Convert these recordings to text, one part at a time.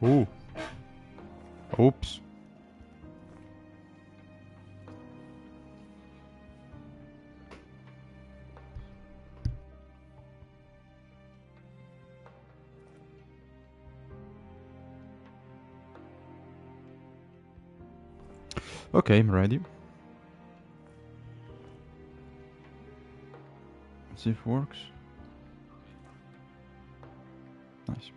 Ooh. Oops. Okay, I'm ready. Let's see if it works. Nice.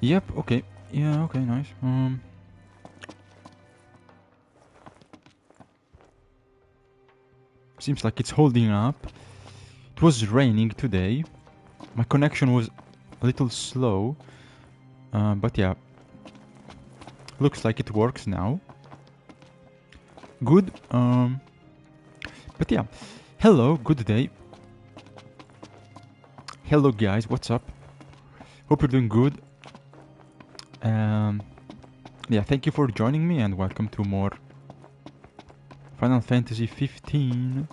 Yep, okay. Yeah, okay, nice. Seems like it's holding up. It was raining today. My connection was a little slow. But yeah. Looks like it works now. Good. But yeah. Hello, good day. Hello guys, what's up? Hope you're doing good. Yeah, thank you for joining me and welcome to more Final Fantasy 15.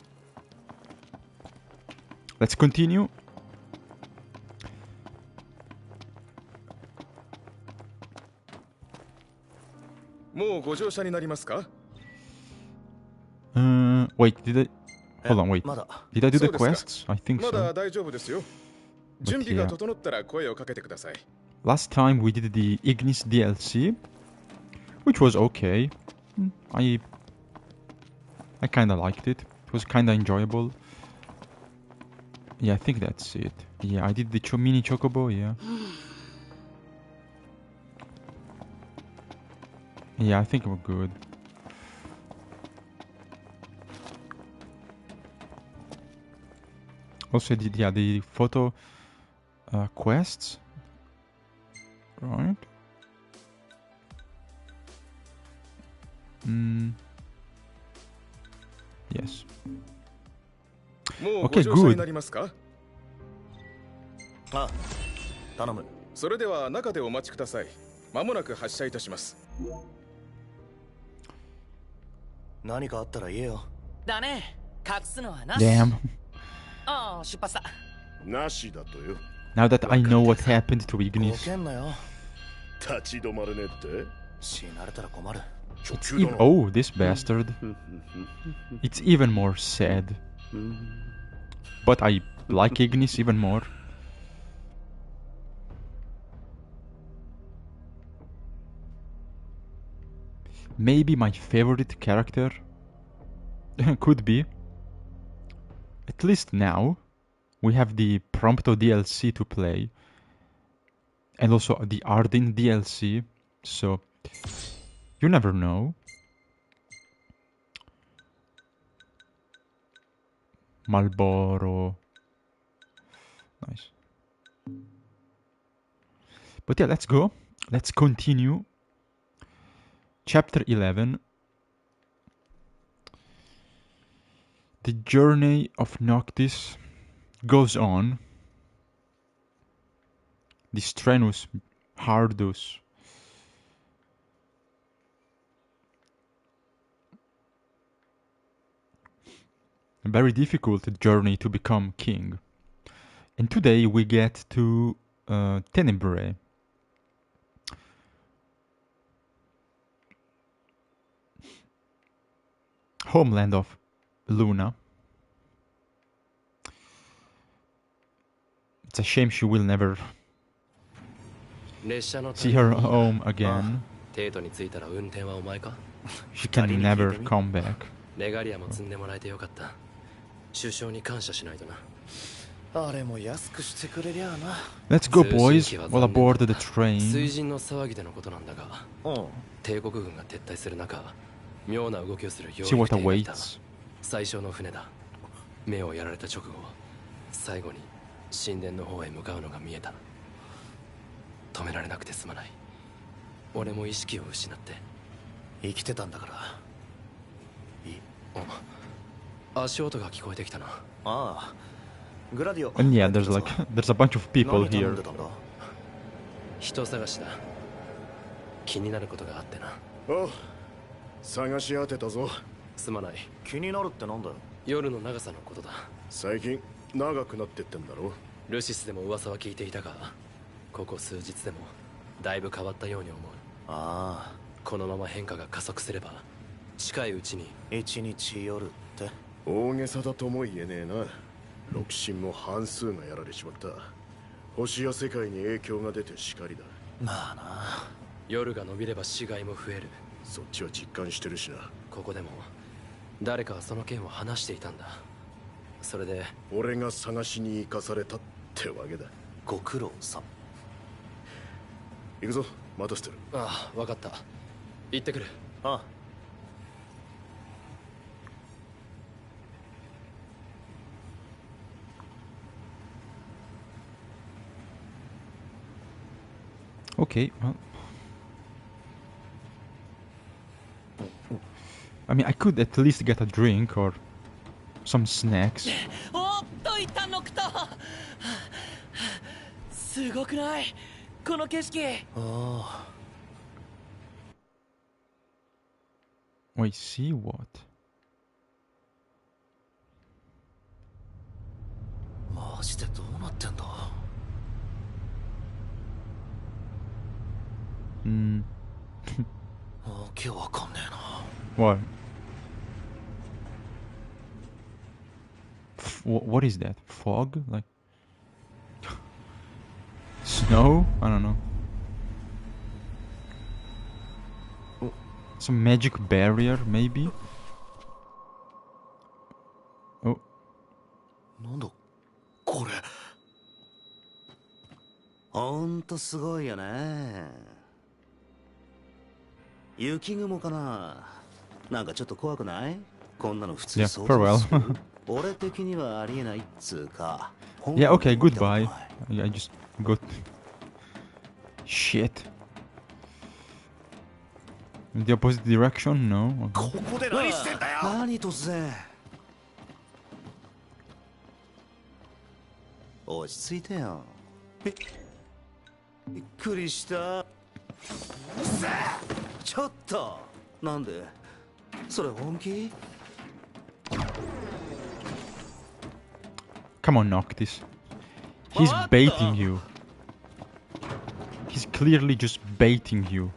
Let's continue. Wait, did I... Hold on, wait. Did I do the quests? I think so. But yeah. Last time we did the Ignis DLC, which was okay. I kinda liked it. It was kinda enjoyable. Yeah, I think that's it. Yeah, I did the mini chocobo, yeah. Yeah, I think we're good. Also did, yeah, the photo quests. Right. Yes. Okay, good. Damn. Now that I know what happened to Ignis. It's oh, this bastard. It's even more sad. But I like Ignis even more. Maybe my favorite character. Could be. At least now. We have the Prompto DLC to play. And also the Arden DLC. So, you never know. Marlboro. Nice. But yeah, let's go. Let's continue. Chapter 11. The journey of Noctis goes on. The strenuous Hardus. A very difficult journey to become king. And today we get to Tenebrae. Homeland of Luna. It's a shame she will never see her home again. She can never come back. Let's go, boys. All aboard the train. See what awaits. 神殿の方へ向かうのが見えた。止められなくてすまない。俺も意識を失って生きてたんだから。いい。足音が聞こえてきたな。ああ。グラディオ。And yeah, there's a bunch of people here. 人探しだ。気になることがあってな。おう。探し当てたぞ。すまない。気になるってなんだよ。夜の長さのことだ。最近長くなってってんだろ。ルシスでも噂は聞いていたが、ここ数日でもだいぶ変わったように思う。ああ、このまま変化が加速すれば近いうちに。一日夜って。大げさだとも言えねえな。六神も半数がやられちまった。星や世界に影響が出てしかりだ。まあな。夜が伸びれば死骸も増える。そっちは実感してるしな。ここでも誰かはその件を話していたんだ。それで俺が探しに行かされたってわけだ。ご苦労さん。行くぞ、待たせてる。ああ、分かった。行ってくる。ああ。Okay, well, I mean, I could at least get a drink or some snacks. おっといたノクト。すごくない？この景色。あ Wait, see what? あ、マジでどうなってんだ。Hmm. わけわかんねえな。 What? What is that? Fog? Like snow? I don't know. Some magic barrier, maybe? Oh, なんだこれ。ほんとすごいよね。雪雲かな。なんかちょっと怖くない？こんなの普通 yeah, 想像 farewell. する俺的にはありえないっつうか。 Yeah, okay, goodbye. I just got... Shit. In the opposite direction? No. Okay. ここで何してんだよ。何突然。落ち着いてよ。びっくりした。ちょっとなんでそれ本気？ Come on, Noctis. He's What baiting the- you. He's clearly just baiting you.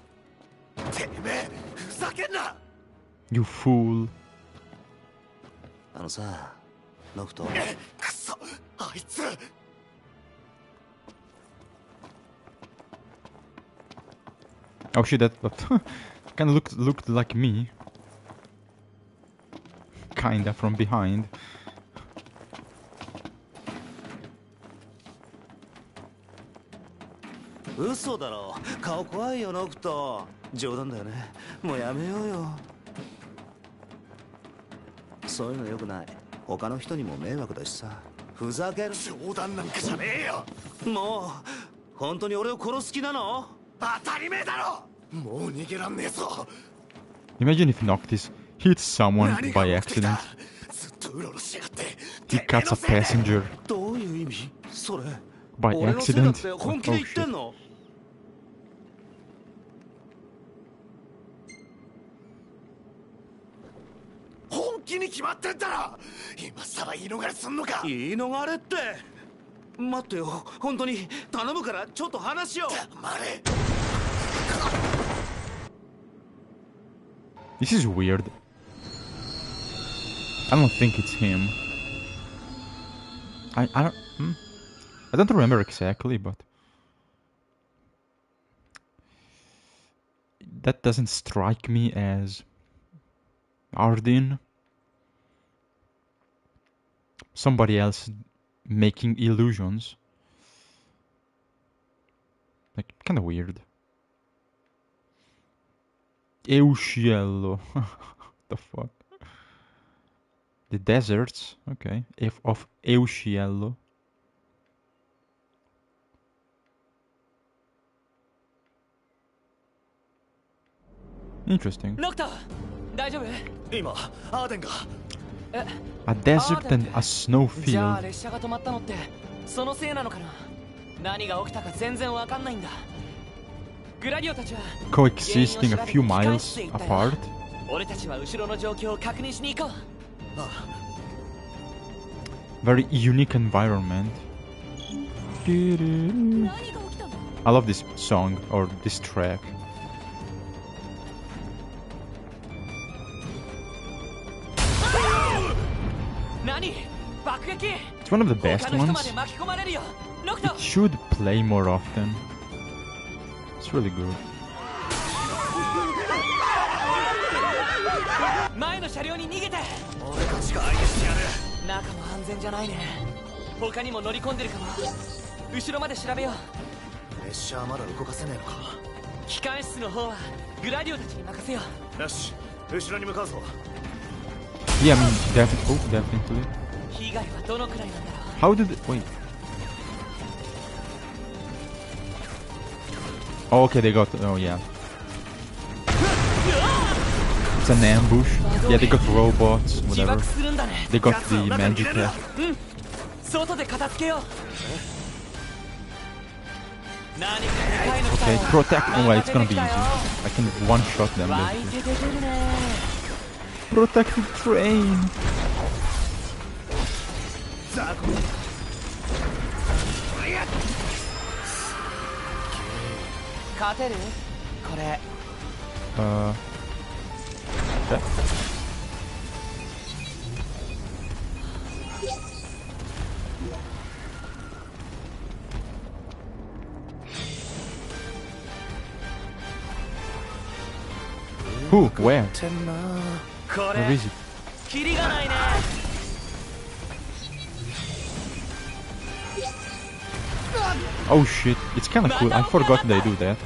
てめえふざけんな。 You fool. あのさ、ノクト。くそ、あいつ。 Oh shit, that kind of looked like me. Kinda from behind. 嘘だろ。顔怖いよノクト。冗談だよね。もうやめようよ。そういうのよくない。他の人にも迷惑だしさ。ふざける。冗談なんかじゃねえよ。もう本当に俺を殺す気なの？当たり前だろ。もう逃げらんねえぞ。 Imagine if Noctis hits someone 何が by 目的だ。 accident. ずっとうろうろしやがって。 Oh, He cuts a passenger どういう意味？それ。 by 俺のせいだっ accident. て Oh 本気で言ってん shit. の？本気に決まってんだろ。今さら言い逃れすんのか。言い逃れって。待ってよ、本当に頼むからちょっと話を。黙れ。 This is weird. I don't think it's him. I don't remember exactly, but that doesn't strike me as Ardyn. Somebody else making illusions. Like, kind of weird. Eusciello. The fuck? The deserts, okay. Of Eusciello. Interesting. ノクト、大丈夫？今アーデンが。 A desert and a じゃあ snowfield 列車が止まったのってそのせいなのかな。何が起きたか全然わかんないんだ。グラディオたちは coexisting a few miles apart. 俺たちは後ろの状況を確認しに行こう。ああ、Very unique environment. I love this song or this track. It's one of the best ones. It should play more often. It's really good. 前の車両に逃げて。俺たちが相手してやる。中も安全じゃないね。他にも乗り込んでるかも。後ろまで調べよう。列車はまだ動かせねえのか。機関室の方はグラディオたちに任せよう。よし、後ろに向かうぞ。 Yeah, I mean, definitely. 被害はどのくらいなんだろう。 How did it... Wait. Oh, okay, they got... Oh, yeah. It's an ambush. Yeah, they got robots, whatever. They got the magic tech. Okay, protect... Oh, wait, it's gonna be easy. I can one-shot them, basically. Protect the train! Okay. Who? Where? Where is it? Oh shit, it's kinda cool. I forgot they do that.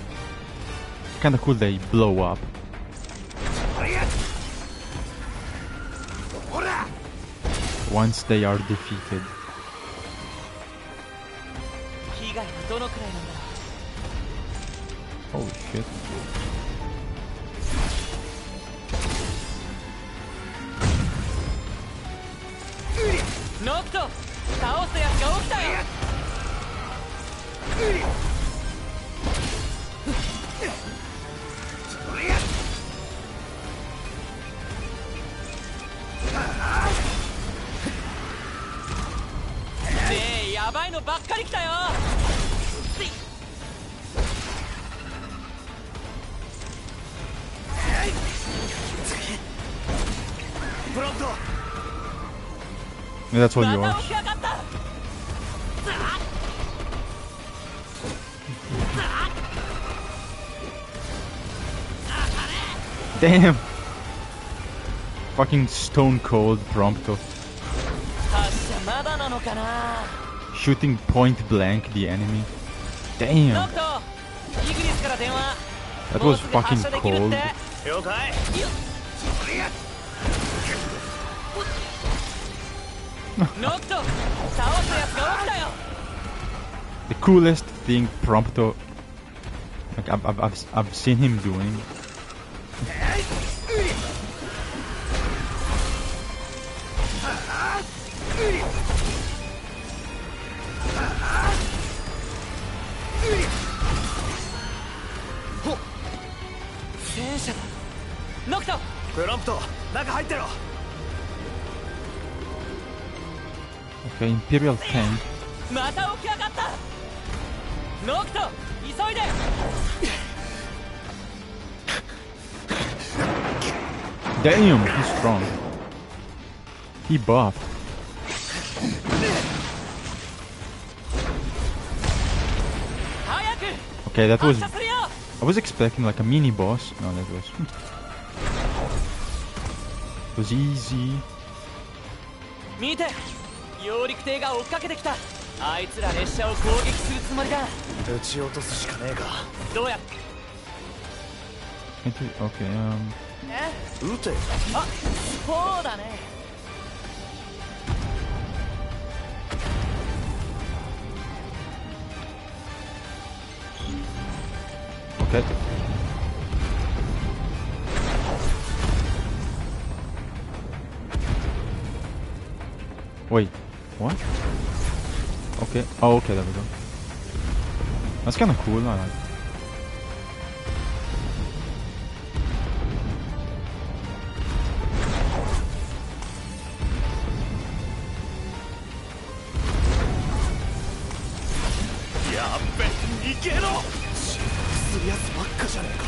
Kinda cool they blow up. Once they are defeated. Holy shit. Yeah, that's all yours. Damn! Fucking stone cold Prompto. Shooting point blank the enemy. Damn! That was fucking cold. The coolest thing Prompto, like I've seen him doing. Okay, Imperial tank. Damn, he's strong. He buffed. Okay, that was... I was expecting like a mini boss. No, that was... It was easy. 見て、揚陸艇が追っかけてきた。あいつら列車を攻撃するつもりだ。撃ち落とすしかねえか。どうや。Okay, 撃て。あ、そうだね。Okay. Wait, what? Okay. Oh, okay, there we go. That's kind of cool, I like. やつばっかじゃねえか。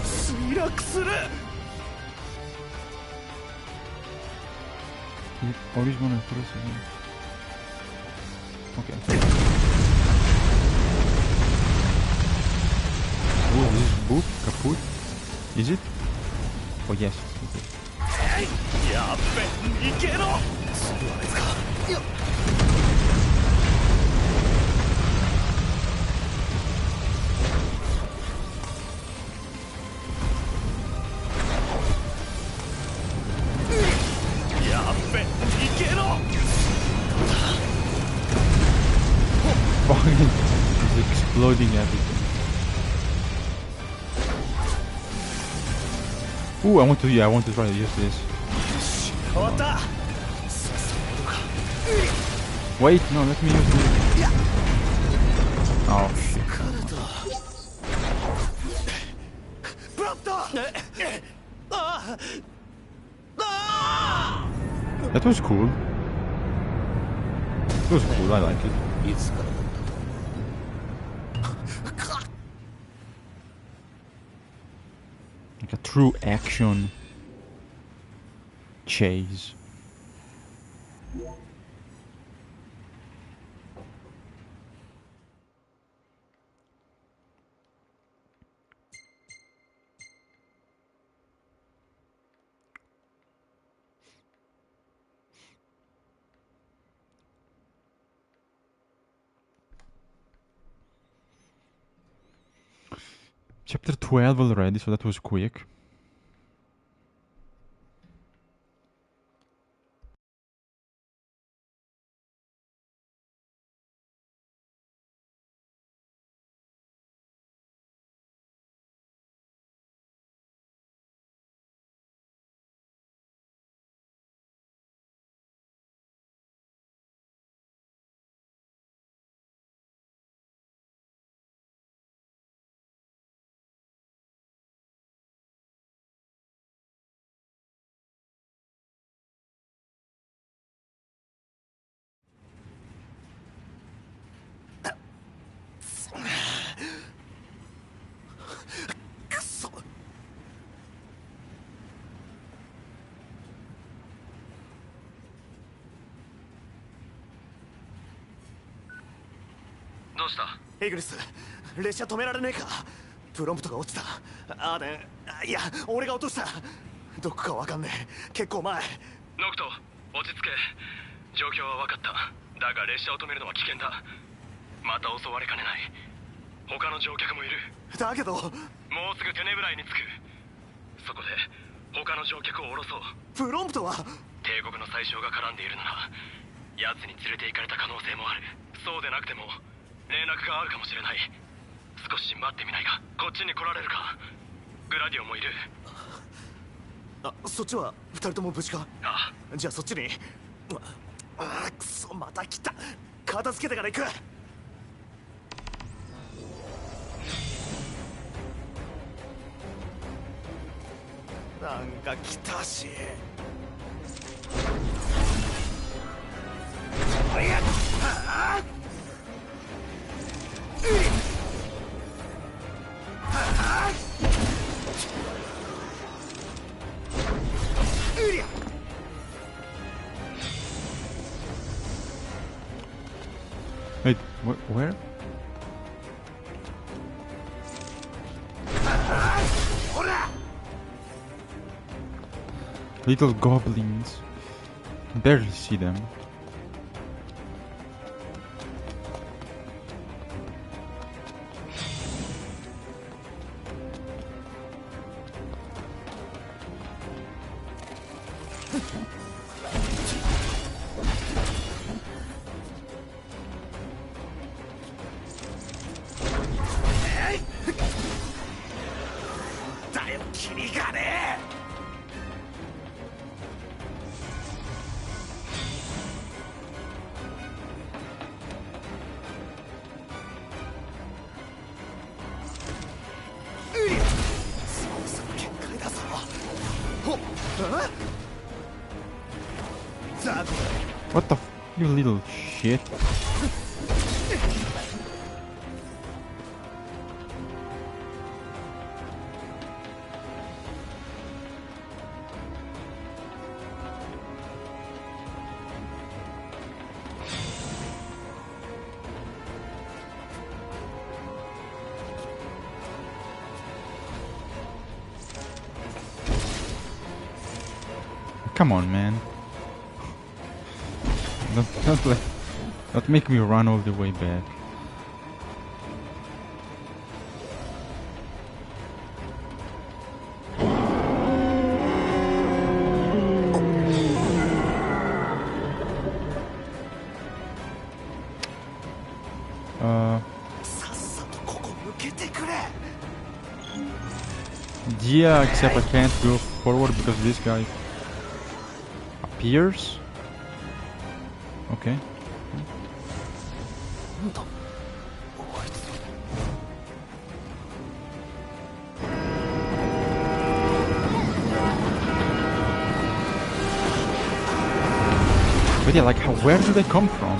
墜落する。 Original impressive. Okay. Oh, this is book kaput. Is it? Oh yes. Okay. やっべ、逃げろ。次はあいつか。よっ。He's exploding everything. Ooh, I want to try to use this. Wait, no, let me use this. Oh shit. That was cool. It was cool, I like it. Like a true action chase. Chapter 12 already, so that was quick.イグリス、列車止められねえか。プロンプトが落ちた。アーデン、いや俺が落とした。どこかわかんねえ。結構前。ノクト、落ち着け。状況は分かった。だが列車を止めるのは危険だ。また襲われかねない。他の乗客もいる。だけどもうすぐテネブライに着く。そこで他の乗客を降ろそう。プロンプトは帝国の宰相が絡んでいるなら奴に連れて行かれた可能性もある。そうでなくても連絡があるかもしれない。少し待ってみないか。こっちに来られるか。グラディオもいる。あ、そっちは2人とも無事か。ああ、じゃあそっちに。くそ、また来た。片付けてから行く。なんか来たし。おやっ、ああ、Wait, where? Little goblins. Barely see them. What the f- you little shit. Come on, man. Don't make me run all the way back. Yeah, except I can't go forward because this guy appears. Okay. But yeah, like, where do they come from?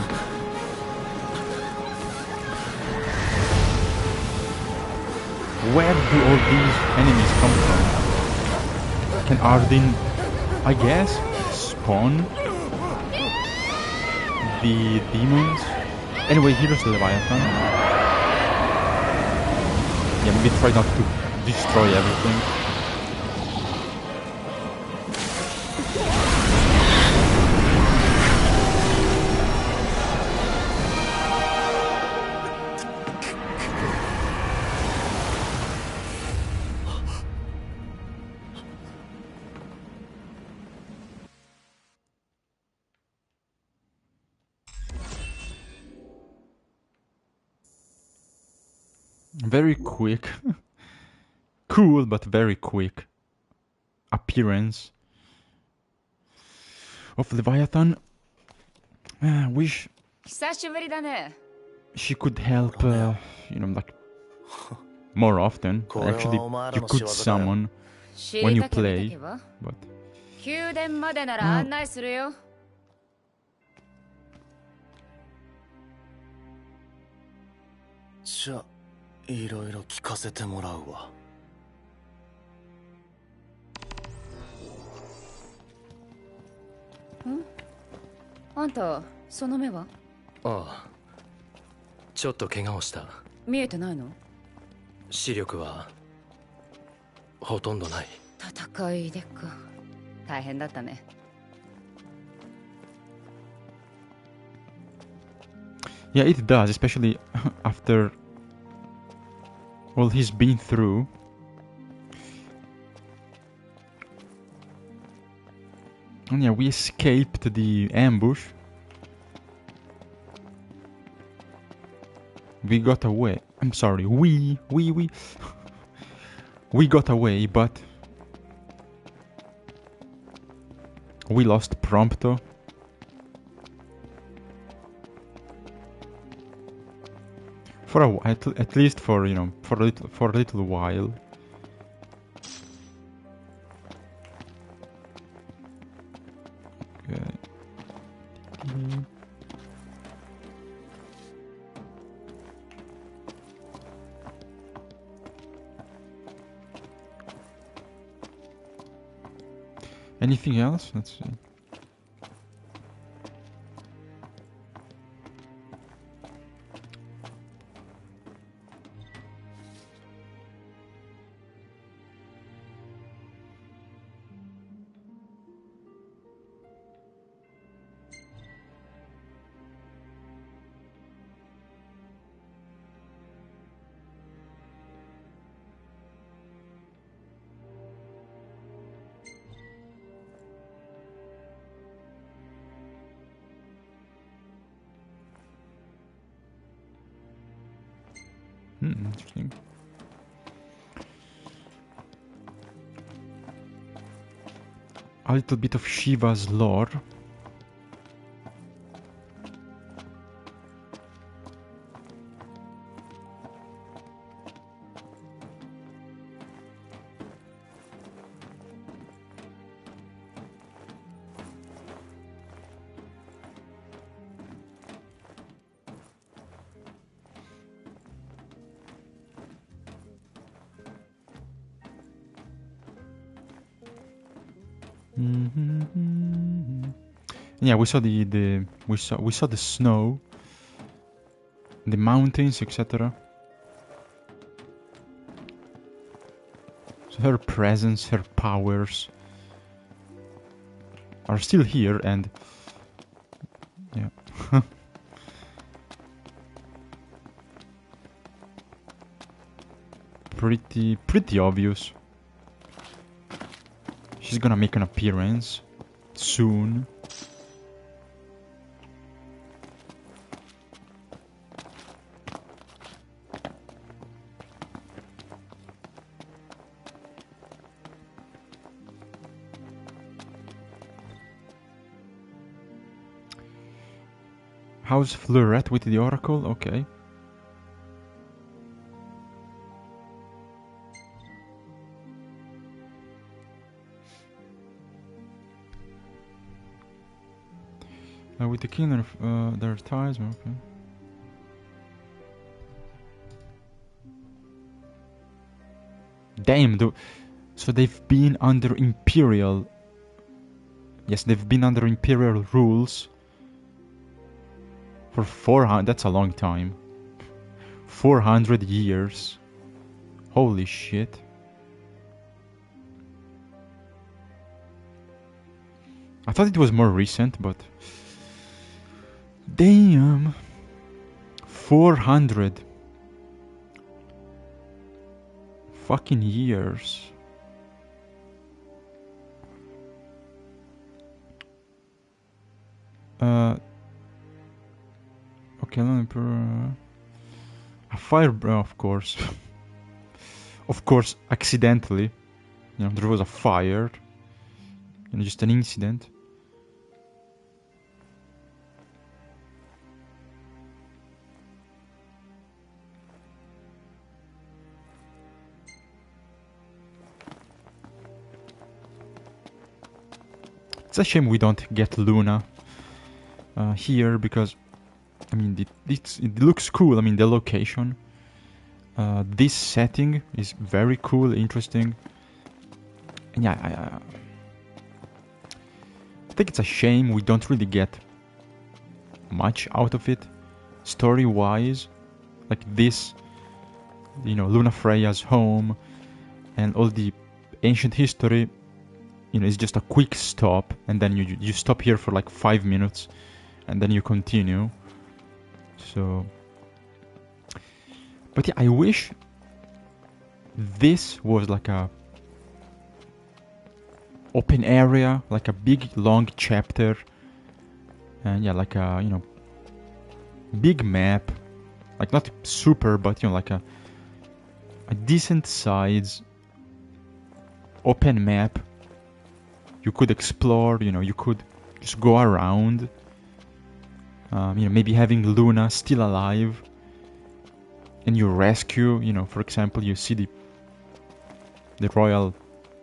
Where do all these enemies come from? Can Ardyn, I guess, spawn the demons? Anyway, here's the Leviathan. Yeah, maybe try not to destroy everything. Very quick. Cool, but very quick appearance of Leviathan. Wish 久しぶりだね。 she could help, like, more often. Actually, you could summon 知 when り you たければ play, けば but 宮殿までなら案内するよ。じゃあいろいろ聞かせてもらうわ。あんたその目はああ、ちょっと怪我をした。見えてないの？視力はほとんどない。戦いでか。大変だったね。yeah, it does, especially after all he's been through. And yeah, we escaped the ambush. We got away. I'm sorry, we got away, but we lost Prompto. For a while, at least for for a little while. Okay. Anything else? Let's see. Interesting. A little bit of Shiva's lore. Yeah, we saw we saw the snow, the mountains, etc. So her presence, her powers. are still here, and yeah. Pretty obvious. She's gonna make an appearance soon. How's Fleurette with the Oracle? Okay. With the king, there are ties. Okay. Damn, so they've been under Imperial. Yes, they've been under Imperial rules for 400. That's a long time. 400 years. Holy shit. I thought it was more recent, but damn. 400 fucking years. Okay, a fire, of course. Of course, accidentally. You know, there was a fire. You know, just an incident. It's a shame we don't get Luna here, because I mean it looks cool. I mean, the location, this setting is very cool, interesting, and yeah, I think it's a shame we don't really get much out of it, story-wise. Like this, you know, Luna Freya's home and all the ancient history. You know, it's just a quick stop, and then you stop here for like 5 minutes, and then you continue. So, but yeah, I wish this was like a open area, like a big long chapter, and yeah, like a, you know, big map, like not super, but you know, like a decent size open map. You could explore, you know, you could just go around. You know, maybe having Luna still alive, and you rescue, you know, for example, you see the royal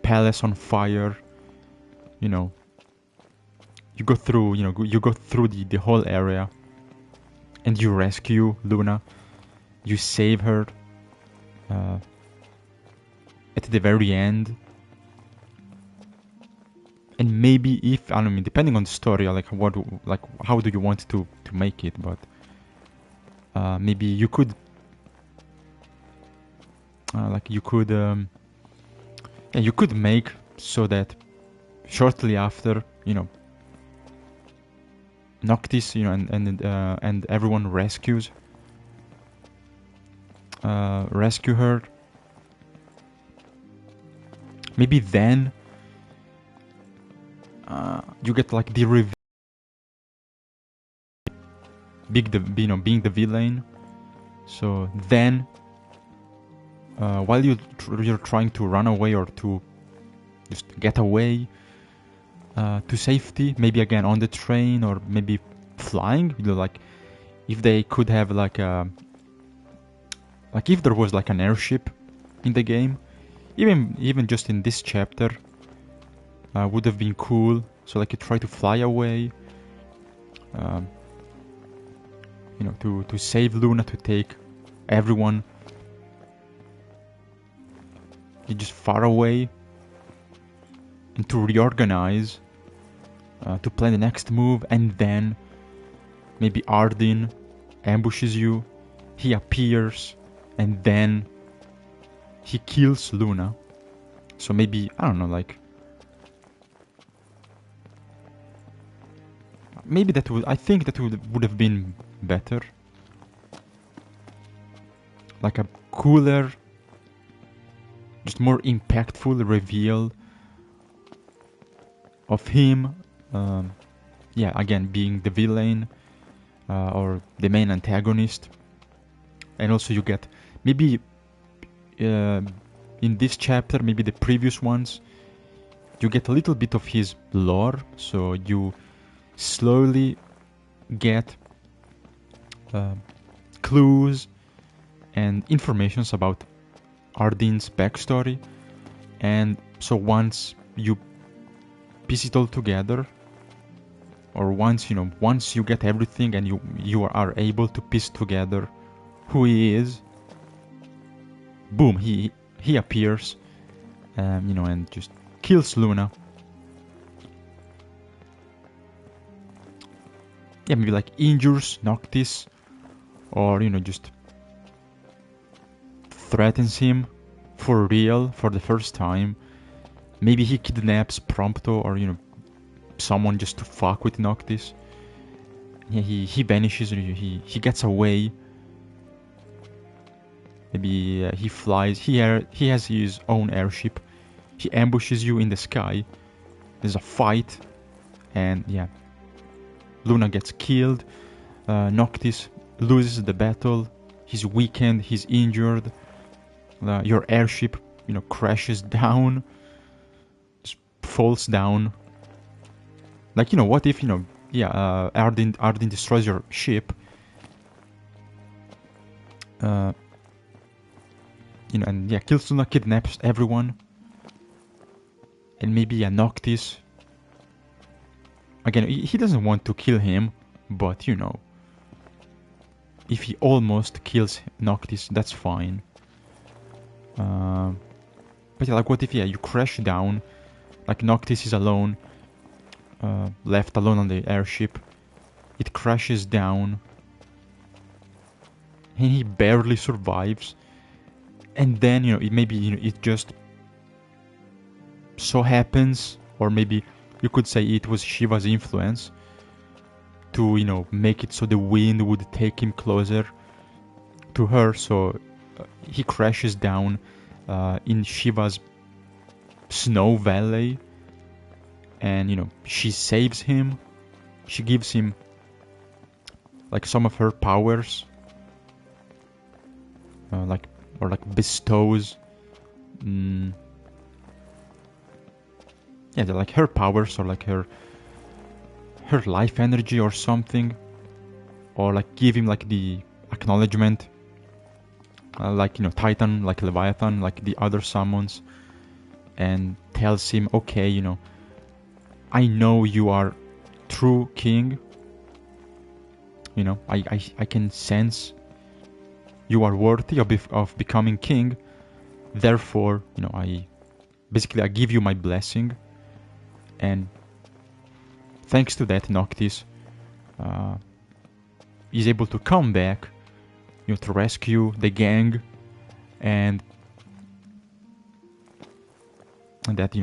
palace on fire. You know, you go through, you know, you go through the whole area, and you rescue Luna. You save her at the very end. And maybe if, I don't know, depending on the story, like how do you want to make it, but maybe you could yeah, you could make so that shortly after, you know, Noctis, you know, and everyone rescue her. Maybe then you get like the reveal, being the villain. So then, while you're trying to run away or to just get away to safety, maybe again on the train or maybe flying, you know, like if they could have like if there was like an airship in the game, even just in this chapter, would have been cool. So like you try to fly away, you know, to save Luna, to take everyone just far away, and to reorganize, to plan the next move, and then maybe Ardyn ambushes you, he appears, and then he kills Luna. So maybe, I don't know, like maybe that would, I think that would have been better. Like a cooler, just more impactful reveal of him. Yeah, again, being the villain or the main antagonist. And also you get maybe in this chapter, maybe the previous ones, you get a little bit of his lore, so you slowly get clues and informations about Ardyn's backstory, and so once you piece it all together, or once you get everything and you are able to piece together who he is, boom, he appears, and just kills Luna. Yeah, maybe like injures Noctis, or just threatens him for real for the first time. Maybe he kidnaps Prompto, or someone just to fuck with Noctis. Yeah, he vanishes, he gets away. Maybe he flies. He has his own airship. He ambushes you in the sky. There's a fight, and yeah, Luna gets killed. Noctis loses the battle. He's weakened. He's injured. Your airship, crashes down. Just falls down. Like, what if, Ardyn destroys your ship. And yeah, kills Luna, kidnaps everyone. And maybe Noctis. Again, he doesn't want to kill him, but if he almost kills Noctis, that's fine. But yeah, like what if you crash down, like Noctis is alone, left alone on the airship. It crashes down, and he barely survives. And then it just so happens, or maybe you could say it was Shiva's influence to make it so the wind would take him closer to her. So he crashes down in Shiva's snow valley, and she saves him. She gives him like some of her powers, like bestows. Yeah, they're like her powers, or like her life energy or something, or like give him like the acknowledgement, like Titan, like Leviathan, like the other summons, and tells him, okay, I know you are true king. I can sense you are worthy of becoming king. Therefore, I give you my blessing. And thanks to that, Noctis is able to come back, to rescue the gang, and that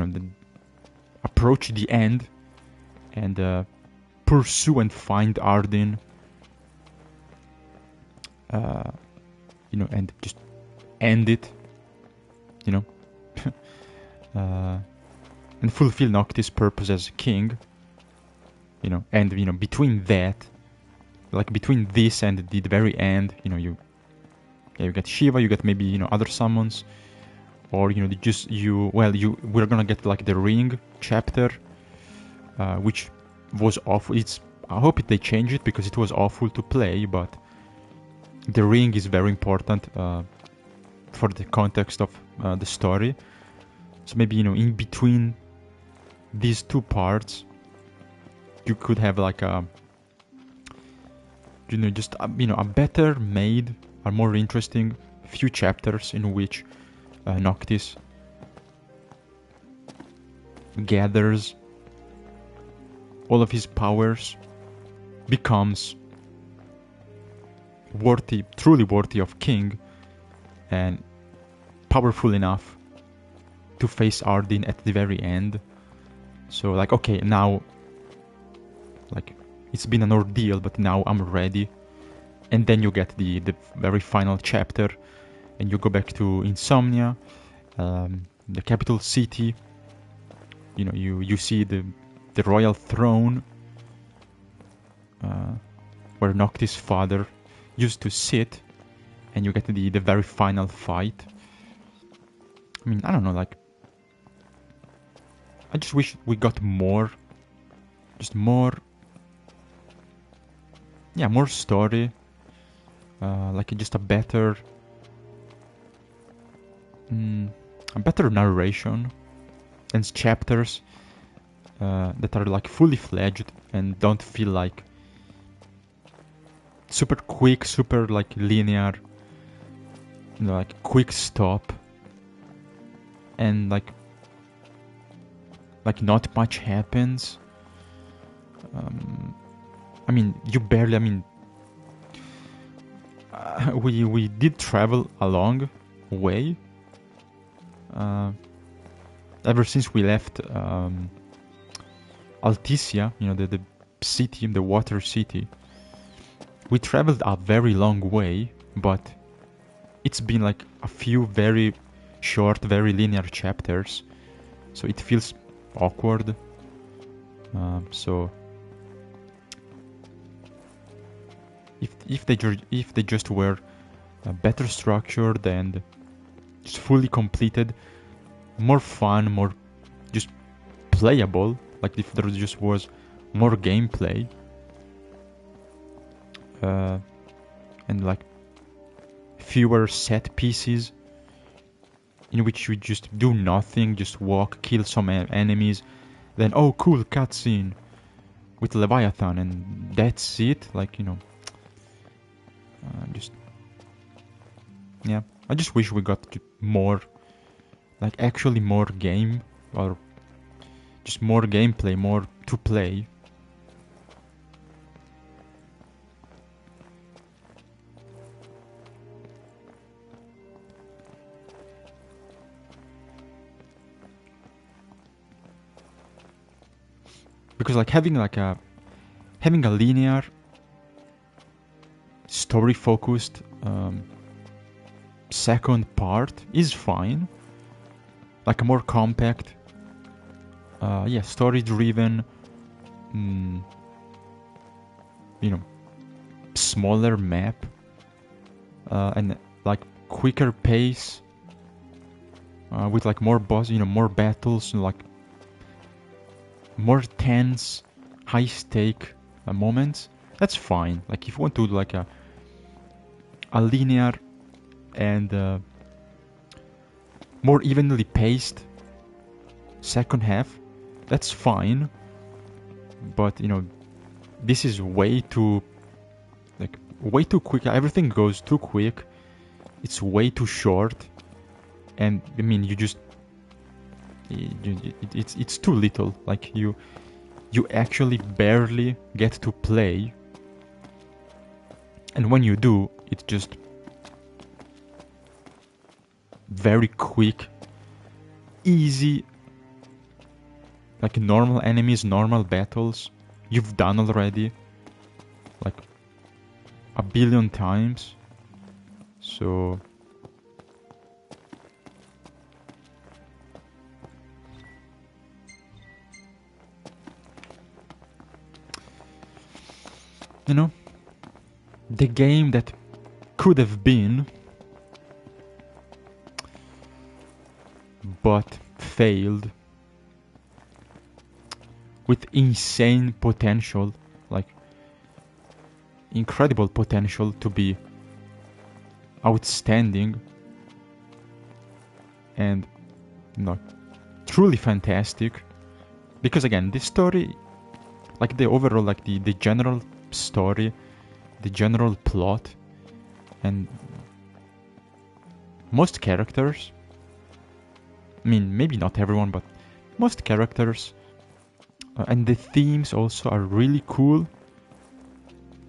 approach the end, and pursue and find Ardyn, and just end it, and fulfill Noctis' purpose as king, and between that, like between this and the very end, you get Shiva, you get maybe other summons, or we're gonna get like the ring chapter, which was awful. I hope they change it, because it was awful to play, but the ring is very important for the context of the story. So maybe in between these two parts, you could have like a a better made or more interesting few chapters in which Noctis gathers all of his powers, becomes truly worthy of king, and powerful enough to face Ardyn at the very end. So like, okay, now, like, it's been an ordeal, but now I'm ready. And then you get the very final chapter, and you go back to Insomnia, the capital city. You know, you see the royal throne, where Noctis' father used to sit, and you get the very final fight. I mean, I don't know, like, I just wish we got more, just more, yeah, more story, like just a better narration and chapters that are like fully fledged and don't feel like super quick, super like linear, you know, like quick stop, and like not much happens. I mean, you barely. I mean, we did travel a long way. Ever since we left Alticia, you know, the city, the water city, we traveled a very long way, but it's been like a few very short, very linear chapters, so it feels awkward. So if they just were better structured and just fully completed, more fun, more just playable, like if there just was more gameplay, and like fewer set pieces in which you just do nothing, just walk, kill some enemies, then oh cool, cutscene with Leviathan, and that's it. Like, you know, just, yeah, I just wish we got more, like actually more game, or just more gameplay, more to play. Because like having a linear, story focused second part is fine. Like a more compact, yeah, story driven, you know, smaller map, and like quicker pace, with like more boss, you know, more battles, and like more tense, high stake moments. That's fine. Like if you want to do like a linear and more evenly paced second half, that's fine. But you know, this is way too quick. Everything goes too quick. It's way too short, and I mean, it's too little. Like you actually barely get to play, and when you do, it's just very quick, easy, like normal enemies, normal battles you've done already like a billion times. So you know, the game that could have been but failed, with insane potential, like incredible potential to be outstanding and, you know, truly fantastic. Because again, this story, like the overall, like the general story, the general plot, and most characters, I mean, maybe not everyone, but most characters, and the themes also are really cool.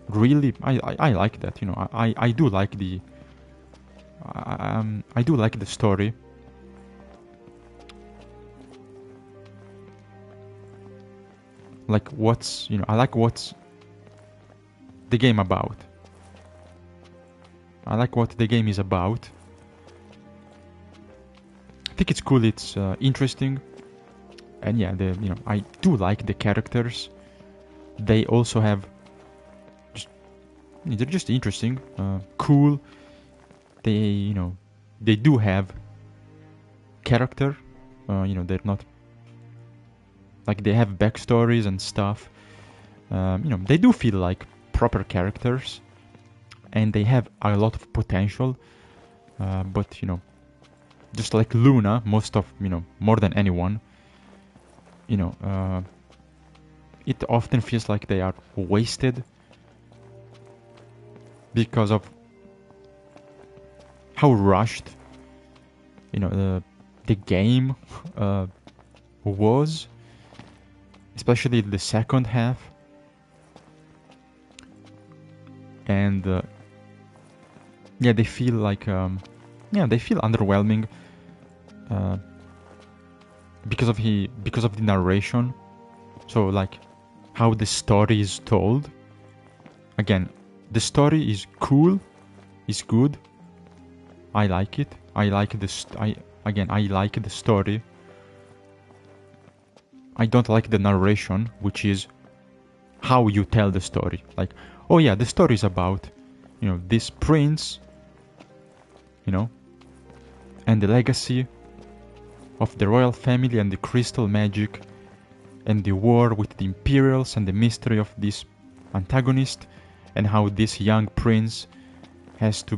Really, I like that. You know, I do like the I do like the story. Like what's, you know, I like what's the game about. I like what the game is about. I think it's cool, it's interesting. And yeah, I do like the characters. They also have they're just interesting, cool. They they do have character. They're not like they have backstories and stuff. They do feel like proper characters, and they have a lot of potential. But just like Luna, more than anyone, it often feels like they are wasted because of how rushed the game was, especially the second half. And yeah, they feel like they feel underwhelming because of the narration. So like how the story is told. Again, the story is cool, is good. I like it. I like I like the story. I don't like the narration, which is how you tell the story. Like, oh yeah, the story is about, this prince, and the legacy of the royal family and the crystal magic and the war with the Imperials and the mystery of this antagonist, and how this young prince has to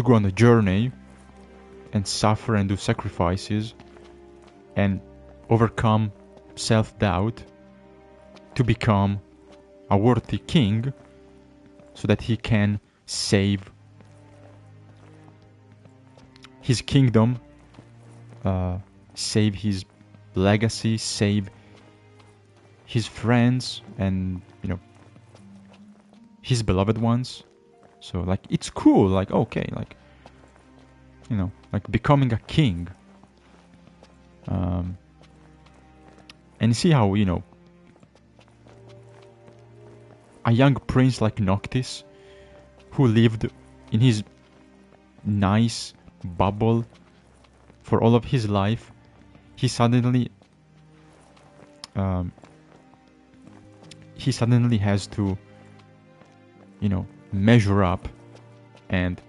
go on a journey and suffer and do sacrifices and overcome self-doubt to become a worthy king so that he can save his kingdom, save his legacy, save his friends and his beloved ones. So like it's cool, like okay, like like becoming a king. And see how a young prince like Noctis, who lived in his nice bubble for all of his life, he suddenly has to measure up and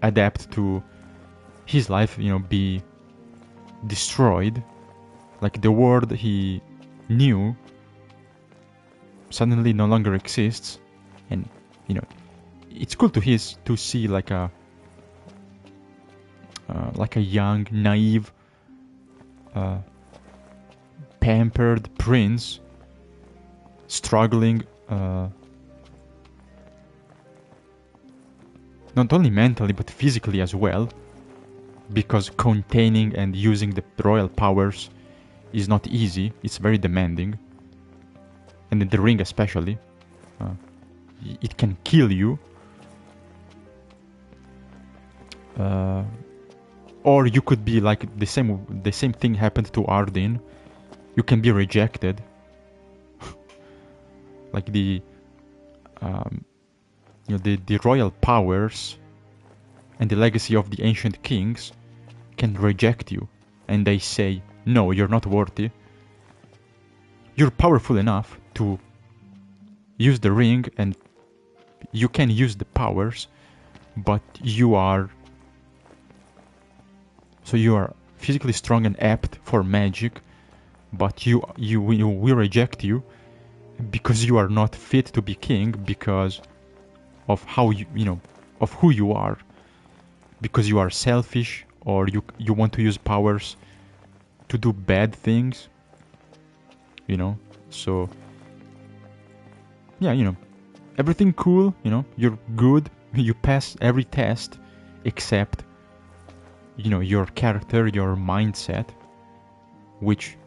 adapt to his life be destroyed. Like the world he knew suddenly no longer exists, and it's cool to see like a young, naive, pampered prince struggling not only mentally but physically as well, because containing and using the royal powers is not easy. It's very demanding, and in the ring especially, it can kill you. Or you could be like the same thing happened to Ardyn. You can be rejected. Like the royal powers and the legacy of the ancient kings can reject you, and they say, no, you're not worthy. You're powerful enough to use the ring and you can use the powers, but you are physically strong and apt for magic, but we reject you because you are not fit to be king, because of how of who you are, because you are selfish, or you want to use powers to do bad things, so yeah, everything cool, you're good, you pass every test except your character, your mindset, which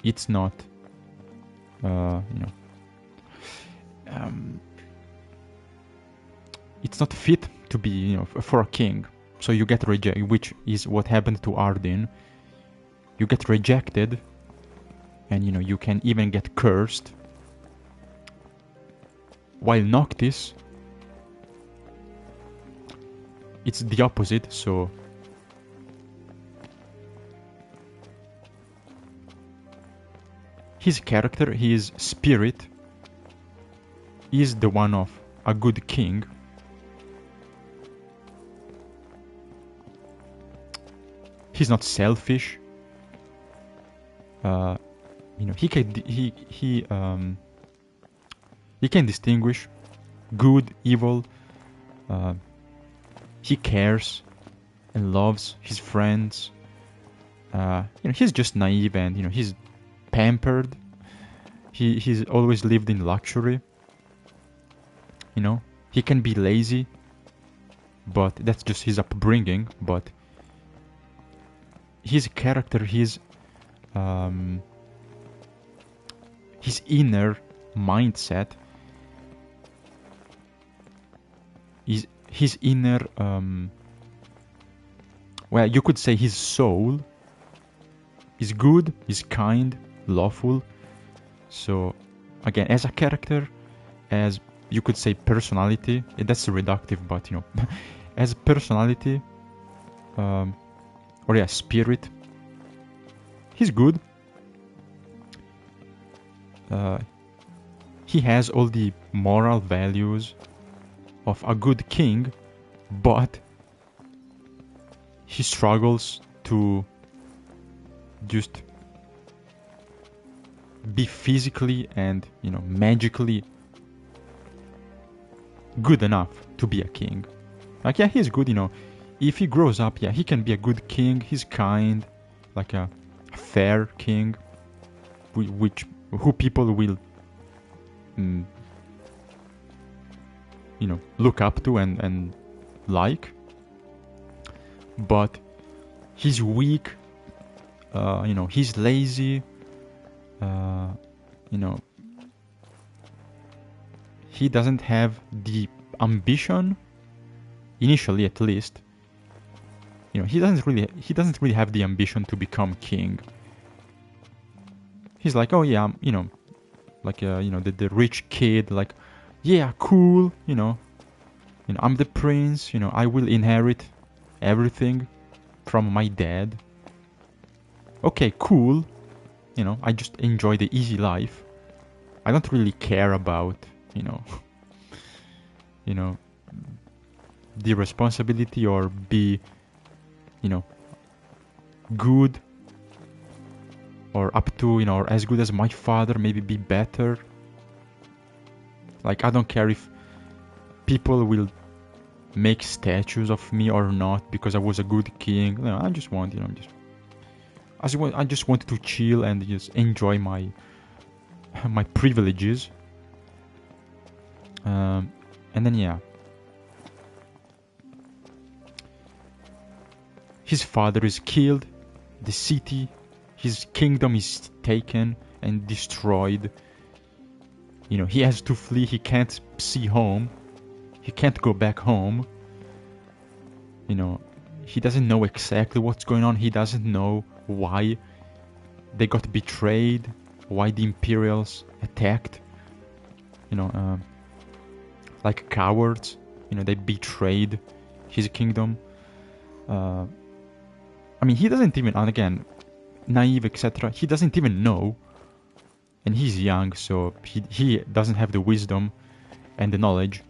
it's not it's not fit to be for a king. So you get rejected, which is what happened to Ardyn. You get rejected, and you can even get cursed While Noctis, it's the opposite, so his character, his spirit, is the one of a good king. He's not selfish. He can distinguish good, evil. He cares and loves his friends. He's just naive, and he's pampered. He's always lived in luxury. He can be lazy, but that's just his upbringing. But his character, his inner mindset, his inner, well, you could say his soul is good, is kind, lawful. So again, as a character, as you could say personality, that's reductive, but as personality, or spirit, he's good. He has all the moral values of a good king, but he struggles to just be physically and magically good enough to be a king. Like, yeah, he's good, if he grows up, yeah, he can be a good king. He's kind, like a fair king, who people will look up to and like. But he's weak, he's lazy, he doesn't have the ambition, initially at least. He doesn't really have the ambition to become king. He's like, oh yeah, I'm, like the rich kid, like, yeah, cool, I'm the prince, I will inherit everything from my dad. Okay, cool. I just enjoy the easy life. I don't really care about, the responsibility, or be, good, or up to, or as good as my father, maybe be better. Like, I don't care if people will make statues of me or not because I was a good king. I just want, I just want to chill and just enjoy my privileges. And then, yeah, his father is killed, the city, his kingdom is taken and destroyed. He has to flee, he can't see home, he can't go back home. He doesn't know exactly what's going on, he doesn't know why they got betrayed, why the Imperials attacked, like cowards. They betrayed his kingdom. He doesn't even, and again, naive, etc. He doesn't even know, and he's young, so he doesn't have the wisdom and the knowledge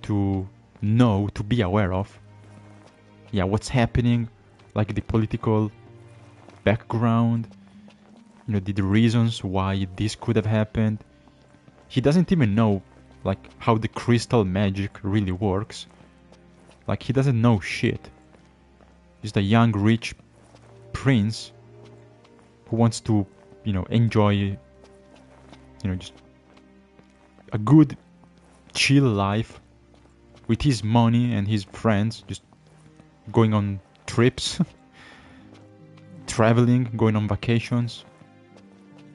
to know, to be aware of, what's happening, like the political background, the reasons why this could have happened. He doesn't even know, like, how the crystal magic really works. Like, he doesn't know shit. He's a young, rich prince who wants to, enjoy, just a good, chill life with his money and his friends, just going on trips, traveling, going on vacations.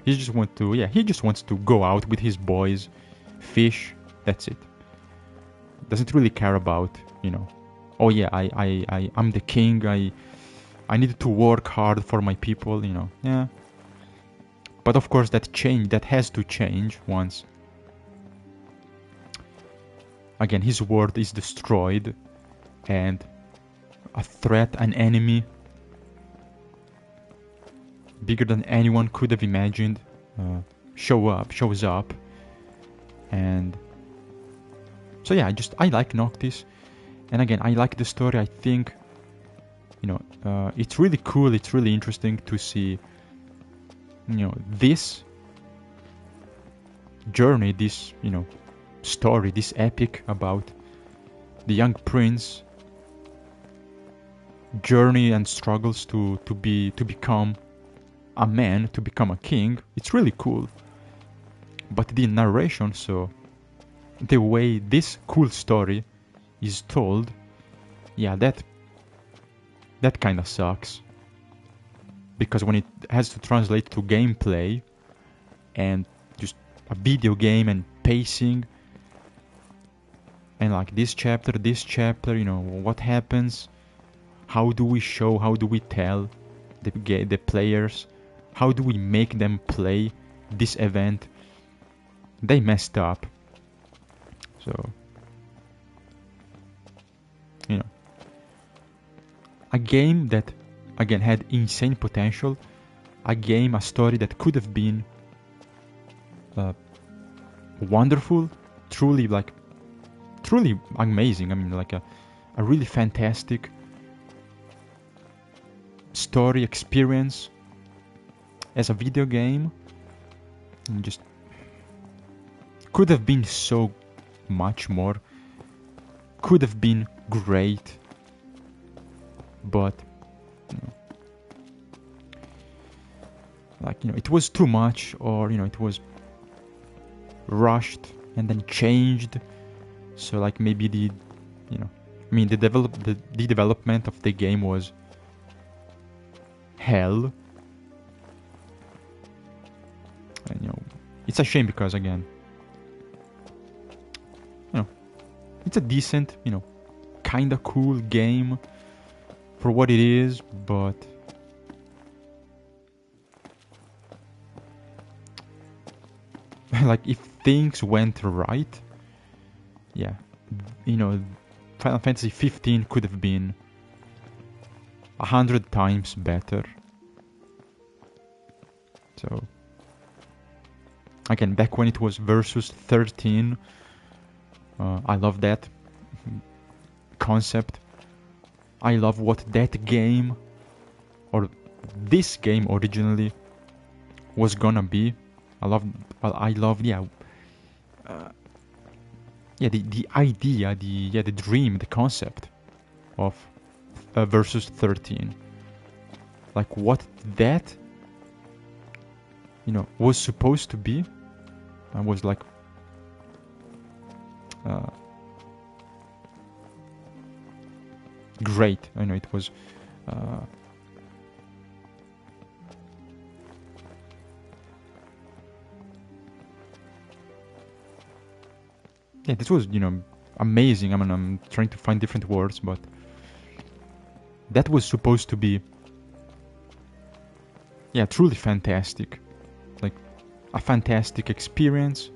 He just wants to go out with his boys, fish. That's it. Doesn't really care about, oh yeah, I'm the king. I need to work hard for my people. Yeah. But of course, that has to change once again, his world is destroyed, and a threat, an enemy bigger than anyone could have imagined shows up. And so yeah, I like Noctis, and again, I like the story. I think, it's really cool, it's really interesting to see, this journey, this, story, this epic about the young prince journey and struggles to become a man, to become a king. It's really cool. But the narration, so the way this cool story is told, yeah, that kind of sucks. Because when it has to translate to gameplay and just a video game and pacing, and like this chapter, what happens, how do we show, how do we tell the players, how do we make them play this event? They messed up. So, a game that, again, had insane potential, a story that could have been wonderful, truly amazing. I mean, like a really fantastic story experience as a video game, and just could have been so much more, could have been great, but it was too much, or it was rushed and then changed. So like maybe the development of the game was hell. And it's a shame, because again, it's a decent, kinda cool game for what it is, but like if things went right, yeah, Final Fantasy 15 could have been 100 times better. So again, back when it was versus 13, I love that concept. I love what that game, or this game originally, was gonna be. I love the idea, the dream, the concept of versus 13. Like what that, was supposed to be. I was like, great. I know it was. Yeah, this was, amazing. I mean, I'm trying to find different words, but that was supposed to be, yeah, truly fantastic. Like a fantastic experience,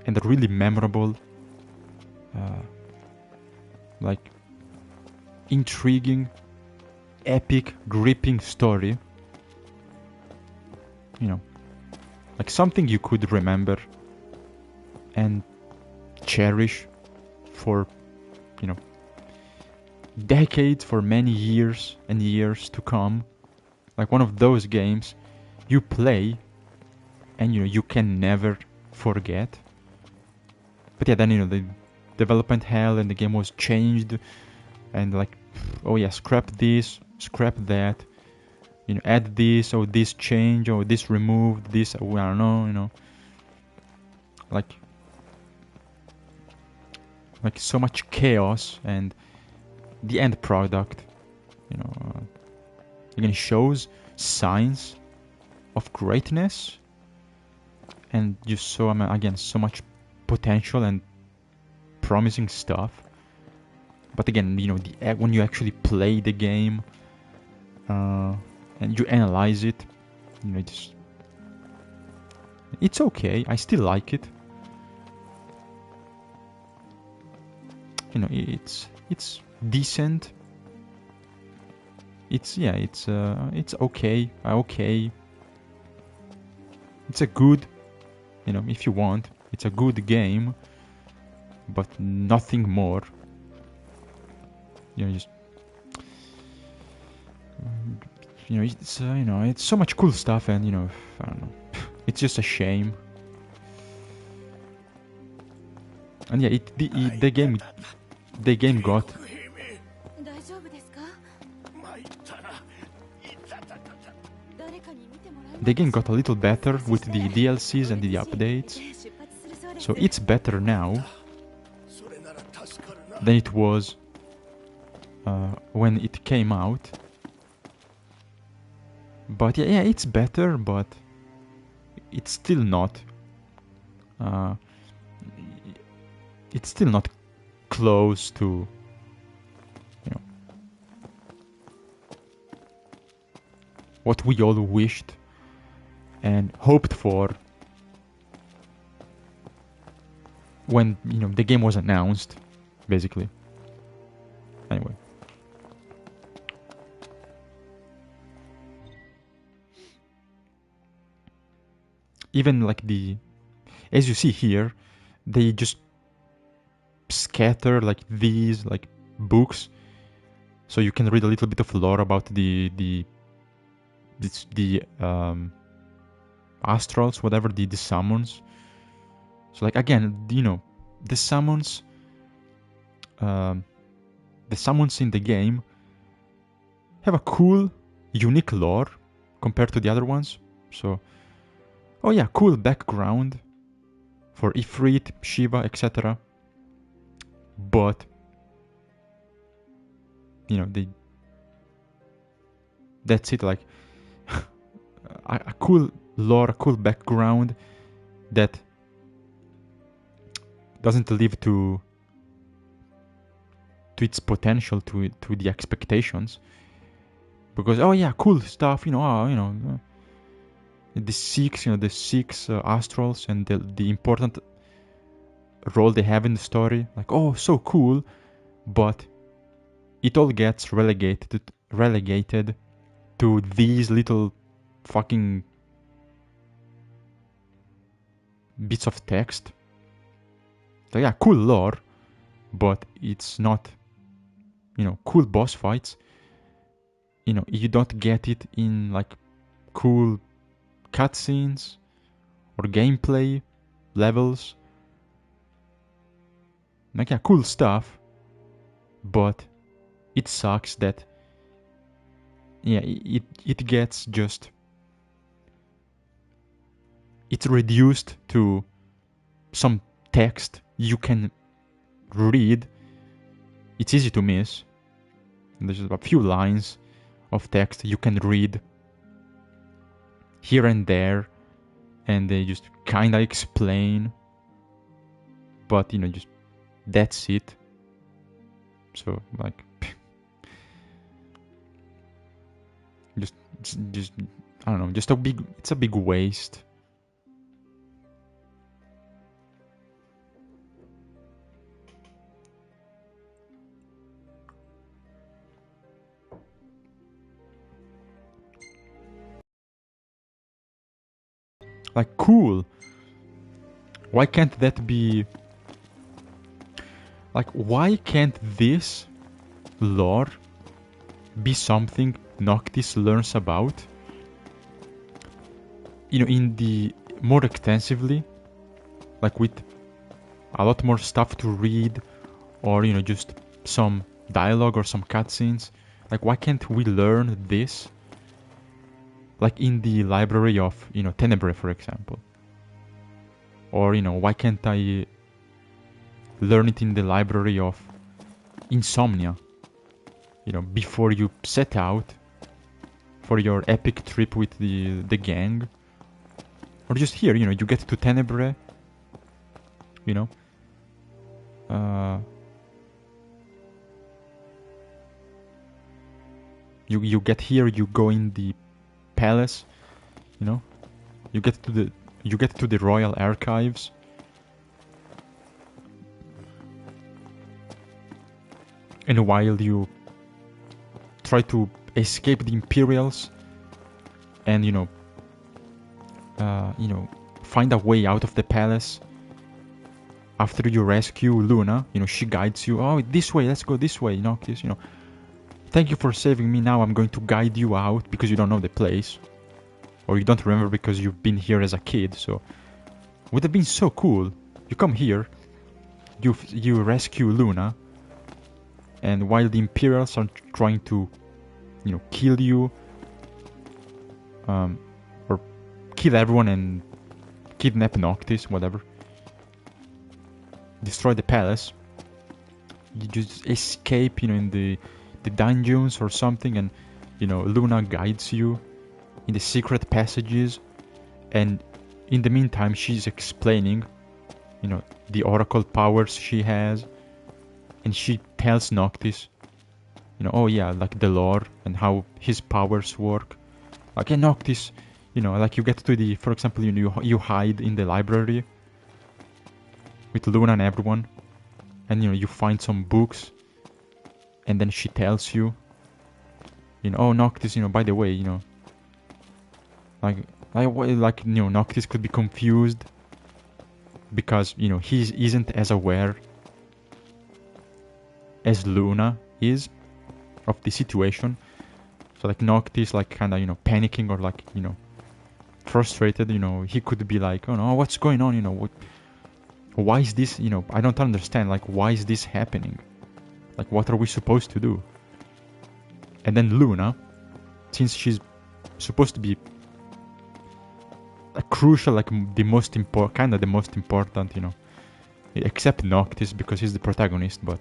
and a really memorable, like intriguing, epic, gripping story. Like something you could remember and cherish for, decades, for many years and years to come. Like one of those games you play and you can never forget. But yeah, then the development hell, and the game was changed, and like, oh yeah, scrap this, scrap that, add this, or this change, or this removed, this, I don't know, like so much chaos, and the end product, again, shows signs of greatness, and you saw, again, so much potential and promising stuff. But again, when you actually play the game and you analyze it, it's okay. I still like it. you know, it's decent. It's okay, okay. It's a good, you know, if you want, it's a good game, but nothing more. You know, just you know, it's so much cool stuff, and you know, I don't know, it's just a shame. And yeah, the game got a little better with the DLCs and the updates, so it's better now than it was when it came out. But yeah, it's better, but it's still not. It's still not close to, you know, what we all wished and hoped for when, you know, the game was announced, basically. Anyway. Even like as you see here, they just scatter like these like books, so you can read a little bit of lore about the astrals, whatever, the summons. So like, again, you know, the summons in the game have a cool, unique lore compared to the other ones. So, oh yeah, cool background for Ifrit, Shiva, etc. But, you know, that's it. Like a cool lore, a cool background that doesn't live to its potential, to the expectations. Because, oh yeah, cool stuff, you know, the six astrals and the important role they have in the story. Like, oh, so cool, but it all gets relegated to these little fucking bits of text. So yeah, cool lore, but it's not, you know, cool boss fights. You know, you don't get it in like cool cutscenes or gameplay levels. Like, yeah, cool stuff, but it sucks that, yeah, it gets just, it's reduced to some text you can read. It's easy to miss. There's a few lines of text you can read here and there, and they just kinda explain, but, you know, just that's it. So like, just I don't know, just it's a big waste. Like, cool. Why can't that be... Like, why can't this lore be something Noctis learns about, you know, in the more extensively, like with a lot more stuff to read, or, you know, just some dialogue or some cutscenes? Like, why can't we learn this, like, in the library of, you know, Tenebrae, for example? Or, you know, why can't I learn it in the library of Insomnia, you know, before you set out for your epic trip with the gang? Or just here, you know, you get to Tenebrae, you know, you get here, you go in the palace, you know, you get to the, royal archives, And while you try to escape the Imperials and find a way out of the palace, after you rescue Luna, she guides you. Oh, this way, let's go this way, Noctis. Thank you for saving me. Now I'm going to guide you out because you don't know the place, or you don't remember because you've been here as a kid. So would have been so cool. You come here, you rescue Luna, and while the Imperials are trying to, kill you, or kill everyone and kidnap Noctis, whatever, destroy the palace, you just escape, in the dungeons or something, and Luna guides you in the secret passages, and in the meantime she's explaining, the oracle powers she has, and she tells Noctis, oh yeah, like the lore and how his powers work. Like, and Noctis, like you get to for example, you hide in the library with Luna and everyone, and you find some books, and then she tells you, oh Noctis, by the way, Noctis could be confused because he isn't as aware as Luna is of the situation. So like Noctis, like kind of panicking or like frustrated, he could be like, oh no, what's going on, why is this, I don't understand, like why is this happening, like what are we supposed to do? And then Luna, since she's supposed to be a crucial, like the most important, except Noctis because he's the protagonist, but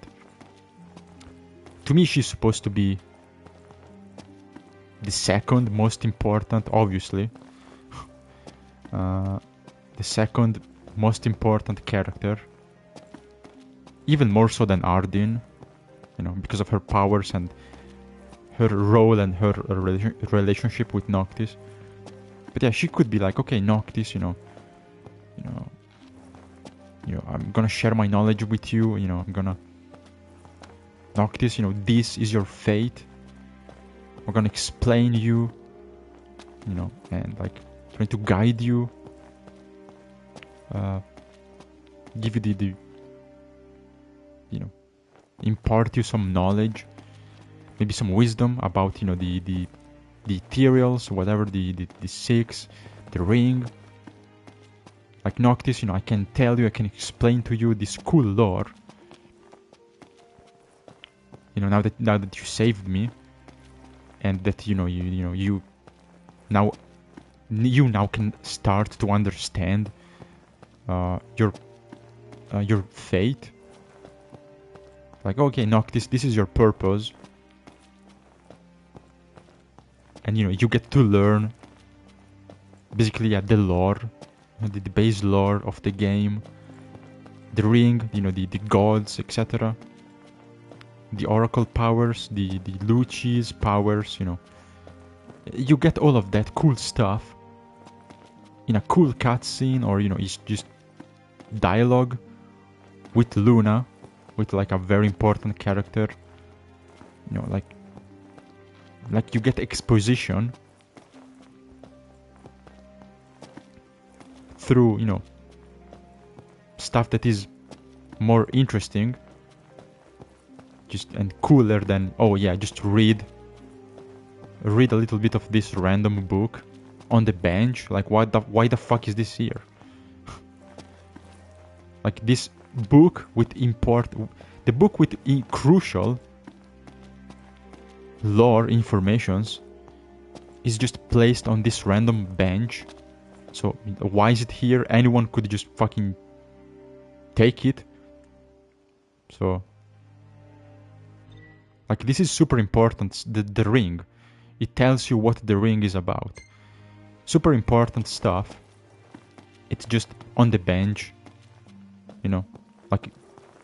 to me she's supposed to be the second most important, obviously. The second most important character, even more so than Ardyn, because of her powers and her role and her relationship with Noctis. But yeah, she could be like, okay, Noctis, I'm gonna share my knowledge with you, I'm gonna, Noctis, this is your fate. We're gonna explain you, and like trying to guide you, give you the impart you some knowledge, maybe some wisdom about the ethereals, whatever, the six, the ring. Like Noctis, I can tell you, I can explain to you this cool lore. Now that you saved me, and that you now can start to understand your fate. Like, okay, Noctis, this is your purpose, and you get to learn basically the lore, the base lore of the game, the ring, the gods, etc. The oracle powers, the Lucci's powers, you get all of that cool stuff in a cool cutscene, or it's just dialogue with Luna, with like a very important character, like you get exposition through stuff that is more interesting and cooler than, oh yeah, just read a little bit of this random book on the bench. Like, why the fuck is this here? Like, this book with crucial lore informations is just placed on this random bench. So why is it here? Anyone could just fucking take it. So like, this is super important. The ring, it tells you what the ring is about. Super important stuff. It's just on the bench, like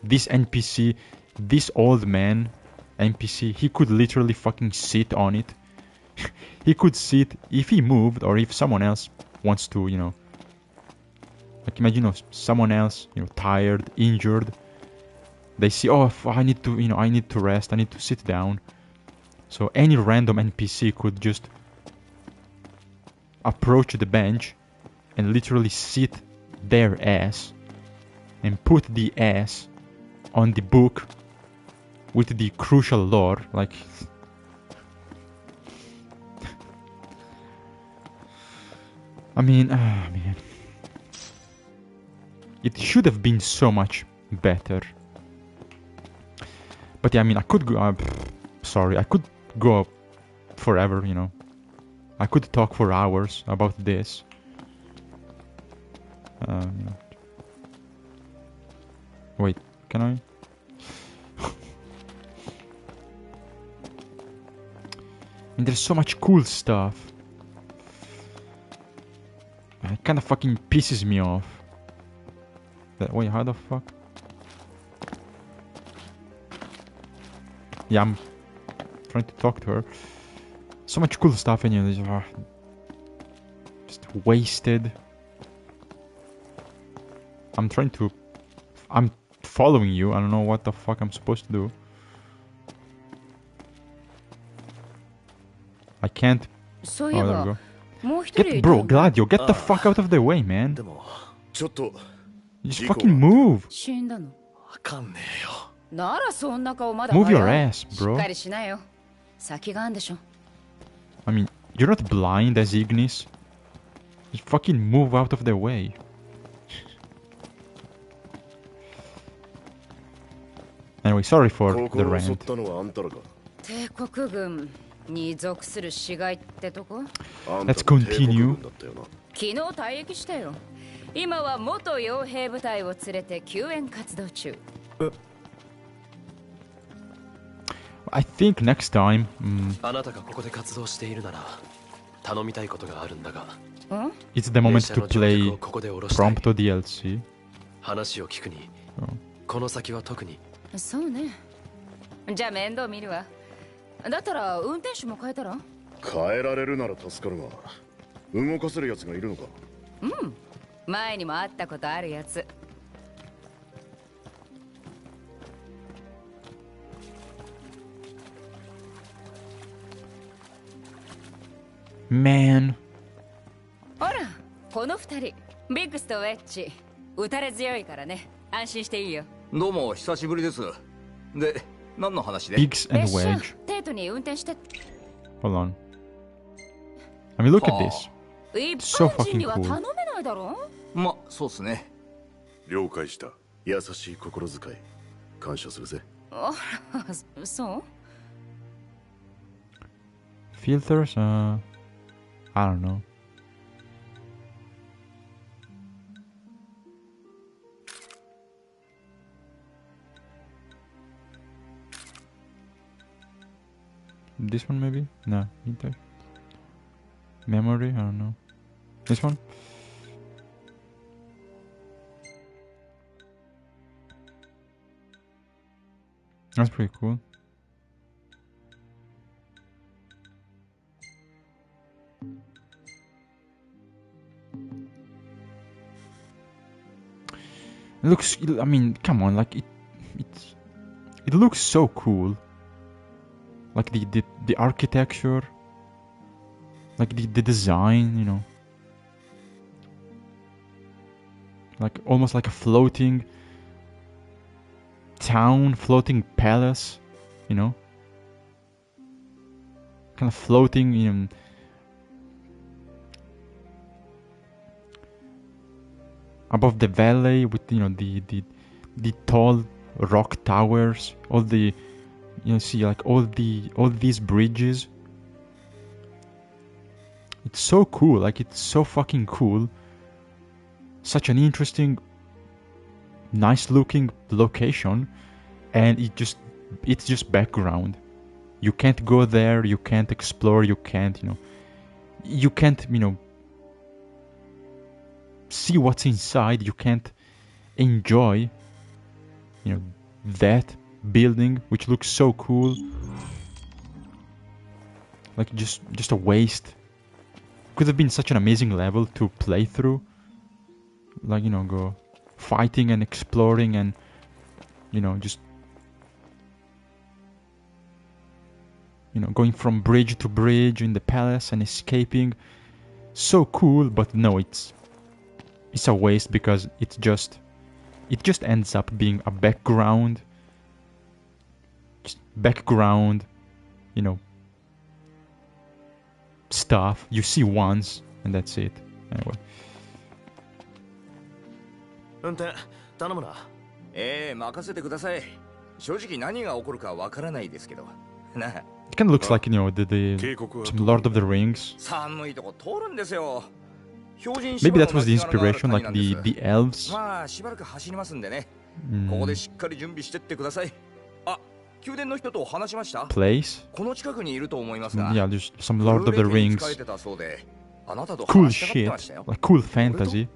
this NPC, this old man NPC, he could literally fucking sit on it. He could sit if he moved, or if someone else wants to, like imagine someone else, tired, injured, They see, oh, I need to, I need to rest, I need to sit down. So any random NPC could just approach the bench and literally sit their ass and put the ass on the book with the crucial lore, like... I mean, man. It should have been so much better. But yeah, I mean, I could go... sorry, I could go forever, I could talk for hours about this. Wait, can I? And there's so much cool stuff. It kinda fucking pisses me off. Wait, how the fuck? Yeah, I'm trying to talk to her. So much cool stuff in here. Just wasted. I'm following you. I don't know what the fuck I'm supposed to do. I can't. Oh, there we go. Bro, Gladio, get the fuck out of the way, man. Just fucking move. Move your ass, bro. I mean, you're not blind as Ignis. Just fucking move out of the way. Anyway, sorry for the rant. Let's continue. I think next time... it's the moment to play Prompto DLC.そうね。じゃあ面倒見るわ。だったら運転手も変えたら？変えられるなら助かるが、動かせるやつがいるのか？うん。前にも会ったことあるやつ。Man。ほら、この二人、ビッグスとウェッジ、打たれ強いからね。安心していいよ。どうも久しぶりです。で、何の話で？ Biggs and Wedge. テートに運転して。Hold on. I mean, look at this. So fucking cool. 頼めないだろ？ま、そうっすね。了解した。優しい心遣い、感謝するぜ。あ、そう？ Filters? I don't know. This one maybe? No, inter. Memory? I don't know. This one? That's pretty cool. It looks, I mean, come on, like it looks so cool. Like the architecture, like the design, you know, like almost like a floating town, floating palace, you know, kind of floating, you know, above the valley with, you know, the tall rock towers, all the, you know, see like all these bridges. It's so cool, like it's so fucking cool. Such an interesting, nice looking location, and it's just background. You can't go there, you can't explore, you can't, you can't, see what's inside, you can't enjoy, that building, which looks so cool. Like just a waste. Could have been such an amazing level to play through. Like, go fighting and exploring and just going from bridge to bridge in the palace and escaping. So cool, but no, it's a waste because it just ends up being a background, stuff you see once and that's it. Anyway. 運転頼むな。任せてください。正直何が起こるかわからないですけど。なあ。It kind of looks like, some Lord of the Rings. 寒いとこ通るんですよ。 Maybe that was the inspiration, like the elves. まあしばらく走りますんでね。ここでしっかり準備してってください。あ、宮殿の人と話しました。Place? この近くにいると思いますが。Yeah, there's some Lord of the Rings. Cool shit, like cool fantasy.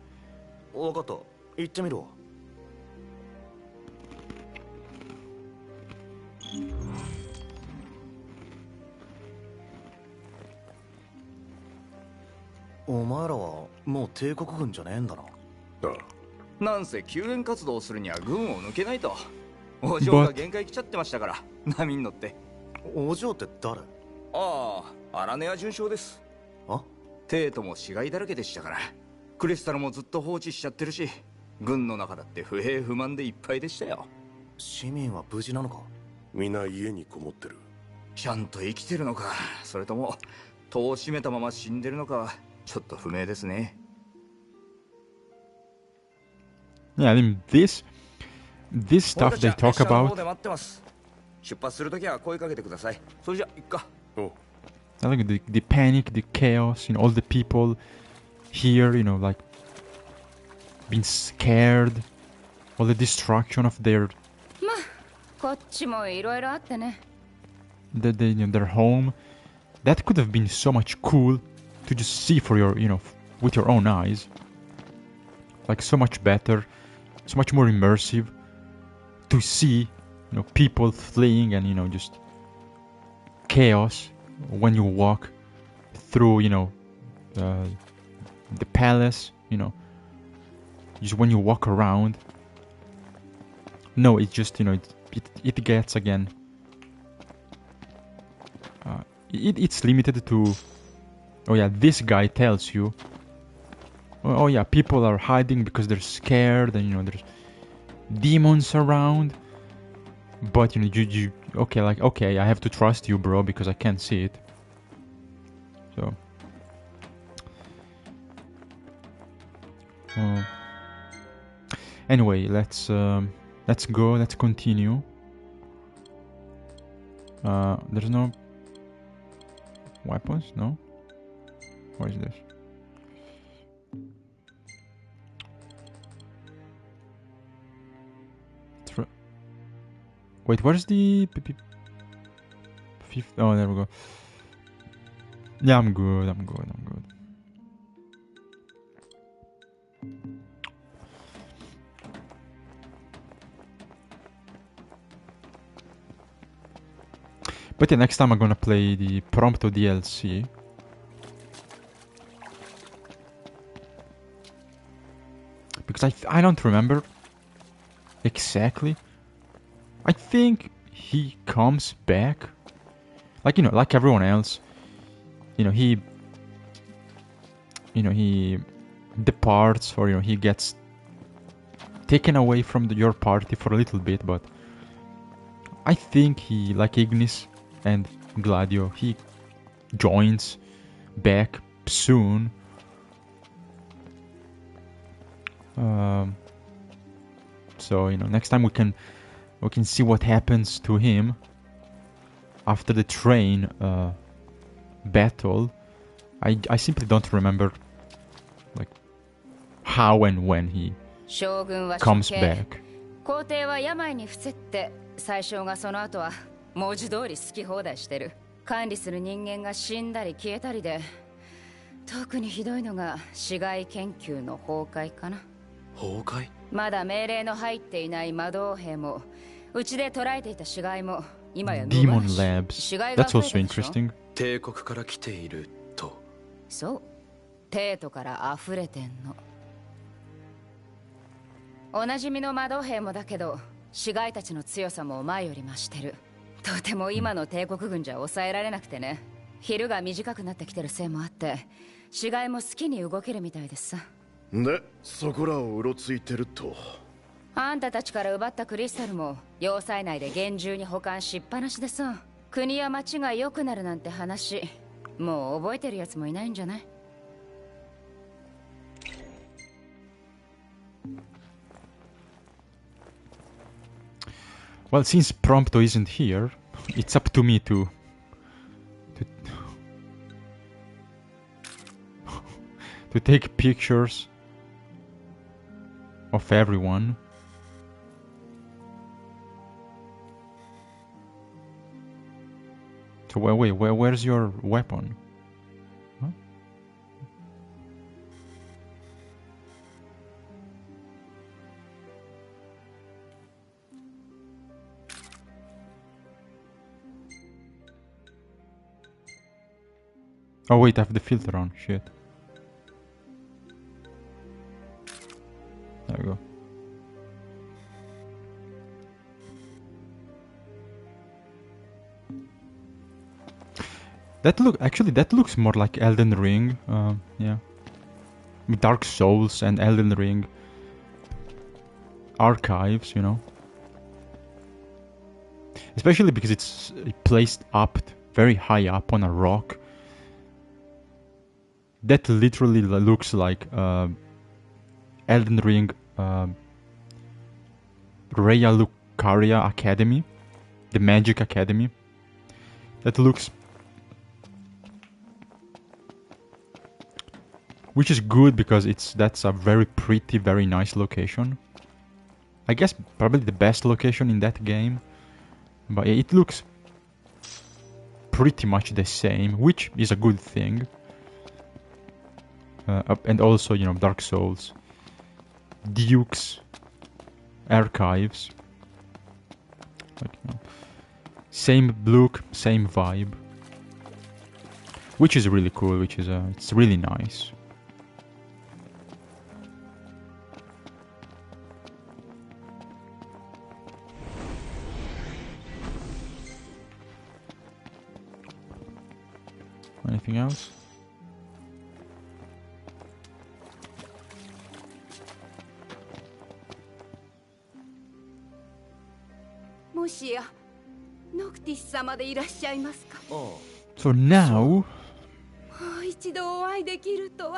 分かった。行ってみろ。お前らはもう帝国軍じゃねえんだな。なんせ救援活動するには軍を抜けないと。お嬢が限界来ちゃってましたから、波に乗って。お嬢って誰？ああ、アラネア准将です。あ？帝都も死骸だらけでしたから。クリスタルもずっと放置しちゃってるし、軍の中だって不平不満でいっぱいでしたよ。市民は無事なのか？皆家にこもってる。ちゃんと生きてるのか、それとも戸を閉めたまま死んでるのかはちょっと不明ですね。Yeah, I mean this stuff they talk about. 出発するときは声かけてください。それじゃ行くか。I think the panic, the chaos, all the people here, like being scared, all the destruction of their まあ、こっちもいろいろあってね。their home. That could have been so much cool to just see for your, with your own eyes. Like so much better, so much more immersive to see, people fleeing and, just chaos when you walk through, the palace, just when you walk around. No, it just, it gets again. It's limited to. Oh yeah, this guy tells you. Oh yeah, people are hiding because they're scared, and there's demons around. But you okay, I have to trust you, bro, because I can't see it. So. Anyway, let's go. Let's continue. There's no weapons, no? What is this? Wait, where's the fifth? Oh, there we go. Yeah, I'm good. But yeah, next time I'm gonna play the Prompto DLC. Because I don't remember exactly. I think he comes back. Like, like everyone else. He departs, or, he gets taken away from your party for a little bit, but I think he, like Ignis and Gladio, he joins back soon. So next time we can see what happens to him after the train battle. I simply don't remember like how and when he comes back. 皇帝は病に伏せって宰相がその後は文字通り好き放題してる。管理する人間が死んだり消えたりで、特にひどいのが市街研究の崩壊かな。崩壊？まだ命令の入っていない魔導兵も、うちで捕らえていた死骸も今や Demon Labs. That's also interesting. 帝国から来ていると。そう、帝都から溢れてんの。おなじみの魔導兵もだけど、市街たちの強さも前より増してる。とても今の帝国軍じゃ抑えられなくてね。昼が短くなってきてるせいもあって市街も好きに動けるみたいですさ。でそこらをうろついてると。あんたたちから奪ったクリスタルも要塞内で厳重に保管しっぱなしでさ。国や町が良くなるなんて話もう覚えてるやつもいないんじゃない？ Well, since Prompto isn't here, it's up to me to take pictures of everyone. So where's your weapon? Huh? Oh wait, I have the filter on, shit. There we go. That looks more like Elden Ring, yeah. With Dark Souls and Elden Ring archives, you know. Especially because it's placed up, very high up on a rock. That literally looks like Elden Ring Raya Lucaria Academy, the Magic Academy. That looks, which is good because that's a very pretty, very nice location. I guess probably the best location in that game, but it looks pretty much the same, which is a good thing. And also, you know, Dark Souls, Duke's archives, like, you know, same look, same vibe, which is really cool. Which is it's really nice. Anything else? So now,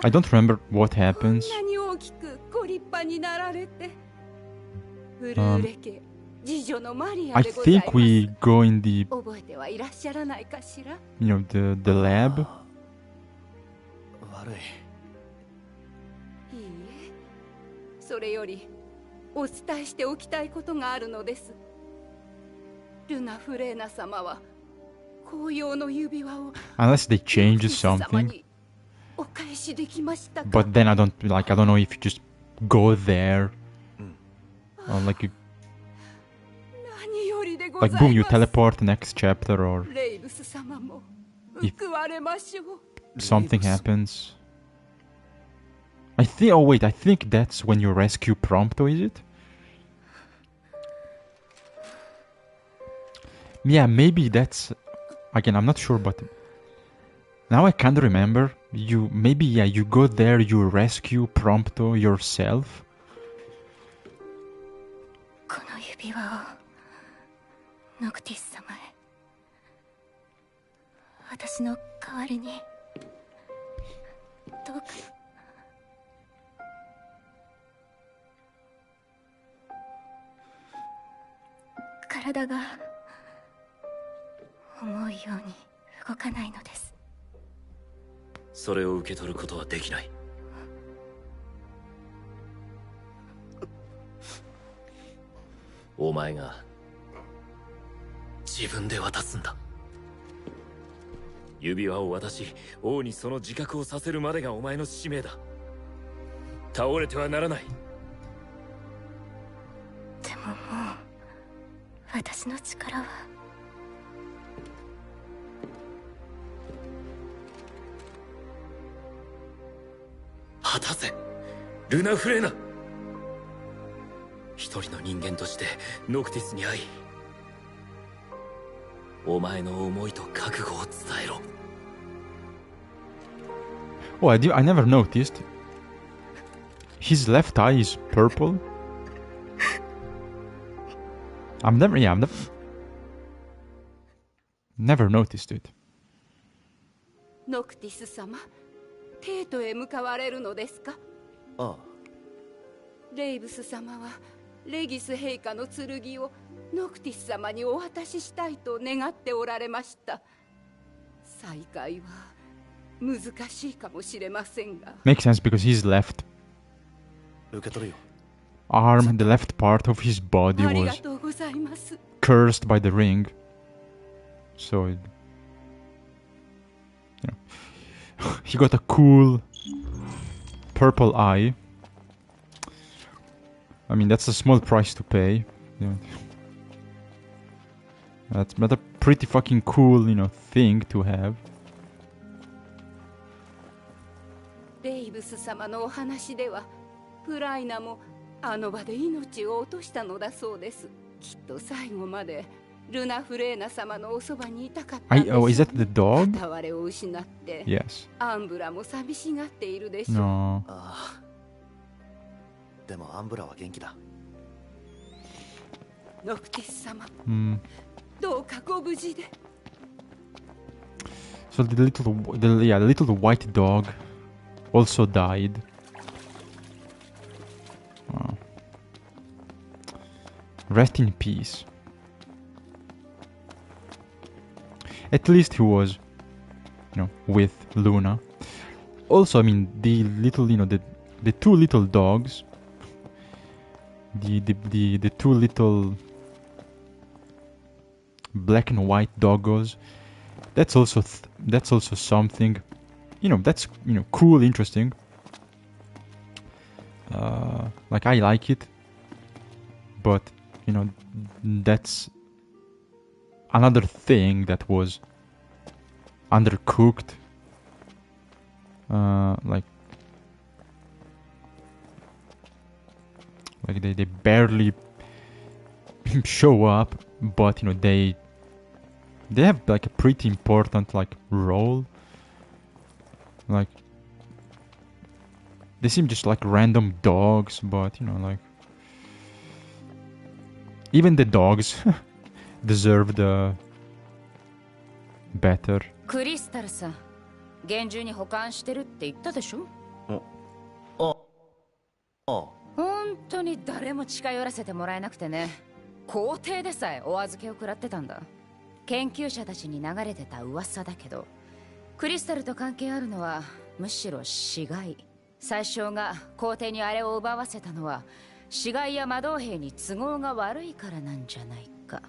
I don't remember what happens. I think we go in the, you know, the lab. 悪い。いいえ、それよりお伝えしておきたいことがあるのです。ルナフレーナ様は紅葉の指輪を Unless they change something. お返しできましたか? But then I don't know if you just go there, or like you, 何よりでござい like ます。 boom, you teleport next chapter, or レイブス様も if 報われましょう。 something happens. I think. Oh wait, I think that's when you rescue Prompto, is it? Yeah, maybe that's. Again, I'm not sure, but now I can't remember. You maybe, yeah, you go there, you rescue Prompto yourself. この指輪をノクティス様へ。私の代わりにどうか。体が思うように動かないのです。それを受け取ることはできない。お前が自分で渡すんだ。指輪を渡し、王にその自覚をさせるまでがお前の使命だ。倒れてはならない。でももう私の力は。果たせ、ルナフレーナ。一人の人間としてノクティスに会い、お前の思いと覚悟を伝えろ。 Oh, I never noticed. His left eye is purple. I've never noticed it. ノクティス様、テートへ向かわれるのですか？ああ、レイブス様はレギス陛下の剣をノクティス様にお渡ししたいと願っておられました。再会は難しいかもしれませんが。 Makes sense because his left 受け取るよ。 arm, the left part of his body ありが was とうございます。 cursed by the ring. So, he got a cool purple eye. I mean, that's a small price to pay. Yeah. That's but a pretty fucking cool, thing to have. レイブス様のお話では、プライナもあの場で命を落としたのだそうです。きっと最後までルナフレーナ様のおそばにいたかったんでしょうね。Oh, is that the dog? 片割れを失って、 Yes. アンブラも寂しがっているでしょう。 No. ああ。でもアンブラは元気だ。ノクティス様、 どうかご無事で。 So the little white dog also died. Rest in peace. At least he was, with Luna. Also, I mean, the little, the two little dogs, the two little black and white doggos. That's also something, that's cool, interesting. Like I like it, but that's another thing that was undercooked. Like they barely show up, but they have like a pretty important role. Like they seem just like random dogs, but even the dogs deserved better. クリスタルさん、厳重に保管してるって言ったでしょ。本当に誰も近寄らせてもらえなくてね。皇帝でさえお預けを食らってたんだ。研究者たちに流れてた噂だけど、クリスタルと関係あるのはむしろ死骸。宰相が皇帝にあれを奪わせたのは死骸や魔導兵に都合が悪いからなんじゃないか。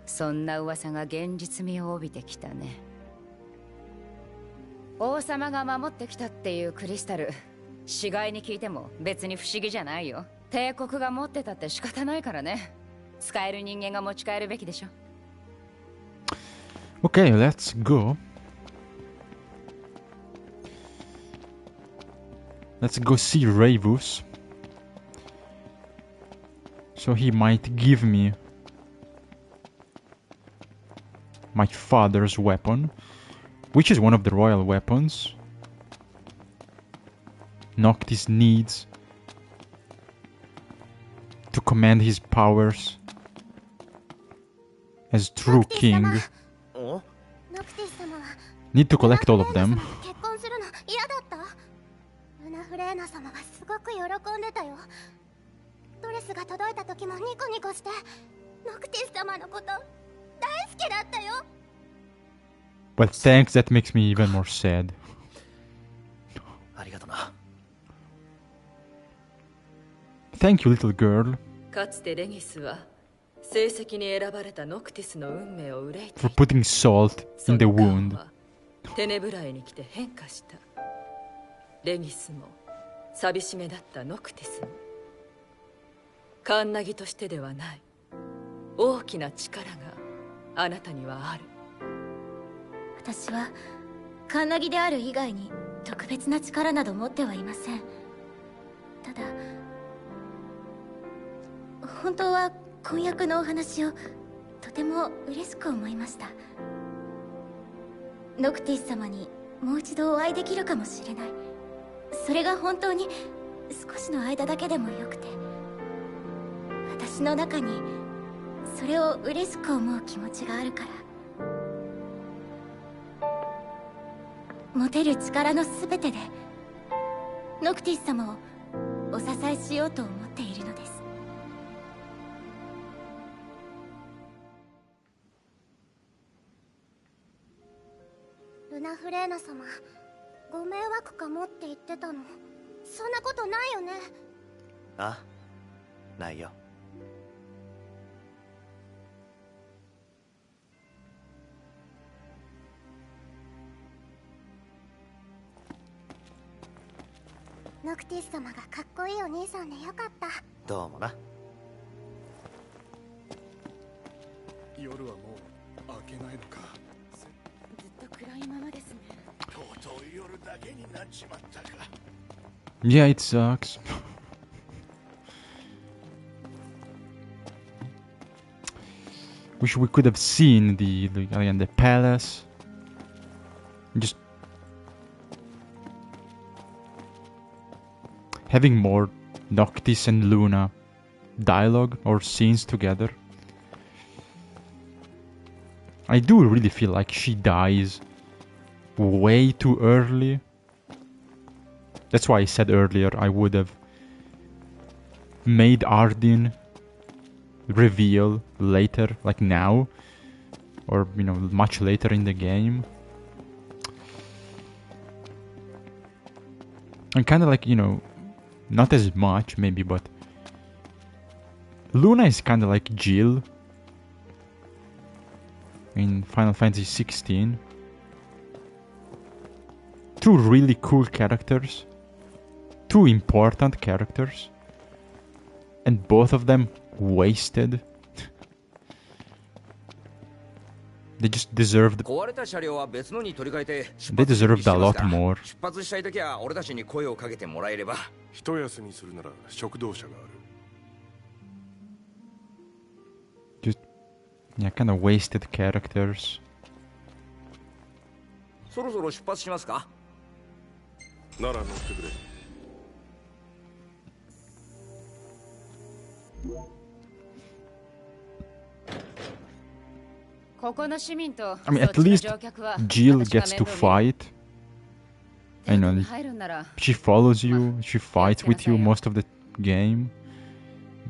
そんな噂が現実味を帯びてきたね。王様が守ってきたっていうクリスタル、死骸に聞いても別に不思議じゃないよ。帝国が持ってたって仕方ないからね。使える人間が持ち帰るべきでしょ。Okay, let's go. Let's go see Ravus. So he might give me my father's weapon, which is one of the royal weapons. Noctis needs to command his powers as true king. Need to collect all of them. 結婚するの嫌だった？ルナフレーナ様がすごく喜んでたよ。ドレスが届いた時もニコニコして、ノクティス様のこと大好きだったよ。Well, thanks, that makes me even more sad. ありがとな。Thank you, little girl, かつてレギスは成績に選ばれたノクティスの運命を憂いて for putting salt in the wound. テネブラエに来て変化した。レギスも寂しげだったノクティスもカンナギとしてではない大きな力があなたにはある。私はカンナギである以外に特別な力など持ってはいません。ただ本当は婚約のお話をとても嬉しく思いました。ノクティス様にもう一度お会いできるかもしれない。それが本当に少しの間だけでもよくて、私の中にそれを嬉しく思う気持ちがあるから、持てる力の全てでノクティス様をお支えしようと思っているのです。ルナフレーナ様、ご迷惑かもって言ってたの。そんなことないよね。あ、ないよ。ノクティス様がかっこいいお兄さんでよかった。どうもな。夜はもう明けないのか。ずっと暗いままですね。とうとう夜だけになっちまったか。Yeah, it sucks. Wish we could have seen again the palace. Just having more Noctis and Luna dialogue or scenes together. I do really feel like she dies way too early. That's why I said earlier I would have made Ardyn reveal later, like now, or you know, much later in the game. And kind of like, you know, not as much maybe, but Luna is kind of like Jill in Final Fantasy 16. Two really cool characters, two important characters, and both of them wasted. They just deserved. They deserved a lot more. Just, yeah, kind of wasted characters. そろそろ出発しますか？なら乗ってくれ。ここの市民と I mean, at least Jill gets to fight. I know she follows you, she fights with you most of the game.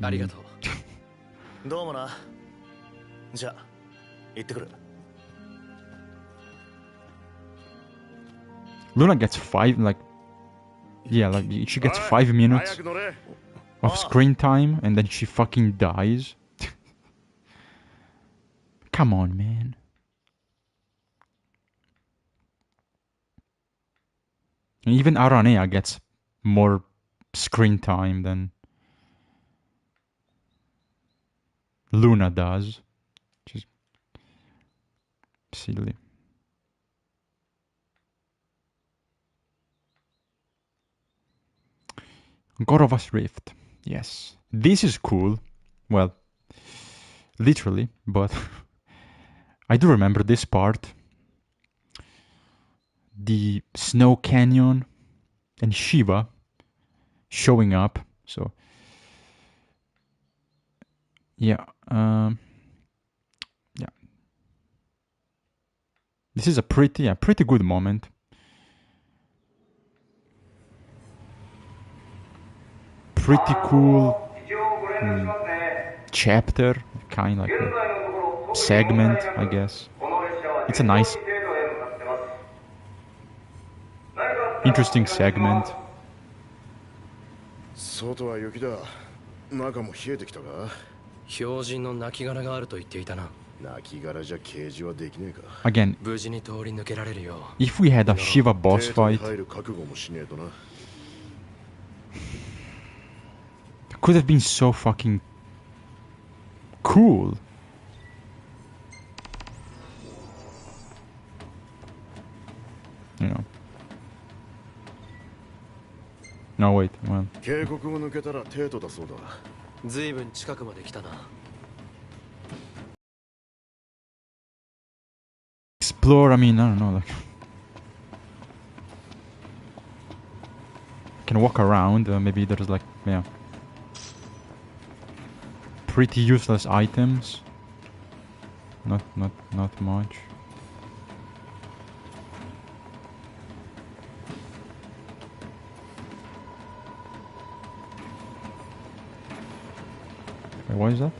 ありがとう。どうもな。じゃあ行ってくる。Luna gets like she gets 5 minutes of screen time and then she fucking dies. Come on, man. And even Aranea gets more screen time than Luna does. Just silly. Gorovas Rift. Yes. This is cool. Well, literally, but I do remember this part. The Snow Canyon and Shiva showing up. So, yeah. Yeah. This is a pretty good moment. Pretty cool chapter, kind of like a segment, I guess. It's a nice, interesting segment. 外は雪だ。中も冷えてきたか。標準の亡骸があると言っていたな。亡骸じゃ刑事はできねえか。Again, 無事に通り抜けられるよう。if we had a Shiva boss fight, 入る覚悟もしねえとな。could have been so fucking cool. You know. No, wait, well. 渓谷を抜けたら帝都だそうだ。ずいぶん近くまで来たな。Explore, I mean, I don't know, like... Can walk around, maybe there's like, yeah... Pretty useless items. Not much. Wait, what is that?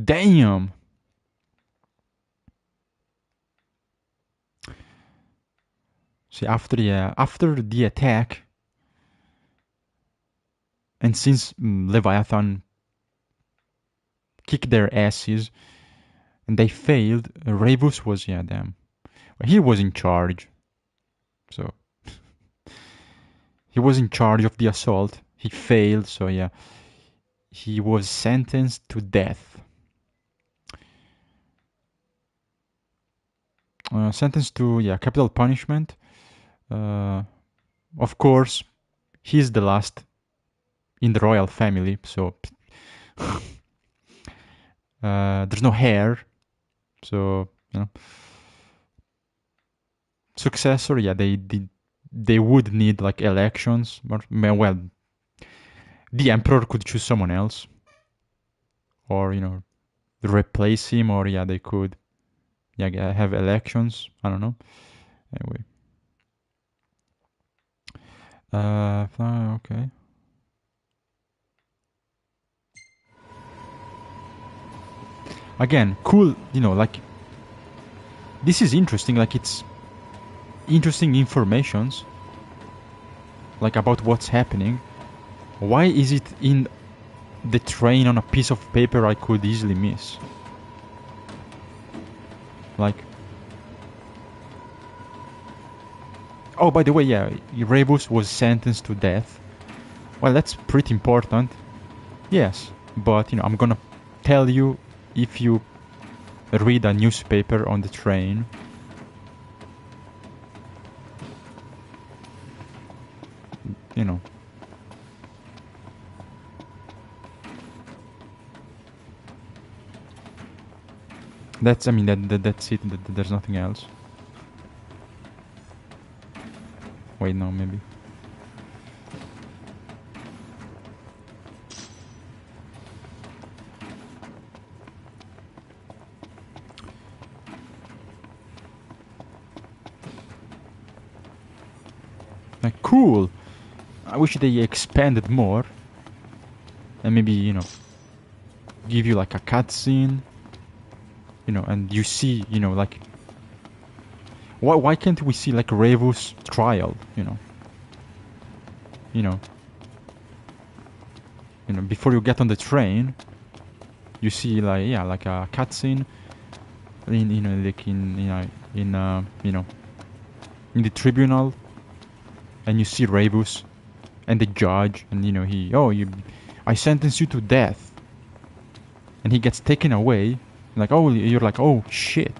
Damn! See, after the attack, and since Leviathan kicked their asses and they failed, Ravus was, yeah, damn. He was in charge. So he was in charge of the assault. He failed, so yeah. He was sentenced to death. Sentenced to, yeah, capital punishment. Of course, he's the last in the royal family, so there's no heir. So, you know, successor, yeah, they would need like elections, but well, the emperor could choose someone else, or you know, replace him, or yeah, they could, yeah, have elections. I don't know. Anyway, okay. Again, cool. You know, like this is interesting. Like it's interesting informations, like about what's happening. Why is it in the train on a piece of paper I could easily miss? Like, oh, by the way, yeah, Rebus was sentenced to death. Well, that's pretty important. Yes, but you know, I'm gonna tell you if you read a newspaper on the train. You know. That's, I mean, that's it. There's nothing else. Wait, no, maybe. Like, cool. I wish they expanded more. And maybe, you know, give you like a cutscene. You know, and you see, you know, like, why can't we see like Ravus' trial? You know, before you get on the train, you see like, yeah, like a cutscene in, you know, like in, you know, in the tribunal, and you see Ravus and the judge, and you know, I sentence you to death, and he gets taken away. Like, oh, you're like, oh shit.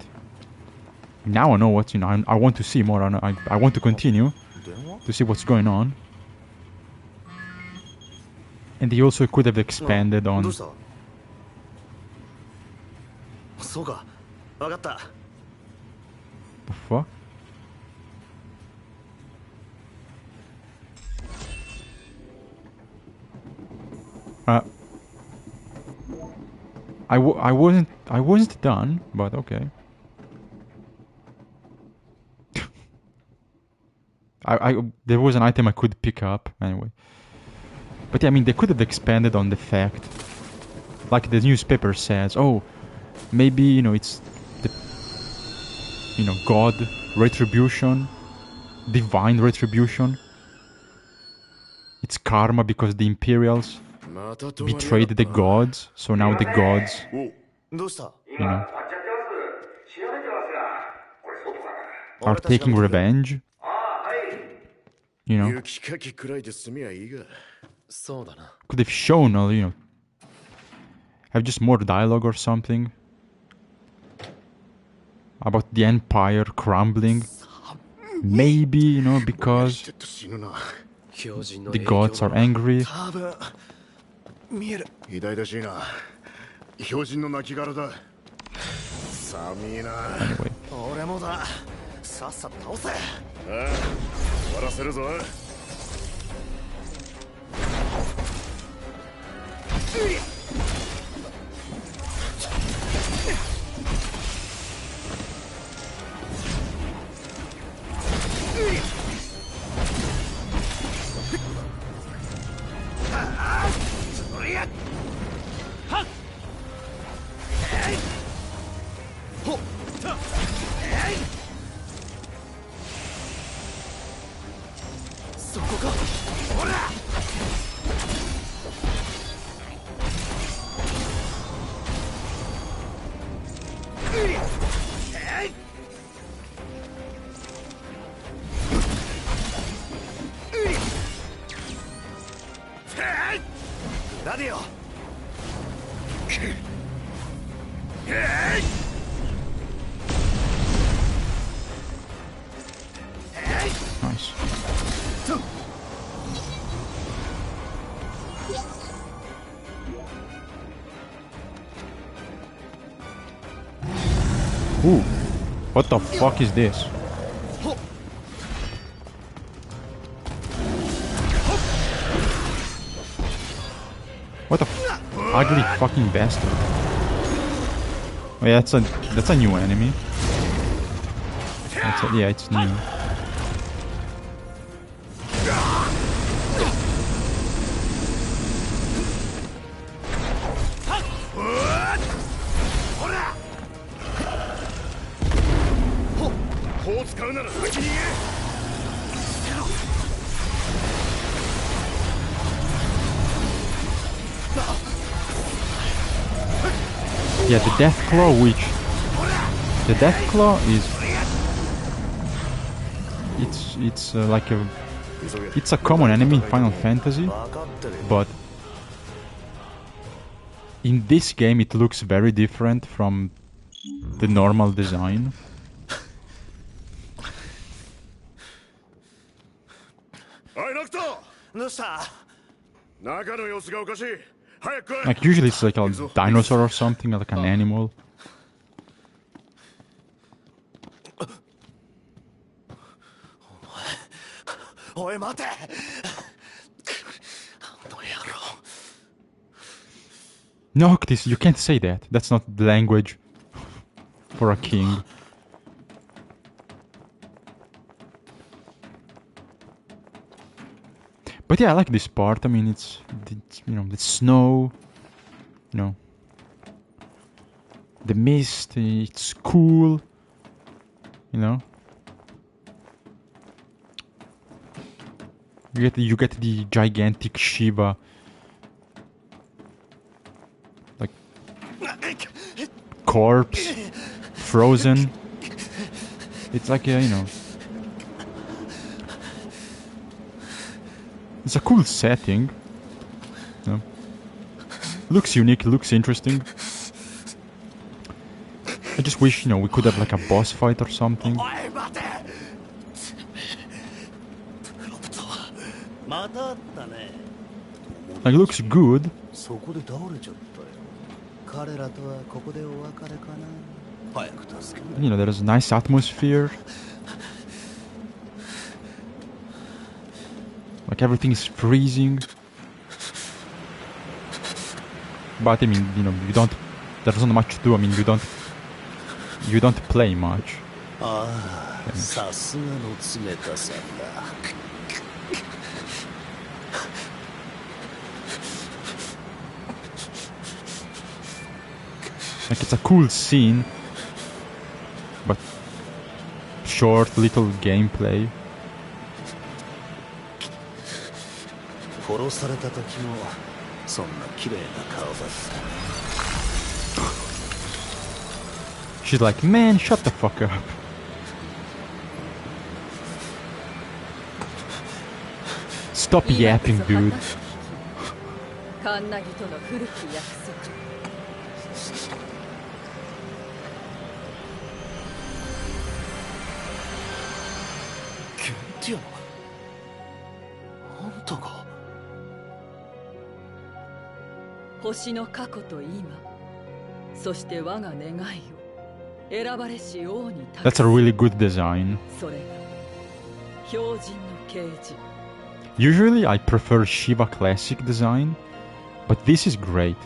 Now I know what, you know, I want to see more. I want to continue to see what's going on. And they also could have expanded on. The fuck? I wasn't done, but okay. There was an item I could pick up anyway. But yeah, I mean, they could have expanded on the fact, like the newspaper says, oh, maybe, you know, it's the, you know, God retribution, divine retribution. It's karma because the Imperials betrayed the gods, so now the gods, you know, are taking revenge. You know, could have shown, you know, have just more dialogue or something about the Empire crumbling. Maybe, you know, because the gods are angry. 多分見える。痛々しいな。標準の亡骸だ。寒いな。Anyway. 俺もだ。さっさと倒せ。ああ、終わらせるぞ。そこか。ほら。ラディオ。Nice. Ooh. What the fuck is this? What the ugly fucking bastard. Oh yeah, that's a new enemy. Yeah, it's new. Yeah, the Death Claw, the Death Claw is it's like it's a common enemy in Final Fantasy, but in this game it looks very different from the normal design. おい、ノクト。どうした？中の様子がおかしい。早く来い。 Like usually it's like a dinosaur or something, like an animal. おい、待て。 Noctis, you can't say that. That's not the language for a king. But yeah, I like this part. I mean, it's you know, the snow, you know, the mist. It's cool, you know. You get the gigantic Shiva, like corpse, frozen. It's like a, you know. It's a cool setting. No? Looks unique, looks interesting. I just wish, you know, we could have like a boss fight or something. Like, looks good. You know, there's a nice atmosphere. Like everything is freezing. But I mean, you know, there isn't much to do. I mean, you don't play much. Like, it's a cool scene, but short little gameplay. She's like, man, shut the fuck up. Stop yapping, dude. ティアナ、あんたが。星の過去と今、そして我が願いを選ばれし王に託す。 That's a really good design. それが標準の啓示。 Usually I prefer Shiva classic design, but this is great.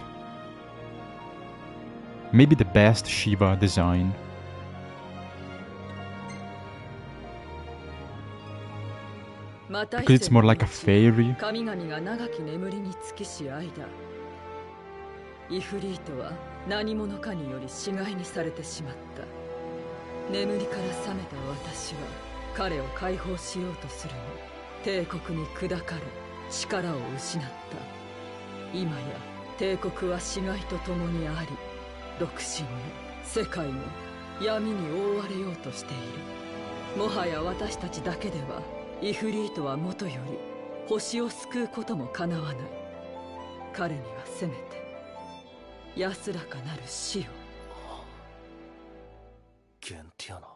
Maybe the best Shiva design. また Because it's more like a fairy. 神々が長き眠りに尽きし間、イフリートは何者かにより死骸にされてしまった。眠りから覚めた私は彼を解放しようとするも帝国に砕かれ力を失った。今や帝国は死骸と共にあり、独身も世界も闇に覆われようとしている。もはや私たちだけではイフリートはもとより星を救うこともかなわない。彼にはせめて安らかなる死を。ゲンティアナ。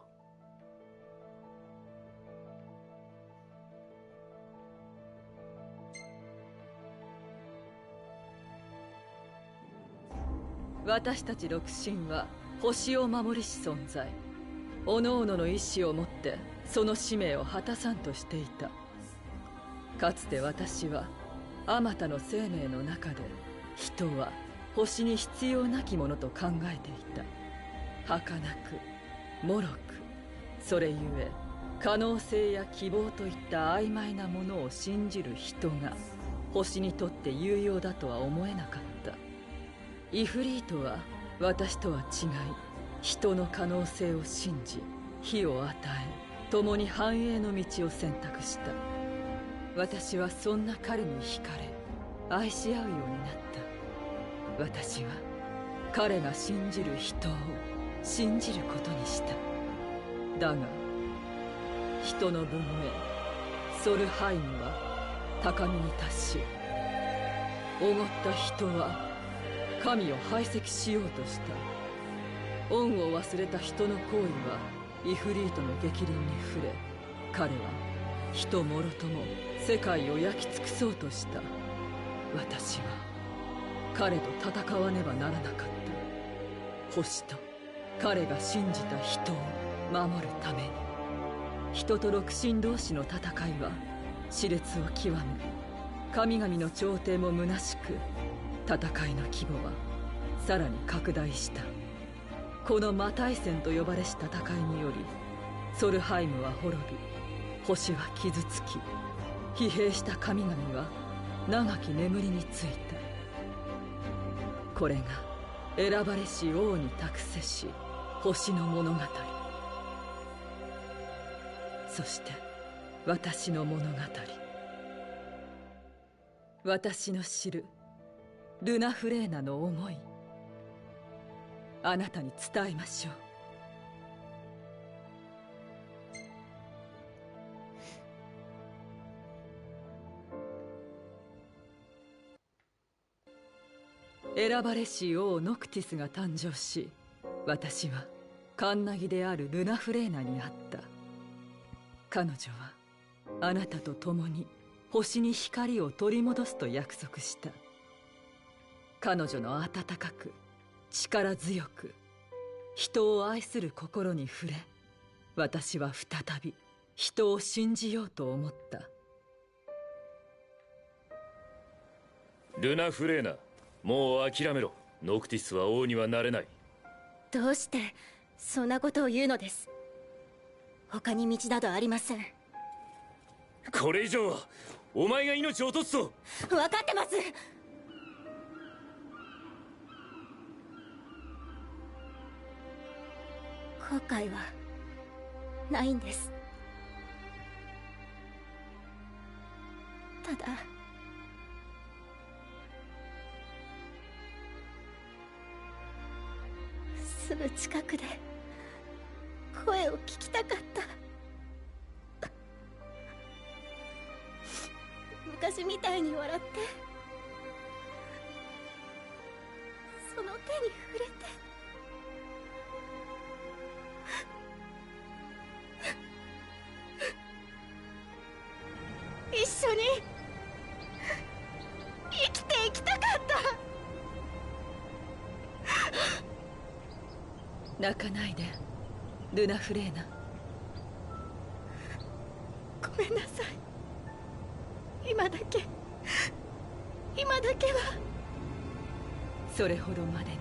私たち六神は星を守りし存在。各々の意志を持ってその使命を果たさんとしていた。かつて私はあまたの生命の中で人は星に必要なきものと考えていた。儚く脆く、それゆえ可能性や希望といった曖昧なものを信じる人が星にとって有用だとは思えなかった。イフリートは私とは違い、人の可能性を信じ火を与え共に繁栄の道を選択した。私はそんな彼に惹かれ愛し合うようになった。私は彼が信じる人を信じることにした。だが人の文明ソルハイムは高みに達し、おごった人は神を排斥しようとした。恩を忘れた人の行為はイフリートの逆鱗に触れ、彼は人もろとも世界を焼き尽くそうとした。私は彼と戦わねばならなかった。星と彼が信じた人を守るために。人と六神同士の戦いは熾烈を極め、神々の朝廷も虚しく、戦いの規模はさらに拡大した。この魔大戦と呼ばれし戦いによりソルハイムは滅び、星は傷つき、疲弊した神々は長き眠りについた。これが選ばれし王に託せし星の物語。そして私の物語、私の知るルナフレーナの思い、あなたに伝えましょう。選ばれし王ノクティスが誕生し、私はカンナギであるルナフレーナに会った。彼女はあなたと共に星に光を取り戻すと約束した。彼女の温かく力強く人を愛する心に触れ、私は再び人を信じようと思った。ルナフレーナ、もう諦めろ。ノクティスは王にはなれない。どうしてそんなことを言うのです。他に道などありません。これ以上はお前が命を落とすぞ。分かってます。後悔はないんです。ただすぐ近くで声を聞きたかった。昔みたいに笑ってその手に触れて。一緒に生きていきたかった。泣かないでルナ・フレーナ。ごめんなさい。今だけは。それほどまでに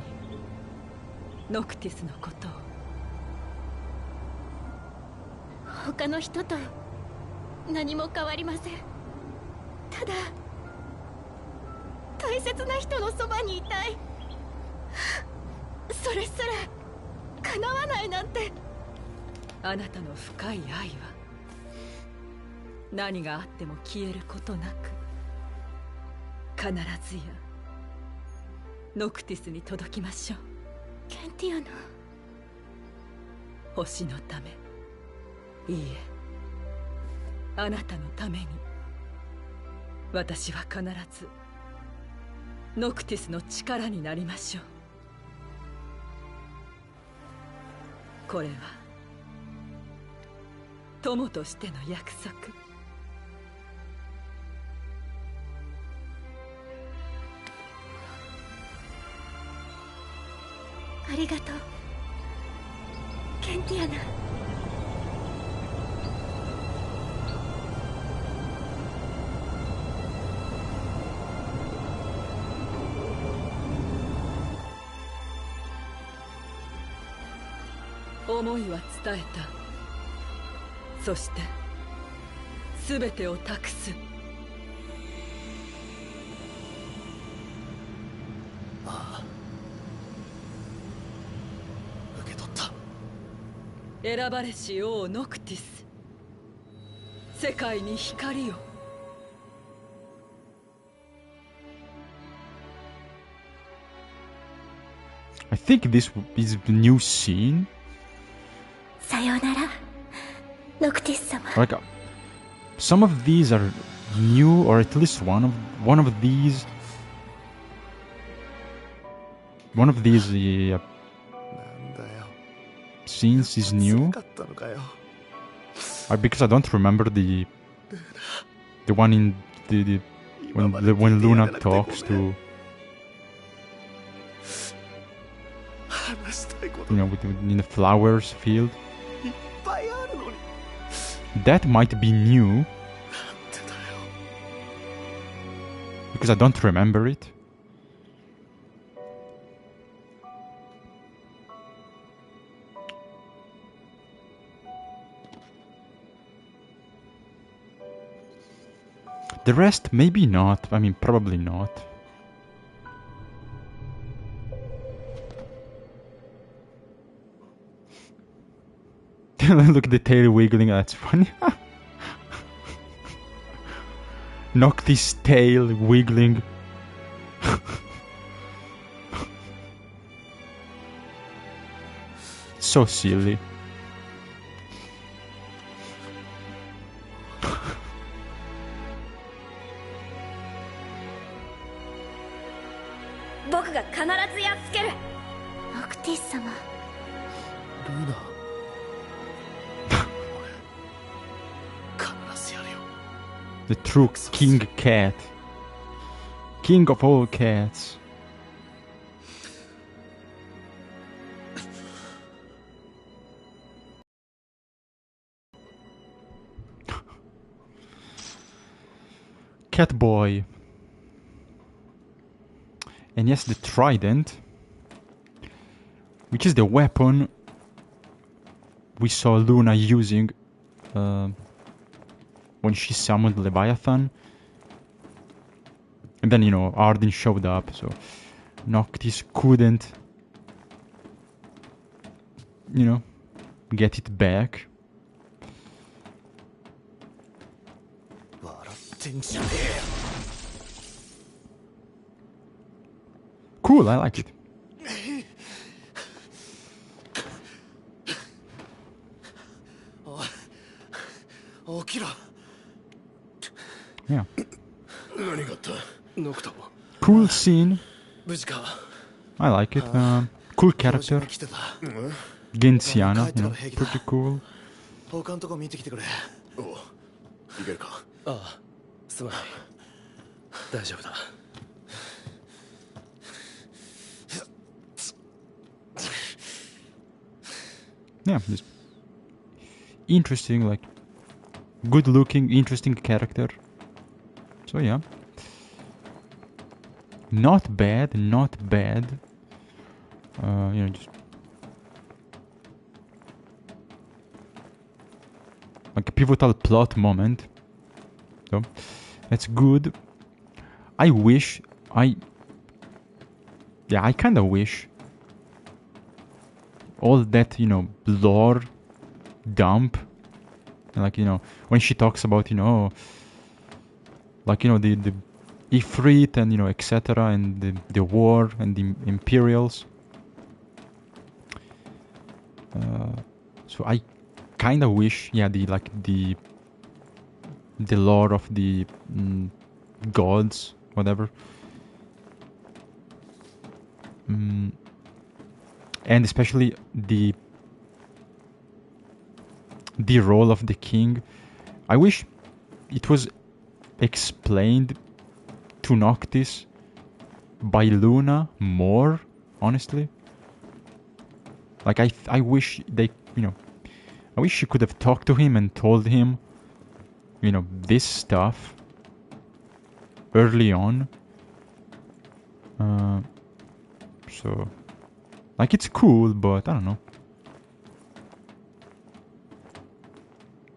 ノクティスのことを。他の人と何も変わりません。ただ大切な人のそばにいたい。それすら叶わないなんて。あなたの深い愛は何があっても消えることなく、必ずやノクティスに届きましょう。ケンティアナ。星のため、いいえ、あなたのために、私は必ずノクティスの力になりましょう。これは友としての約束。ありがとうケンティアナ。思いは伝えた。そして全てを託す。ああ、受け取った。選ばれし王ノクティス、世界に光を。I think this is the new scene. さようならノクティス様。Like, some of these are new, or at least one of these scenes is new. Because I don't remember the one in the when Luna talks to, in the flowers field. That might be new, because I don't remember it. The rest, maybe not. I mean, probably not. Look at the tail wiggling, that's funny. Noctis' tail wiggling. So silly. The true king cat. King of all cats. Cat boy. And yes, the trident, which is the weapon we saw Luna using when she summoned Leviathan. And then, Arden showed up, so Noctis couldn't, get it back. Cool, I like it. Yeah. Cool scene. I like it. Cool character. Gensiana, pretty cool. すまない大丈夫だ Yeah, just interesting, like good looking, interesting character. So yeah, not bad, not bad. Just like a pivotal plot moment. So that's good. I kind of wish all that, lore dump, like, when she talks about, like, the Ifrit and, etc., and the war and the Imperials. So I kind of wish, the lore of the gods, whatever. And especially the role of the king. I wish it was explained to Noctis by Luna more, honestly. Like I wish they, I wish she could have talked to him and told him, this stuff early on. So, like, it's cool, but I don't know.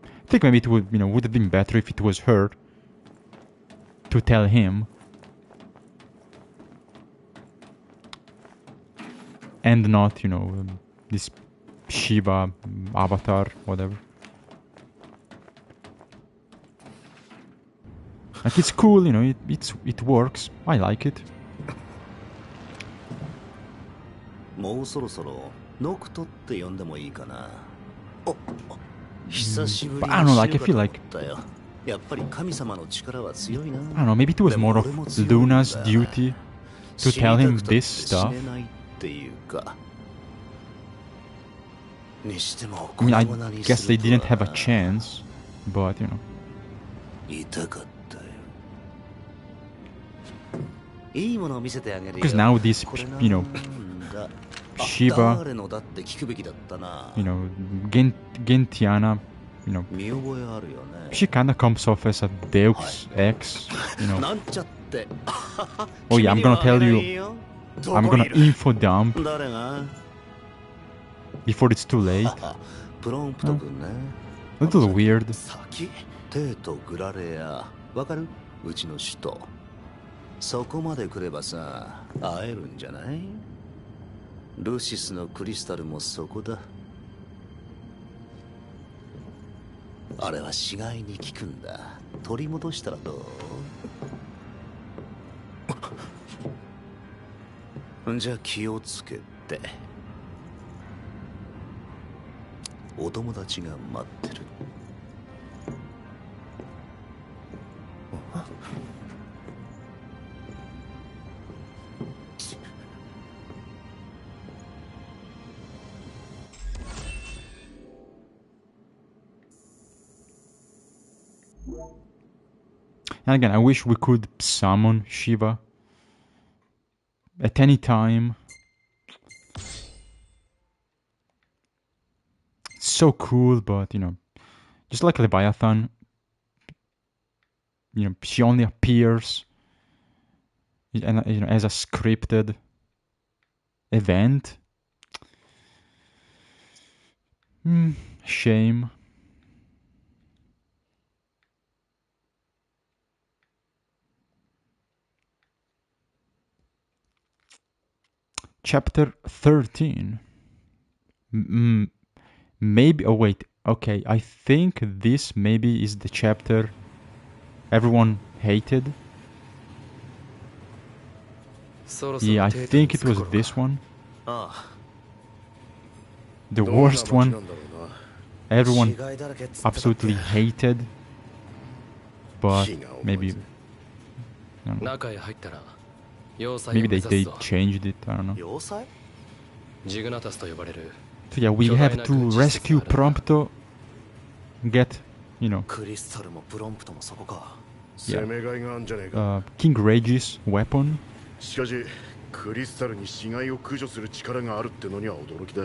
I think maybe it would have been better if it was her to tell him, and not, this Shiva avatar, whatever. Like, it's cool, it works. I like it. もうそろそろノクトって呼んでもいいかな。久しぶりに I don't know, like, I feel like, やっぱり神様の力は強いな。 I don't know, maybe it was more of Luna's duty to tell him this stuff. I mean, I guess they didn't have a chance, but, because now this, Shiva, Gentiana, she kinda comes off as a Deus Ex, Oh yeah, I'm gonna tell you, I'm gonna info dump before it's too late. A little weird. テとグラレアわかる？うちの首都そこまで来ればさ会えるんじゃない？ルシスのクリスタルもそこだ。あれは死骸に効くんだ。取り戻したらどう？じゃあ気をつけて。お友達が待ってる。And again, I wish we could summon Shiva at any time. It's so cool, but, just like Leviathan, she only appears as a scripted event. Shame. Chapter 13. Maybe, oh wait, okay, I think this maybe is the chapter everyone hated. Yeah, I think it was this one. The worst one. Everyone absolutely hated. But maybe, I don't know. Maybe they changed it, I don't know. So yeah, we have to rescue Prompto, get, King Rage's weapon. しかしクリスタルに死骸を駆除する力があるってのには驚きだ。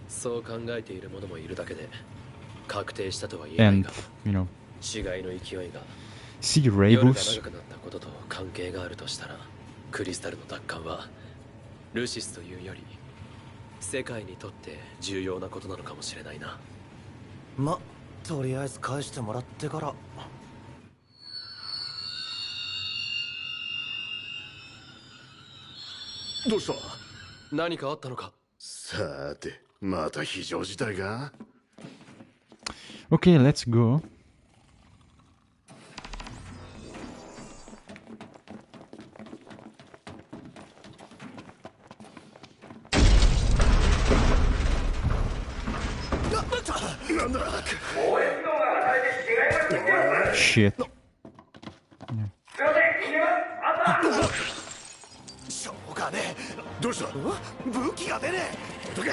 そう考えている者もいるだけで確定したとは言えない And が、 you know, 死骸の勢いが Sea 夜が Ravus. 長くなったことと関係があるとしたら、クリスタルの奪還はルシスというより世界にとって重要なことなのかもしれないな。ま、とりあえず返してもらってから。どうした？何かあったのか？さて、また非常事態が。 Okay, let's go. Shit. しょうがねえ。どうした？武器が出ねえ。どけ。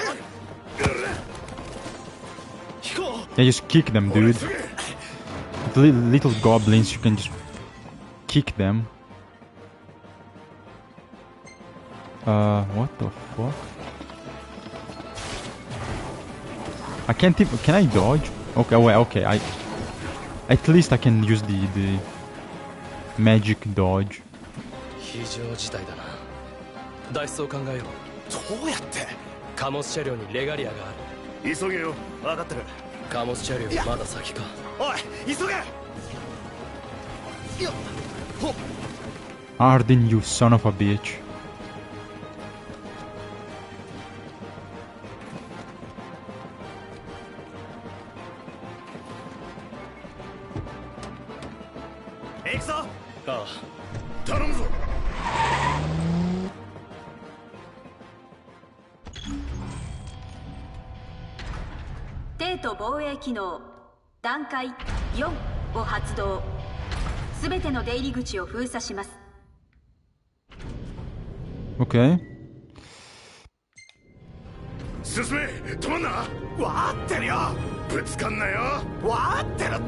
Yeah, just kick them, dude. The little goblins, you can just kick them. What the fuck? I can't even. Can I dodge? Okay, well, okay. At least I can use the magic dodge. 非常事態だな。脱出を考えよう。どうやって？貨物車両にレガリアがある。急げよ。分かってる。貨物車両まだ先か。おい、急げ。よっ。ほっ。 Arden, you son of a bitch. Teto 防衛機能段階4を発動。すべての出入り口を封鎖します。 Okay. 進め、止まんな。わかってるよ。ぶつかんなよ。わかってるっ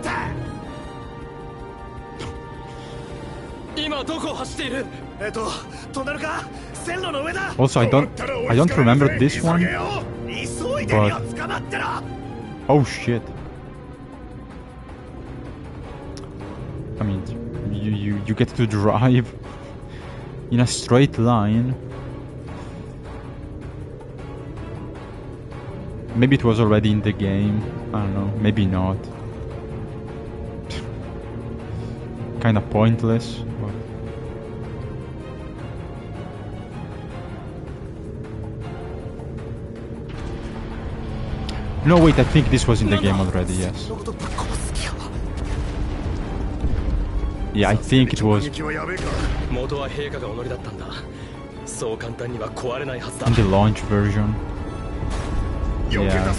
て。今どこを走っている？トンネルか？線路の上だ。 Also, I don't remember this one. 急いでるよ。捕まってろ。 Oh shit. I mean, you get to drive in a straight line. Maybe it was already in the game. I don't know. Maybe not. Kinda pointless. But... No, wait, I think this was in the game already, yes. Yeah, I think it was in the launch version. Yeah.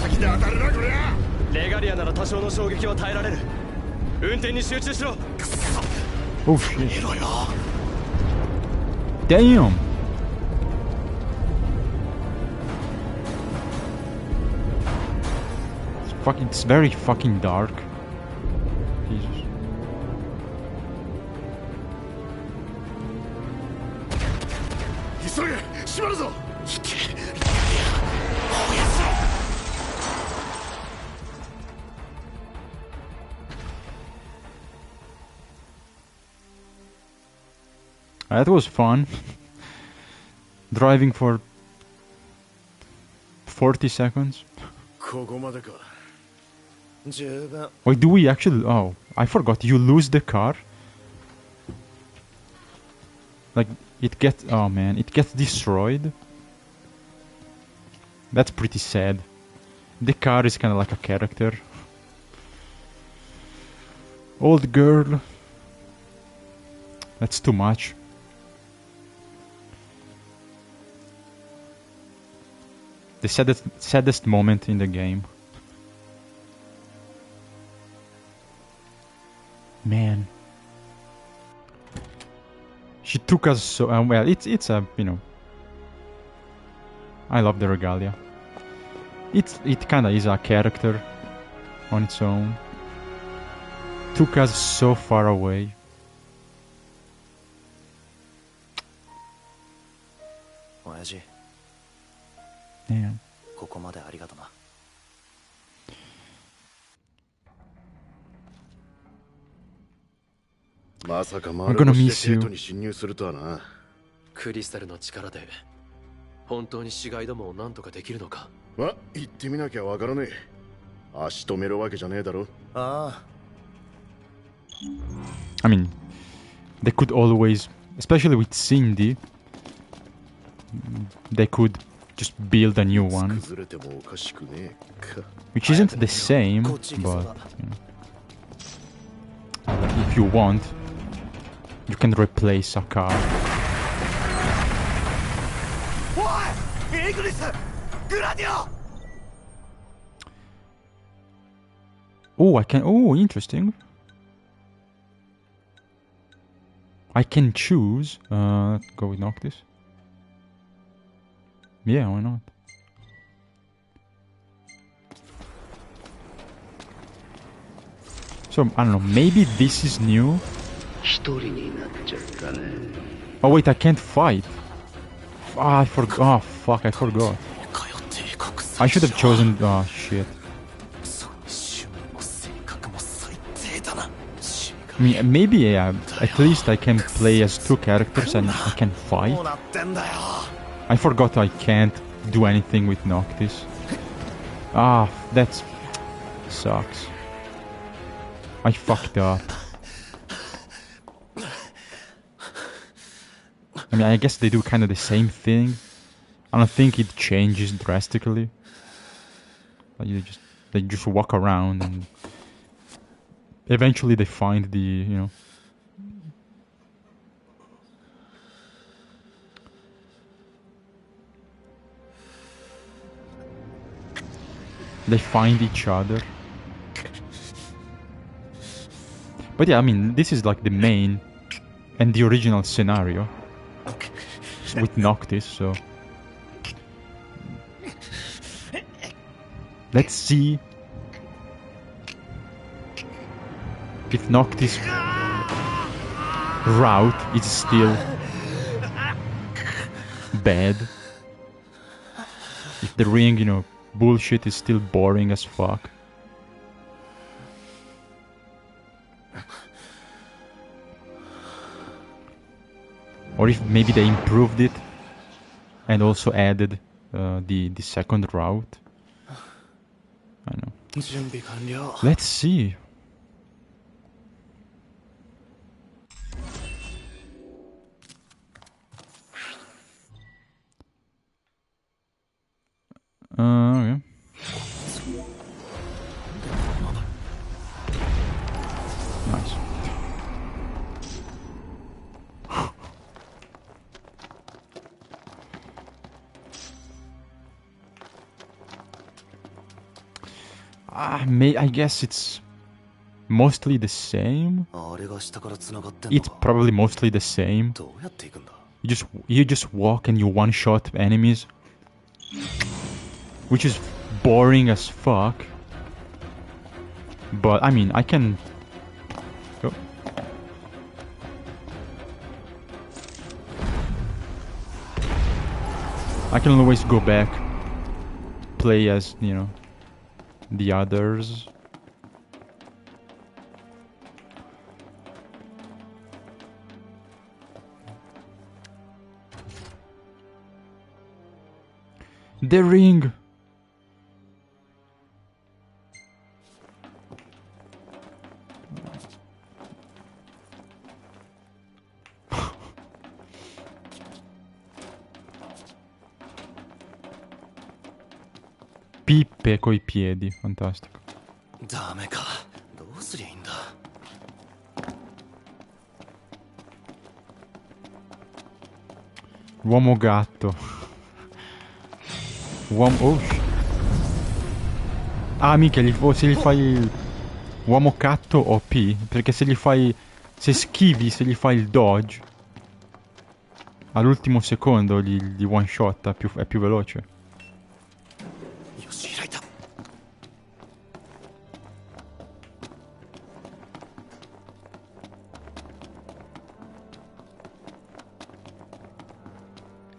Oh shit. Damn! It's very fucking dark. Jesus. That was fun. Driving for 40 seconds. Wait, do we actually... Oh, I forgot. You lose the car? Like, it gets... Oh man, it gets destroyed. That's pretty sad. The car is kind of like a character. Old girl. That's too much. The saddest moment in the game. Man. She took us so... well, it's a, you know... I love the Regalia. It kinda is a character on its own. Took us so far away. 親父 Yeah. ここまでありがとな。まさか I'm 丸 gonna 腰 miss で you. テートに侵入するとはな。クリスタルの力で本当に死骸どもを何とかできるのか。ま、行ってみなきゃわからねえ。足止めるわけじゃねえだろ。ああ。I mean, they could always, especially with Cindy, they could just build a new one, 崩れてもおかしくねえか。 which isn't the same, but you know, if you want, you can replace a car. おいイグリスグラディオ Oh, I can. Oh, interesting. I can choose. Let's go with Noctis. Yeah, why not? So I don't know. Maybe this is new. Oh wait, I can't fight. Ah, I forgot. Oh fuck, I forgot. I should have chosen. Oh shit. I mean, maybe yeah, at least I can play as two characters and I can fight. I forgot I can't do anything with Noctis. Ah, that's sucks. I fucked up. I mean, I guess they do kind of the same thing. I don't think it changes drastically. But they just walk around and eventually they find the, you know, they find each other. But yeah, I mean, this is like the main and the original scenario with Noctis, so let's see if Noctis route is still bad. If the ring, you know, bullshit is still boring as fuck. Or if maybe they improved it and also added the second route. I know. Let's see. Yeah. Nice. I guess it's mostly the same. It's probably mostly the same. You just walk and you one-shot enemies, which is boring as fuck. But I mean, I can. Oh. I can always go back, play as, you know, the others. The ring. Pippe coi piedi, fantastico. ダメか。どうすりゃいいんだ。Uomo gatto. Uomo... Oh, ah, mica, se gli fai... Uomo gatto OP, perché se gli fai... Se schivi, se gli fai il dodge... All'ultimo secondo gli one shot, è più veloce.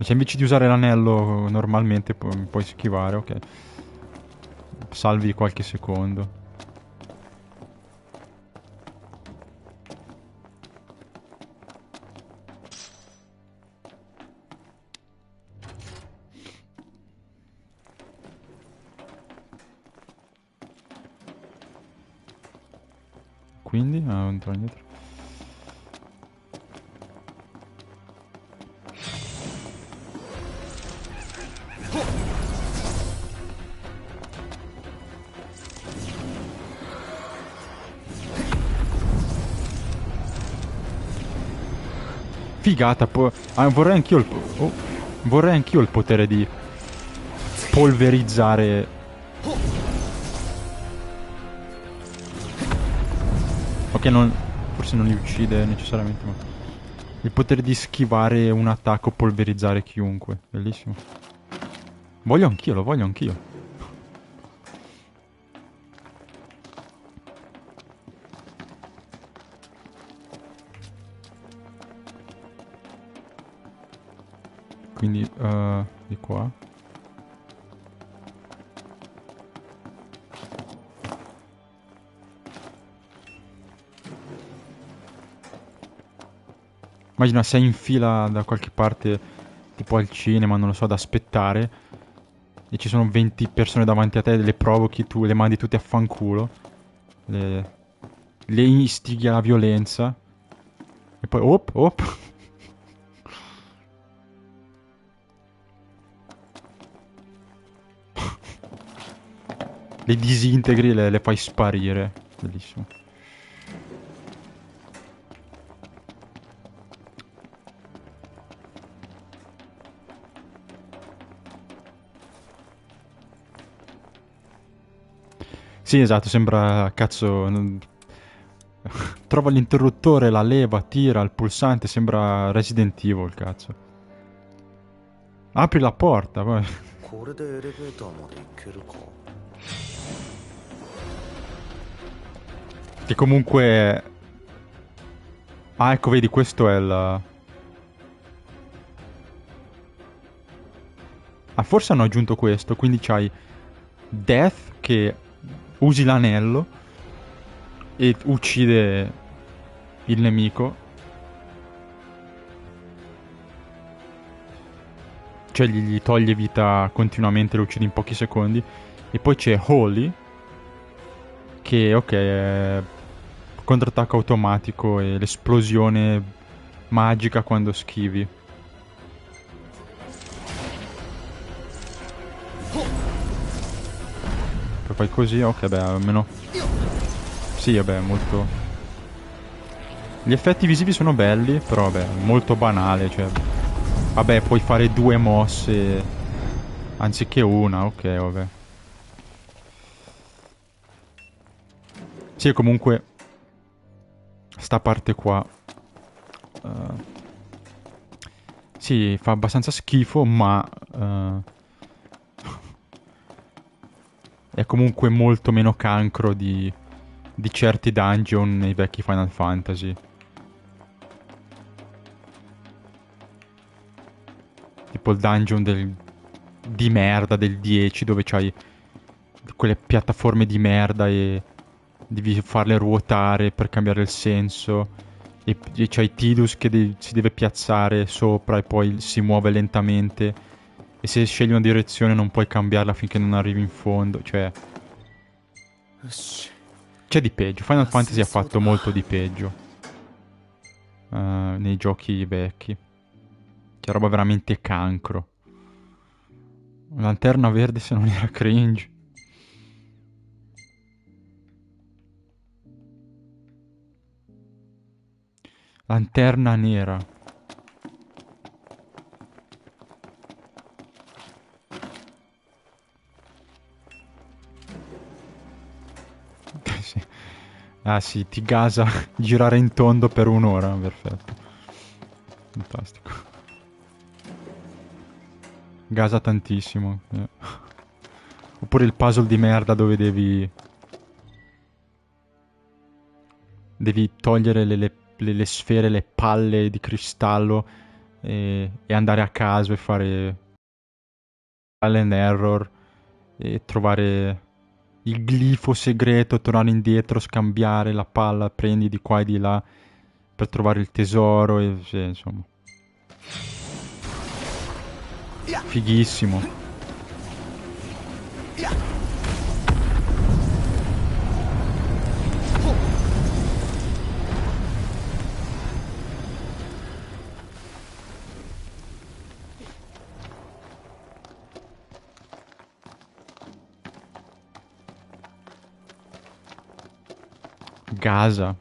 Cioè, invece di usare l'anello normalmente puoi schivare, ok. Salvi qualche secondo. Quindi, non torno indietro. Figata, vorrei anch'io vorrei anch'io il potere di polverizzare. Ok, forse non li uccide necessariamente, ma il potere di schivare un attacco, polverizzare chiunque. Bellissimo. Voglio anch'io, lo voglio anch'io. Quindi, di qua. Immagina sei in fila da qualche parte, tipo al cinema, non lo so, ad aspettare, e ci sono 20 persone davanti a te, le provochi tu, le mandi tutte a fanculo, le istighi alla violenza, e poi, op. Le disintegri e le fai sparire. Bellissimo. Sì, esatto, sembra cazzo. Trova l'interruttore, la leva, tira il pulsante, sembra Resident Evil, cazzo. Apri la porta, poi. Che comunque. Ah, ecco, vedi, questo è il. Ah, forse hanno aggiunto questo, quindi c'hai Death che usi l'anello e uccide il nemico. Cioè gli toglie vita continuamente, lo uccide in pochi secondi. E poi c'è Holy, che ok, è contrattacco automatico e l'esplosione magica quando schivi. Poi fai così, ok, beh, almeno. Sì, vabbè, molto. Gli effetti visivi sono belli, però vabbè, molto banale, cioè. Vabbè, puoi fare 2 mosse anziché una, ok, vabbè. Sì, comunque sta parte qua sì, fa abbastanza schifo, ma è comunque molto meno cancro di certi dungeon nei vecchi Final Fantasy. Tipo il dungeon di merda del 10, dove c'hai quelle piattaforme di merda e devi farle ruotare per cambiare il senso. E c'hai Tidus che si deve piazzare sopra e poi si muove lentamente. E se scegli una direzione non puoi cambiarla finché non arrivi in fondo. Cioè, c'è di peggio. Final Fantasy ha fatto molto di peggio nei giochi vecchi. C'è roba veramente cancro. Lanterna verde se non era cringe. Lanterna nera. Sì. Ah sì, ti gasa girare in tondo per un'ora. Perfetto. Fantastico. Gasa tantissimo. Oppure il puzzle di merda dove devi togliere le sfere, le palle di cristallo e andare a caso e fare trial and error e trovare il glifo segreto, tornare indietro, scambiare la palla, prendi di qua e di là per trovare il tesoro e sì, insomma. Fighissimo. Gaza.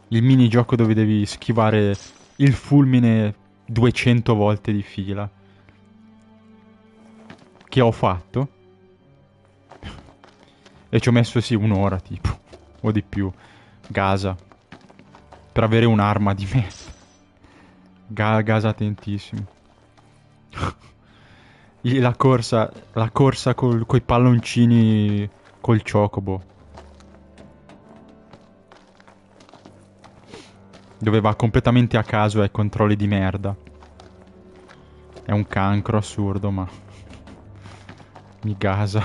Il minigioco dove devi schivare il fulmine 200 volte di fila. Che ho fatto. E ci ho messo sì un'ora tipo. O di più. Gaza. Per avere un'arma di me. Gaza tantissimo. La corsa coi palloncini col ciocobo. Dove va completamente a caso ai controlli di merda. È un cancro assurdo, ma mi gasa.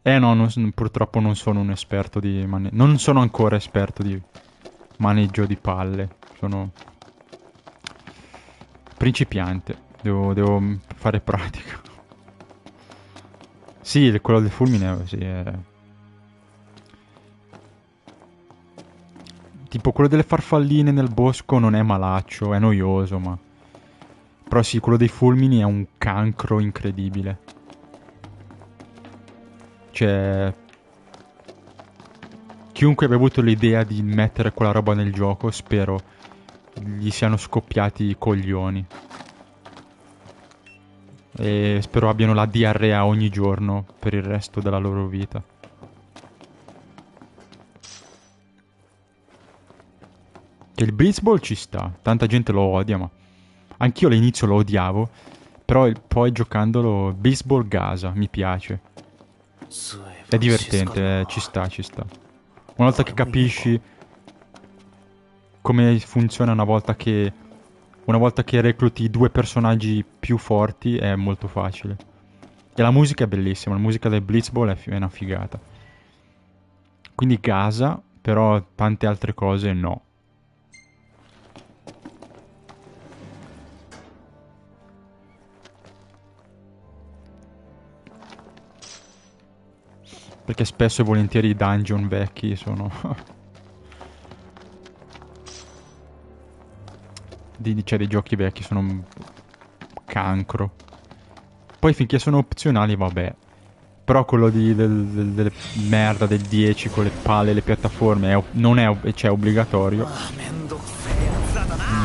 No, purtroppo non sono un esperto di maneggio. Non sono ancora esperto di maneggio di palle. Sono principiante. Devo fare pratica. Sì, quello del fulmine, sì, tipo quello delle farfalline nel bosco non è malaccio, è noioso, ma... Però sì, quello dei fulmini è un cancro incredibile. Cioè... Chiunque abbia avuto l'idea di mettere quella roba nel gioco, spero gli siano scoppiati i coglioni. E spero abbiano la diarrea ogni giorno per il resto della loro vita. Che il baseball ci sta, tanta gente lo odia, ma anch'io all'inizio lo odiavo, però poi giocandolo baseball gasa, mi piace. È divertente, ci sta. Una volta che capisci come funziona, una volta che recluti due personaggi più forti, è molto facile. E la musica è bellissima, la musica del Blitzball è una figata. Quindi gasa, però tante altre cose no. Perché spesso e volentieri i dungeon vecchi sono... cioè dei giochi vecchi sono un cancro. Poi finché sono opzionali vabbè. Però quello delle merda del 10 con le palle e le piattaforme non è cioè, obbligatorio.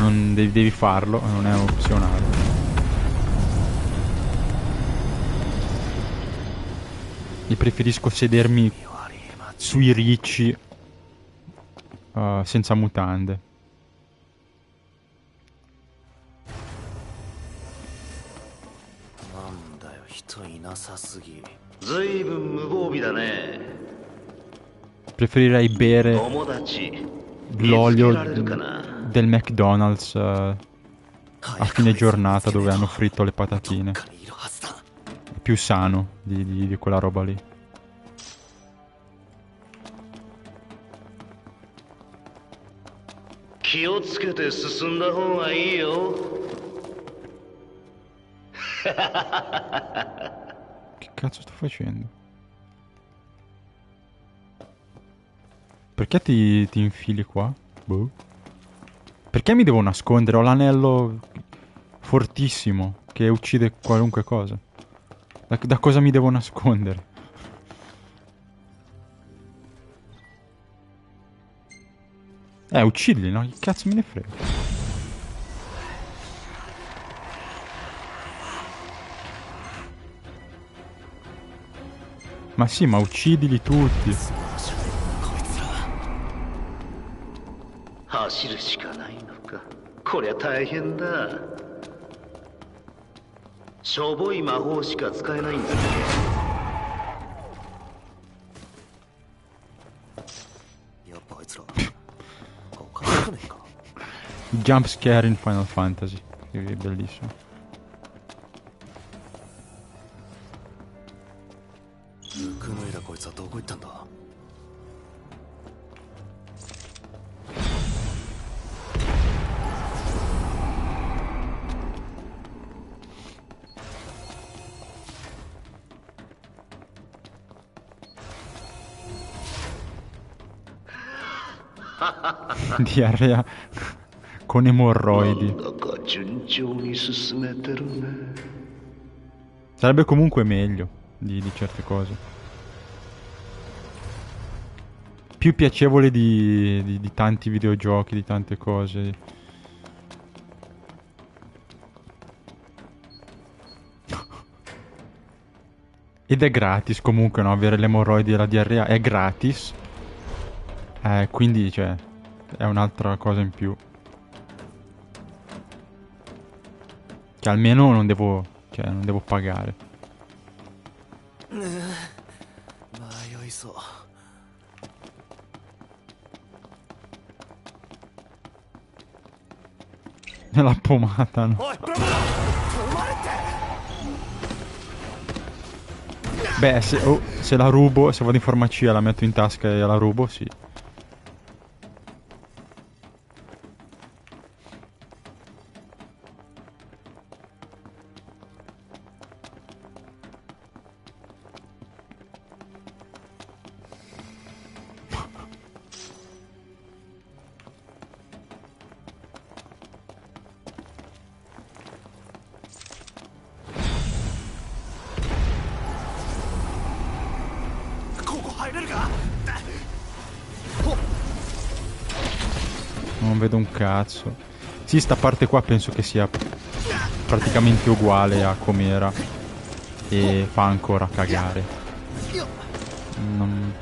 Non devi farlo, non è opzionale. Io preferisco sedermi sui ricci senza mutande. Preferirei bere l'olio del McDonald's a fine giornata dove hanno fritto le patatine. È più sano di quella roba lì. Che cazzo sto facendo? Perché ti infili qua? Boh. Perché mi devo nascondere? Ho l'anello fortissimo che uccide qualunque cosa. Da cosa mi devo nascondere? Uccidili, no? Che cazzo me ne frega? Ma sì, ma uccidili tutti. 走るしかないのか。こりゃ大変だ。しょぼい魔法しか使えないんだけど。Jump scare in Final Fantasy. Che è bellissimo. Diarrea con emorroidi. Sarebbe comunque meglio di certe cose. Più piacevole di tanti videogiochi, di tante cose. Ed è gratis comunque, no? Avere le emorroidi e la diarrea è gratis. Quindi, cioè, è un'altra cosa in più. Che almeno non devo pagare. La pomata, no? Beh, se la rubo, se vado in farmacia, la metto in tasca e la rubo, sì. Non vedo un cazzo. Sì, sta parte qua penso che sia praticamente uguale a com'era. E fa ancora cagare. Non...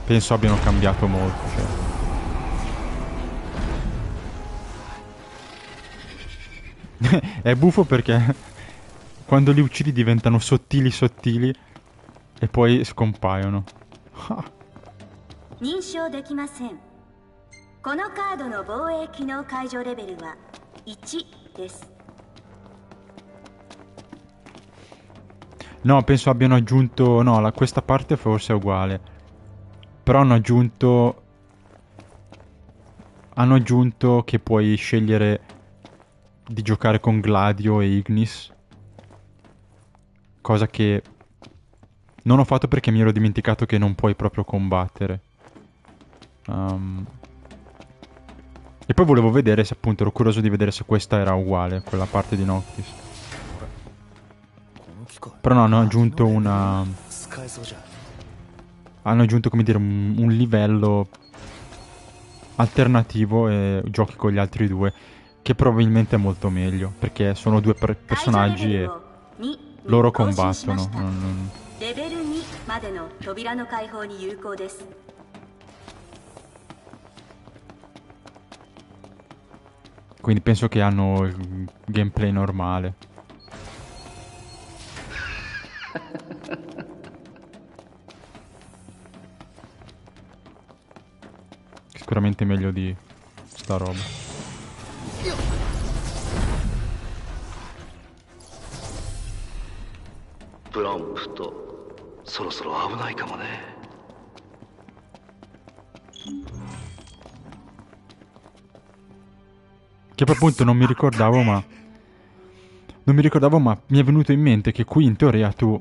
Penso abbiano cambiato molto, cioè. È buffo perché quando li uccidi diventano sottili sottili e poi scompaiono. 認証できません。このカードの防衛機能解除レベルは1です。 No, penso abbiano aggiunto... No, questa parte forse è uguale. Però hanno aggiunto... Hanno aggiunto che puoi scegliere di giocare con Gladio e Ignis. Cosa che non ho fatto perché mi ero dimenticato che non puoi proprio combattere. E poi volevo vedere se appunto ero curioso di vedere se questa era uguale, quella parte di Noctis. Però no, hanno aggiunto una... Hanno aggiunto, come dire, un livello alternativo e giochi con gli altri due, che probabilmente è molto meglio, perché sono due personaggi e loro combattono. Quindi penso che hanno il gameplay normale. Sicuramente meglio di sta roba. Prompto. そろそろ危ないかもね。 Che poi appunto non mi ricordavo, ma mi è venuto in mente che qui in teoria tu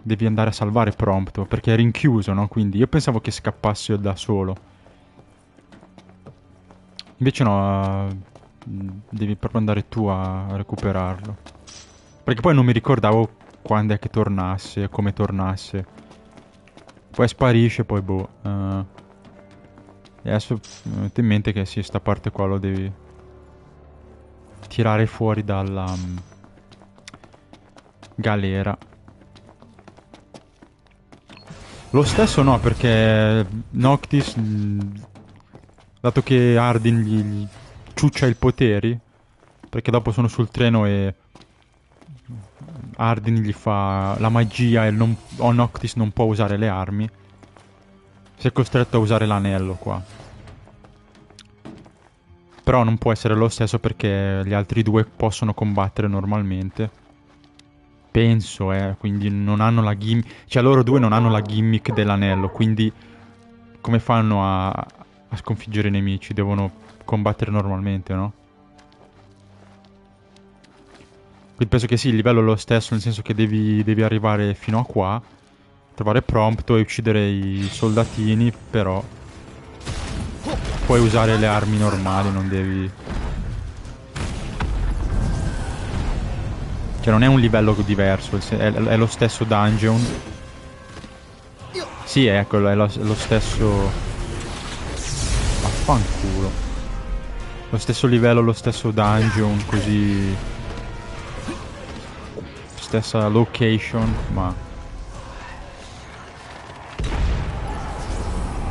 devi andare a salvare Prompto, perché è rinchiuso, no? Quindi io pensavo che scappasse da solo. Invece no, devi proprio andare tu a recuperarlo. Perché poi non mi ricordavo quando è che tornasse, come tornasse. Poi sparisce, poi boh. E adesso mi è venuto in mente che sì, sta parte qua lo devi tirare fuori dalla galera. Lo stesso no, perché Noctis, dato che Hardin gli ciuccia i poteri, perché dopo sono sul treno e Hardin gli fa la magia e Noctis non può usare le armi, si è costretto a usare l'anello qua. Però non può essere lo stesso perché gli altri due possono combattere normalmente. Penso, quindi non hanno la gimmick. Cioè loro due non hanno la gimmick dell'anello, quindi come fanno a sconfiggere i nemici? Devono combattere normalmente, no? Quindi penso che sì, il livello è lo stesso, nel senso che devi arrivare fino a qua, trovare Prompto e uccidere i soldatini, però puoi usare le armi normali, non devi... Cioè non è un livello diverso, è lo stesso dungeon. Sì, ecco, è lo stesso... Vaffanculo. Lo stesso livello, lo stesso dungeon, così... Stessa location, ma...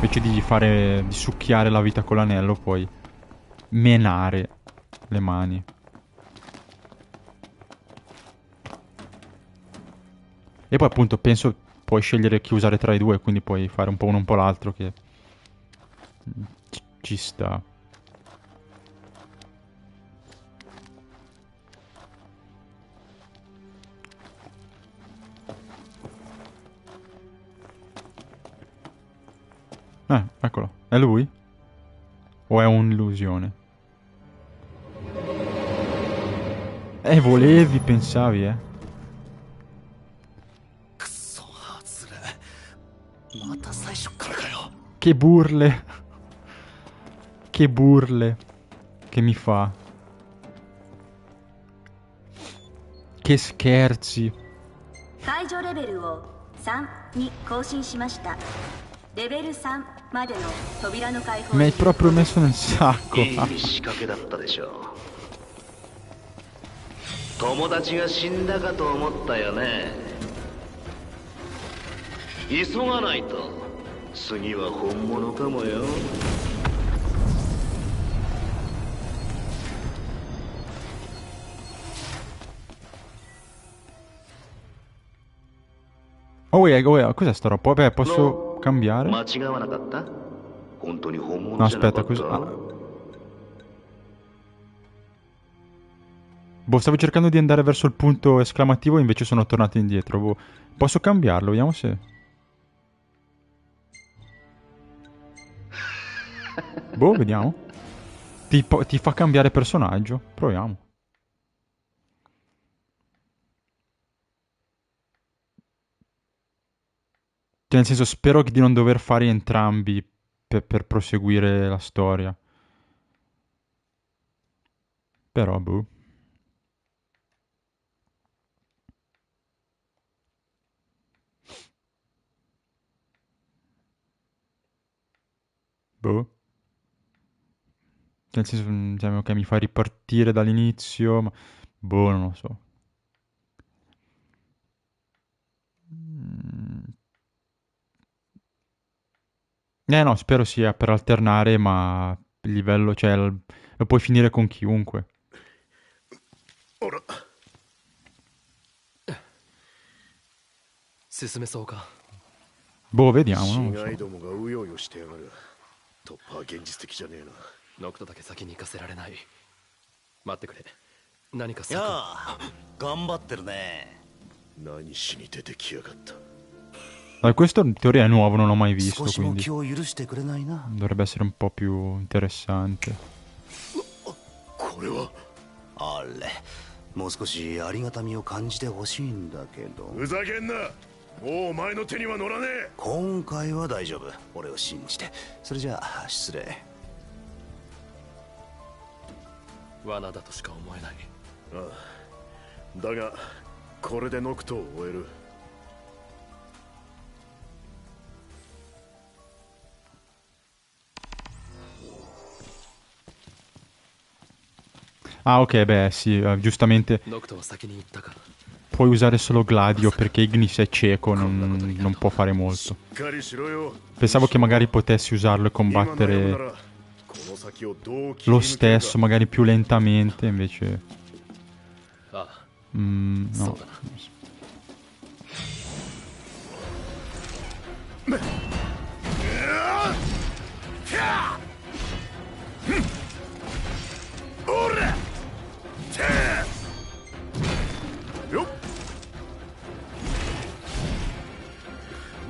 Invece di succhiare la vita con l'anello, puoi menare le mani. E poi appunto penso puoi scegliere chi usare tra i due, quindi puoi fare un po' uno un po' l'altro che ci sta. Eccolo. È lui? O è un'illusione? Volevi, pensavi, Che burle. Che burle. Che mi fa. Che scherzi. 解除レベルを3に更新しました。レベル3までの扉の開放 Mi hai proprio messo nel sacco. いい仕掛けだったでしょう。友達が死んだかと思ったよね。急がないと次は本物かもよ。Oh, cos'è sta roba? Vabbè, posso cambiare? 間違わなかった？本当に本物 No, じゃなか aspetta, った？ Boh, stavo cercando di andare verso il punto esclamativo, invece sono tornato indietro. Boh, posso cambiarlo, vediamo se... Boh, vediamo. Ti fa cambiare personaggio. Proviamo. Cioè, nel senso, spero di non dover fare entrambi per proseguire la storia. Però, boh. Boh. Nel senso, diciamo che mi fa ripartire dall'inizio, ma... Boh, non lo so. No, spero sia per alternare, ma il livello, cioè, lo puoi finire con chiunque. Ora. 進めそうか。 Boh, vediamo, non 死 lo 骸 so. どもがうようよしてやがる。突破は現実的じゃねえな。ノクトだけ先に行かせられない。待ってくれ。何かやあ、頑張ってるね。何しに出てきやがった。 Questo in teoria è nuovo, non l'ho mai visto, 少しも quindi 気を許してくれないな。 dovrebbe essere un po' più interessante. これはあれ、もう少しありがたみを感じてほしいんだけど。ふざけんな。もうお前の手には乗らねえ。今回は大丈夫。俺を信じて。それじゃあ失礼。罠だとしか思えない。ああ、だがこれでノクトを終える。 Ah, ok, beh, sì, giustamente ノクトは先に行ったか。 puoi usare solo Gladio perché Ignis è cieco, non può fare molto. Pensavo che magari potessi usarlo e combattere lo stesso, magari più lentamente, invece... no.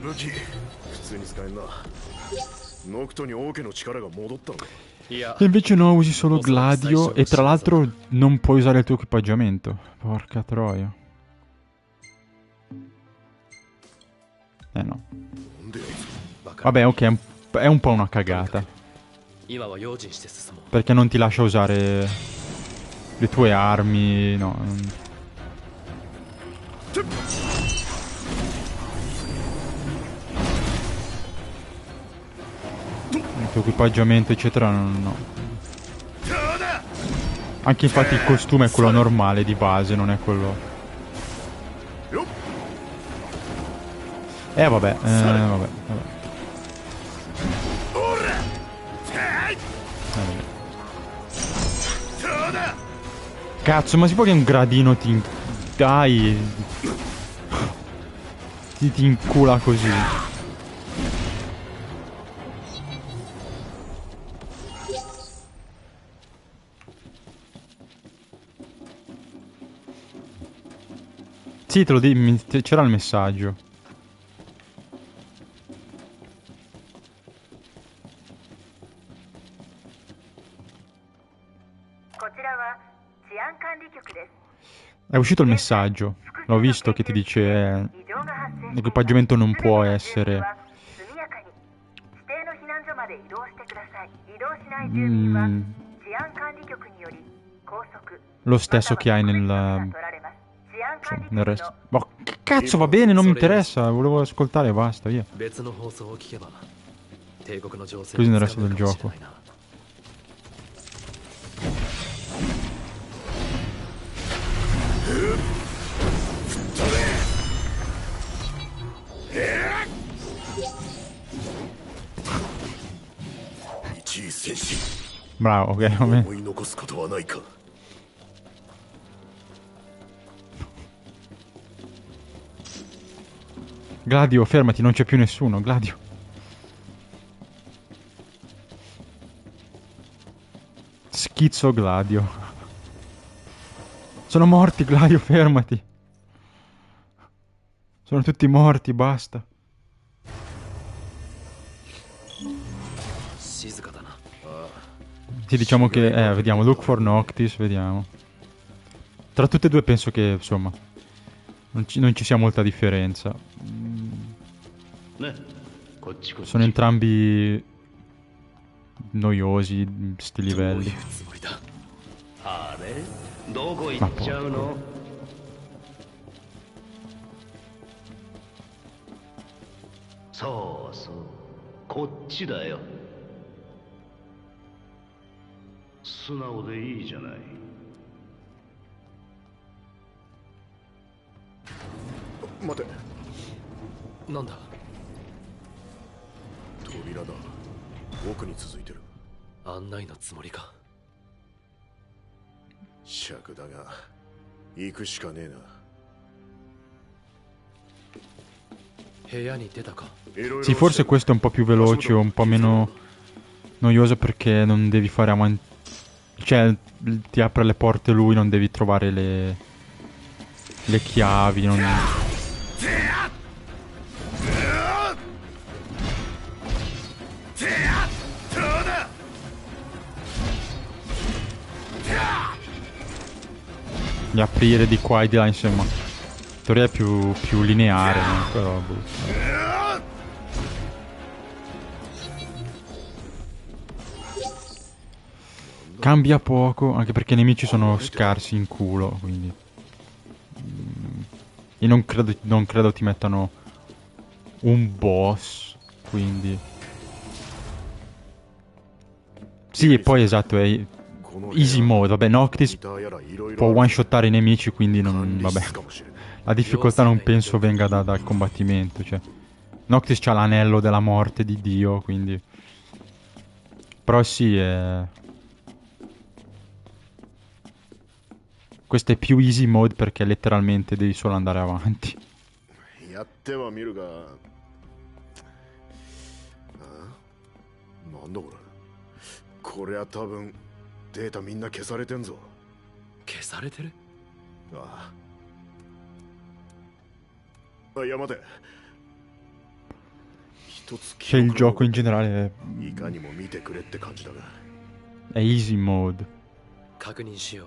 武器普通に使えんな。ノクトに王家の力が戻ったのか。 E invece no, usi solo Gladio e tra l'altro non puoi usare il tuo equipaggiamento. Porca troia. No. Vabbè, ok, è un po' una cagata. Perché non ti lascia usare le tue armi, no. Il tuo equipaggiamento eccetera no. Anche infatti il costume è quello normale di base, non è quello. Vabbè. Cazzo, ma si può che un gradino ti... Dai. Ti incula così. Sì, te lo dimmi, c'era il messaggio. È uscito il messaggio. L'ho visto che ti dice l'equipaggiamento non può essere lo stesso che hai nel resto. Boh, che cazzo, va bene, non mi interessa. Volevo ascoltare e basta, via. Così nel resto del gioco. Bravo, ok, va bene. Gladio, fermati, non c'è più nessuno, Gladio. Schizzo Gladio. Sono morti, Gladio, fermati. Sono tutti morti, basta. Sì, diciamo che... vediamo, look for Noctis, vediamo. Tra tutte e due penso che, insomma, non ci sia molta differenza. Sono entrambi noiosi, sti livelli. Ma porco. Sì, forse questo è un po' più veloce o un po' meno noioso perché non devi fare avanti. Cioè, ti apre le porte lui, non devi trovare le chiavi, non... Di aprire di qua e di là, insomma. In teoria è più lineare, no? Però... Cambia poco, anche perché i nemici sono scarsi in culo, quindi... E non credo ti mettano un boss, quindi... Sì, e poi esatto, è easy mode, vabbè, Noctis può one-shottare i nemici, quindi non... vabbè. La difficoltà non penso venga dal combattimento, cioè... Noctis c'ha l'anello della morte di Dio, quindi... Però sì, questo è più easy mode perché letteralmente devi solo andare avanti. Cioè il gioco in generale いかにも見てくれって感じだが è easy mode. 確認しよ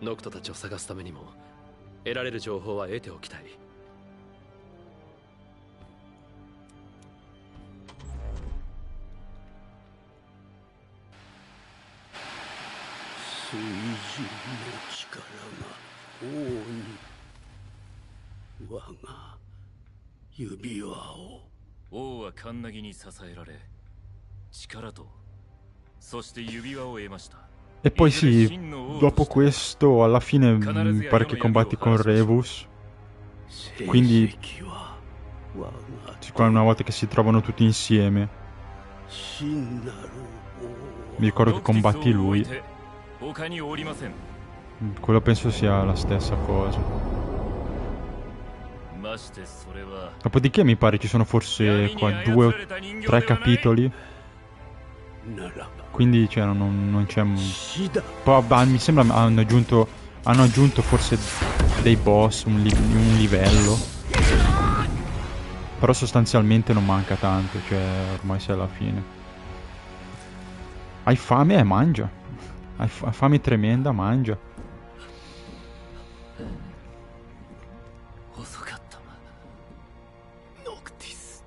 う。ノクトたちを探すためにも得られる情報は得ておきたい。水神の力が王に我が指輪を。王はカンナギに支えられ力とそして指輪を得ました。 E poi sì, dopo questo alla fine mi pare che combatti con Rebus. Quindi una volta che si trovano tutti insieme mi ricordo che combatti lui. Quello penso sia la stessa cosa. Dopodiché mi pare ci sono forse qua 2 o 3 capitoli. Quindi cioè, non c'è. Poi mi sembra hanno aggiunto forse dei boss, un livello. Però sostanzialmente non manca tanto, cioè ormai sei alla fine. Hai fame? Mangia. Hai fame tremenda? Mangia. 遅かったノクティス。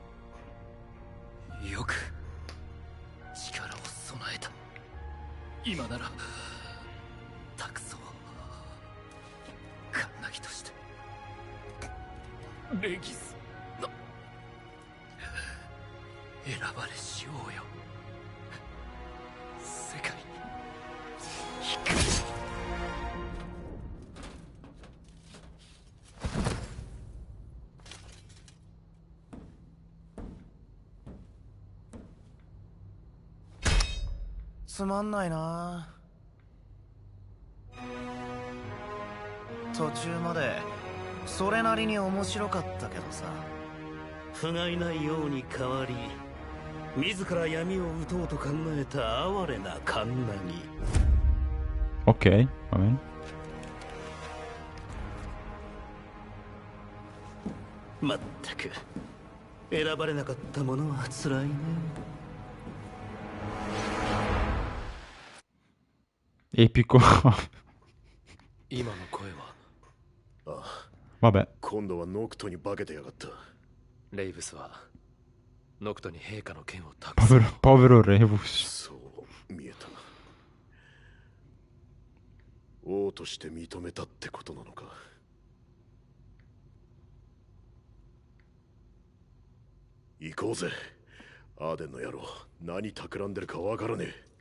よく力を備えた。今なら託そう。カンナギとしてレギスの選ばれし王よ。世界に光。つまんないな。途中までそれなりに面白かったけどさ。不甲斐ないように変わり自ら闇を打とうと考えた哀れなカンナギ。 Ok, va bene. まったく選ばれなかったものは辛いね。Epico. 今の声は。ああ。 Vabbè. 今度はノクトに化けてやがった。レイブスはノクトに陛下の剣を託す。Povero Rebus. そう見えた。王として認めたってことなのか。行こうぜ。アーデンの野郎、何企んでるかわからねえ。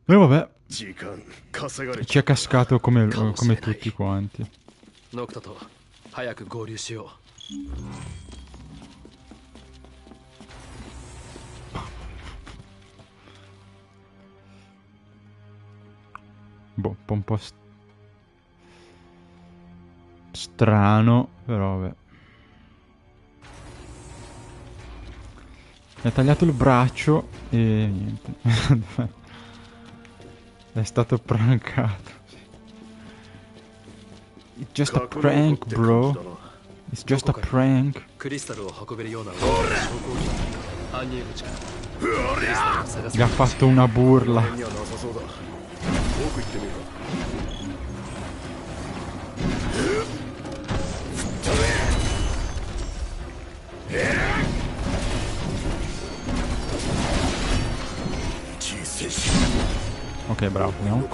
E vabbè. 時間稼がれ Ci è cascato come tutti quanti. ノクトと早く合流しよう。Boh, un po' strano, però vabbè. Mi ha tagliato il braccio e niente. È stato prankato. It's just a prank, bro. It's just a prank. クリスタルを運べるような証拠を搬入口から。 Gli ha fatto una burla. Ok, bravo, andiamo.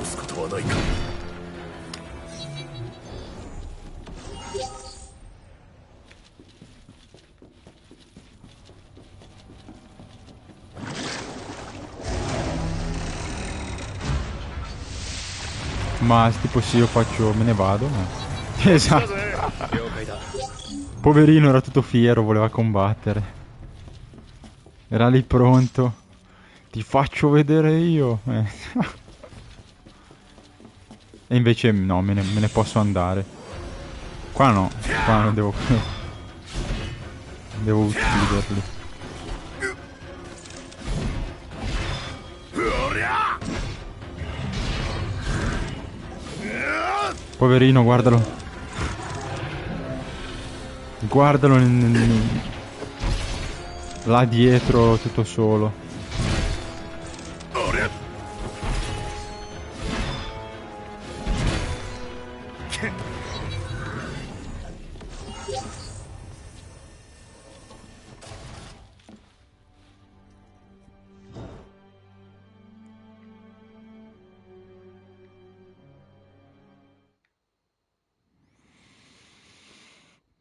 Ma tipo se io faccio me ne vado, ma... Esatto. Poverino, era tutto fiero, voleva combattere. Era lì pronto. Ti faccio vedere io. E invece no, me ne posso andare. Qua no, qua non devo... Devo ucciderli. Poverino, guardalo. Guardalo Là dietro tutto solo.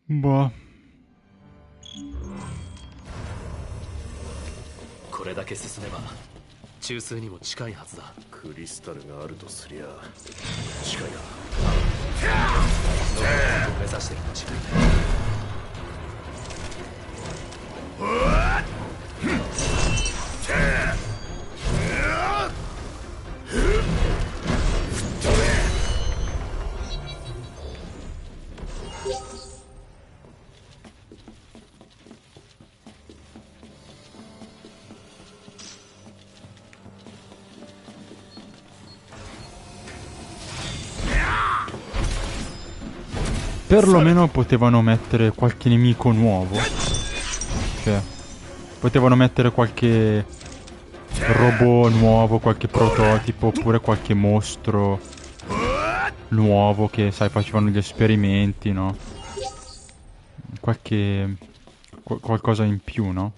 Boh. これだけ進めば中枢にも近いはずだ。クリスタルがあるとすりゃ近いな。ノブを目指してるに違いない。Perlomeno potevano mettere qualche nemico nuovo. Cioè, potevano mettere qualche robot nuovo, qualche prototipo, oppure qualche mostro nuovo che, sai, facevano gli esperimenti, no? Qualche... qualcosa in più, no?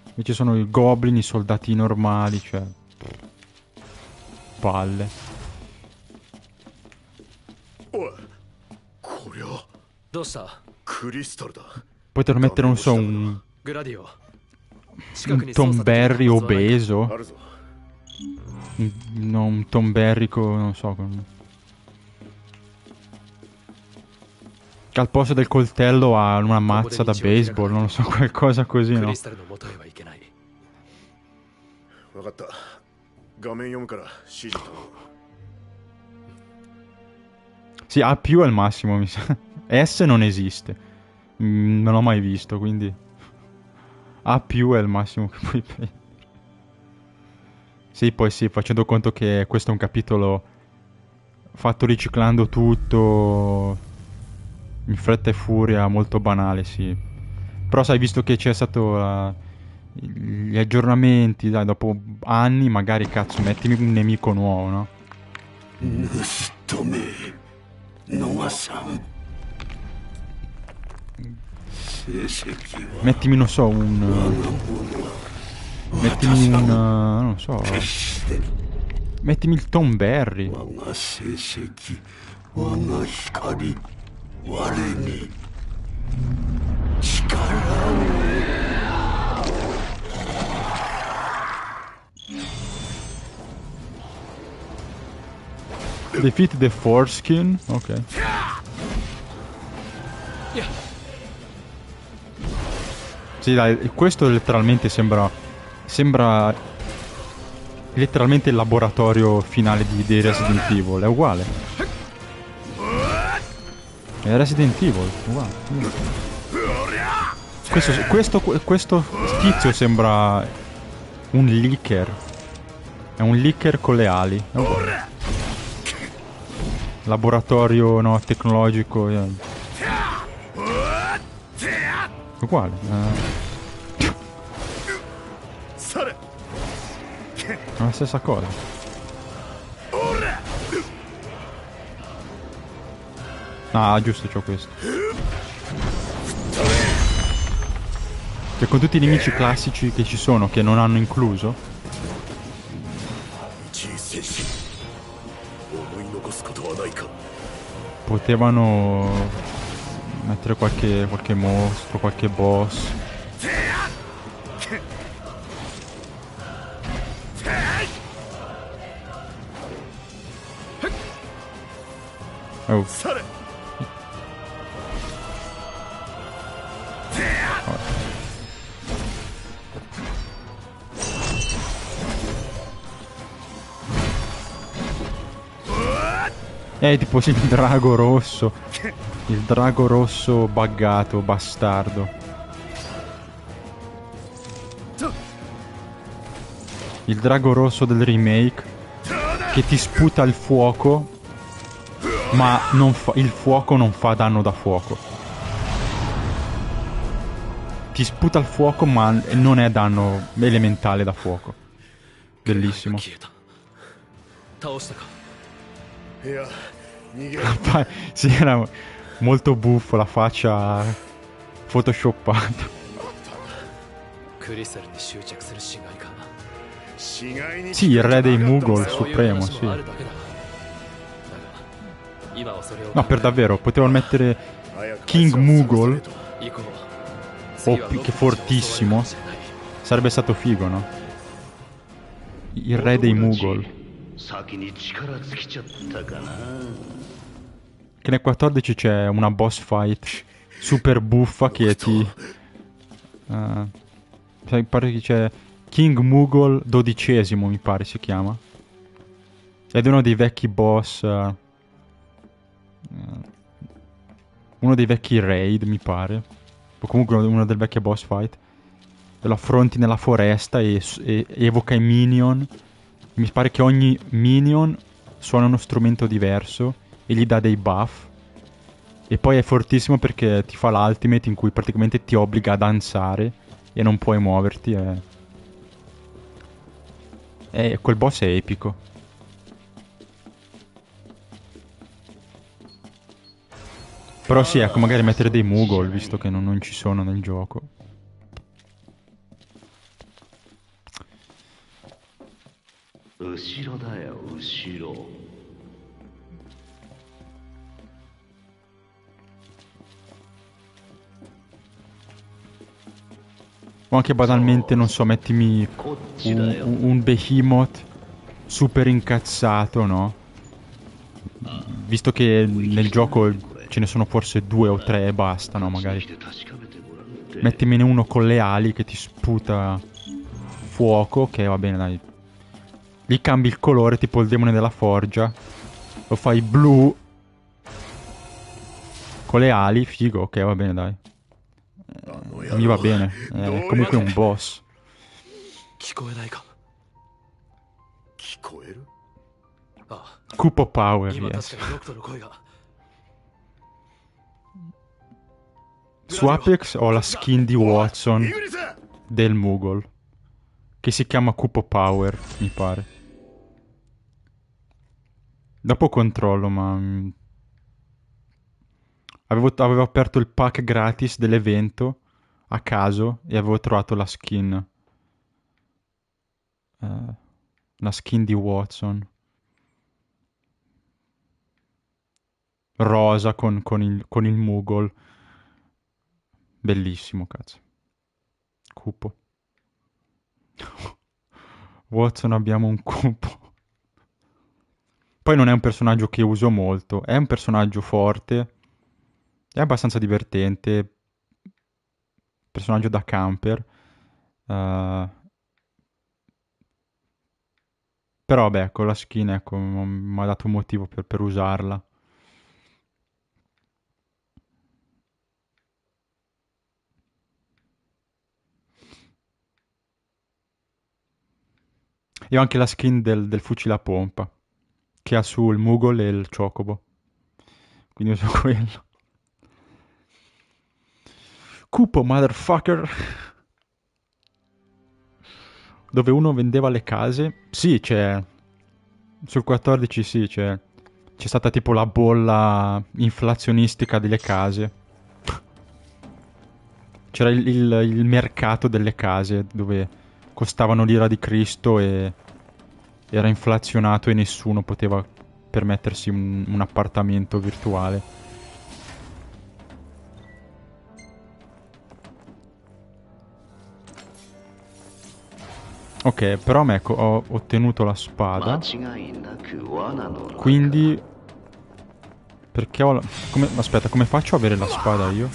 Invece sono i goblin, i soldati normali, cioè... palle. Potrebbero mettere, non so, un Tom Berry obeso. Un Tom Berry non so. Che al posto del coltello ha una mazza da baseball, non lo so, qualcosa così, no? Sì, A più è il massimo, mi sa. S non esiste. Non l'ho mai visto, quindi... A più è il massimo che puoi prendere. Sì, poi sì, facendo conto che questo è un capitolo fatto riciclando tutto in fretta e furia, molto banale, sì. Però sai, visto che c'è stato gli aggiornamenti, dai, dopo anni, magari, cazzo, mettimi un nemico nuovo, no? Mettimi, non so, mettimi un... non so... mettimi il Tom Berry. Defeat the Foreskin, ok. Sì, dai, questo letteralmente sembra letteralmente il laboratorio finale dei Resident Evil, è uguale. È Resident Evil, uguale. Questo tizio sembra un leaker. È un leaker con le ali, è uguale. Laboratorio, no, tecnologico. Uguale. È la stessa cosa. Ah, giusto, c'ho questo. Cioè, con tutti i nemici classici che ci sono, che non hanno incluso. Potevano mettere qualche mostro, qualche boss. Oh. Tipo sì, il drago rosso. Il drago rosso buggato, bastardo. Il drago rosso del remake che ti sputa il fuoco, ma il fuoco non fa danno da fuoco. ti sputa il fuoco ma non è danno elementale da fuoco. Bellissimo. Sì, era molto buffo, la faccia photoshoppata. Sì, il re dei Mughal supremo, sì. No, per davvero, potevano mettere King Mughal, che fortissimo. Sarebbe stato figo, no? Il re dei Mughal. Che nel 14 c'è una boss fight super buffa che ti... mi pare che c'è King Mughal XII, mi pare si chiama. Ed è uno dei vecchi boss... uno dei vecchi raid, mi pare. O comunque uno del vecchio boss fight. E lo affronti nella foresta e evoca i minion. Mi pare che ogni minion suona uno strumento diverso e gli dà dei buff. E poi è fortissimo perché ti fa l'ultimate in cui praticamente ti obbliga a danzare e non puoi muoverti. Quel boss è epico. Però sì, ecco, magari mettere dei Mughal, visto che non ci sono nel gioco. O anche banalmente, non so, mettimi un behemoth super incazzato, no? Visto che nel gioco ce ne sono forse 2 o 3 e basta, no? Magari. Mettimene uno con le ali che ti sputa fuoco, che va bene, dai. Gli cambi il colore, tipo il demone della forgia. Lo fai blu con le ali, figo, ok, va bene, dai. Mi va bene, è comunque un boss. Cupo Power, yes. Su Apex ho la skin di Watson del Mughal, che si chiama Cupo Power, mi pare. Dopo controllo, ma... Avevo aperto il pack gratis dell'evento a caso e avevo trovato la skin. La skin di Watson. Rosa con il Mughal. Bellissimo, cazzo. Cupo. Watson, abbiamo un cupo. Poi non è un personaggio che uso molto. È un personaggio forte. È abbastanza divertente. Personaggio da camper. Però vabbè, con la skin, ecco, mi ha dato un motivo per usarla. E ho anche la skin del fucile a pompa, che ha sul Mughal e il Chocobo. Quindi uso quello. Cupo, motherfucker. Dove uno vendeva le case. Sì, c'è... Sul 14 sì, c'è stata tipo la bolla inflazionistica delle case. C'era il mercato delle case dove costavano l'ira di Cristo e era inflazionato e nessuno poteva permettersi un appartamento virtuale. Ok, però ecco, ho ottenuto la spada. Quindi... Perché ho la... Aspetta, come faccio a avere la spada io?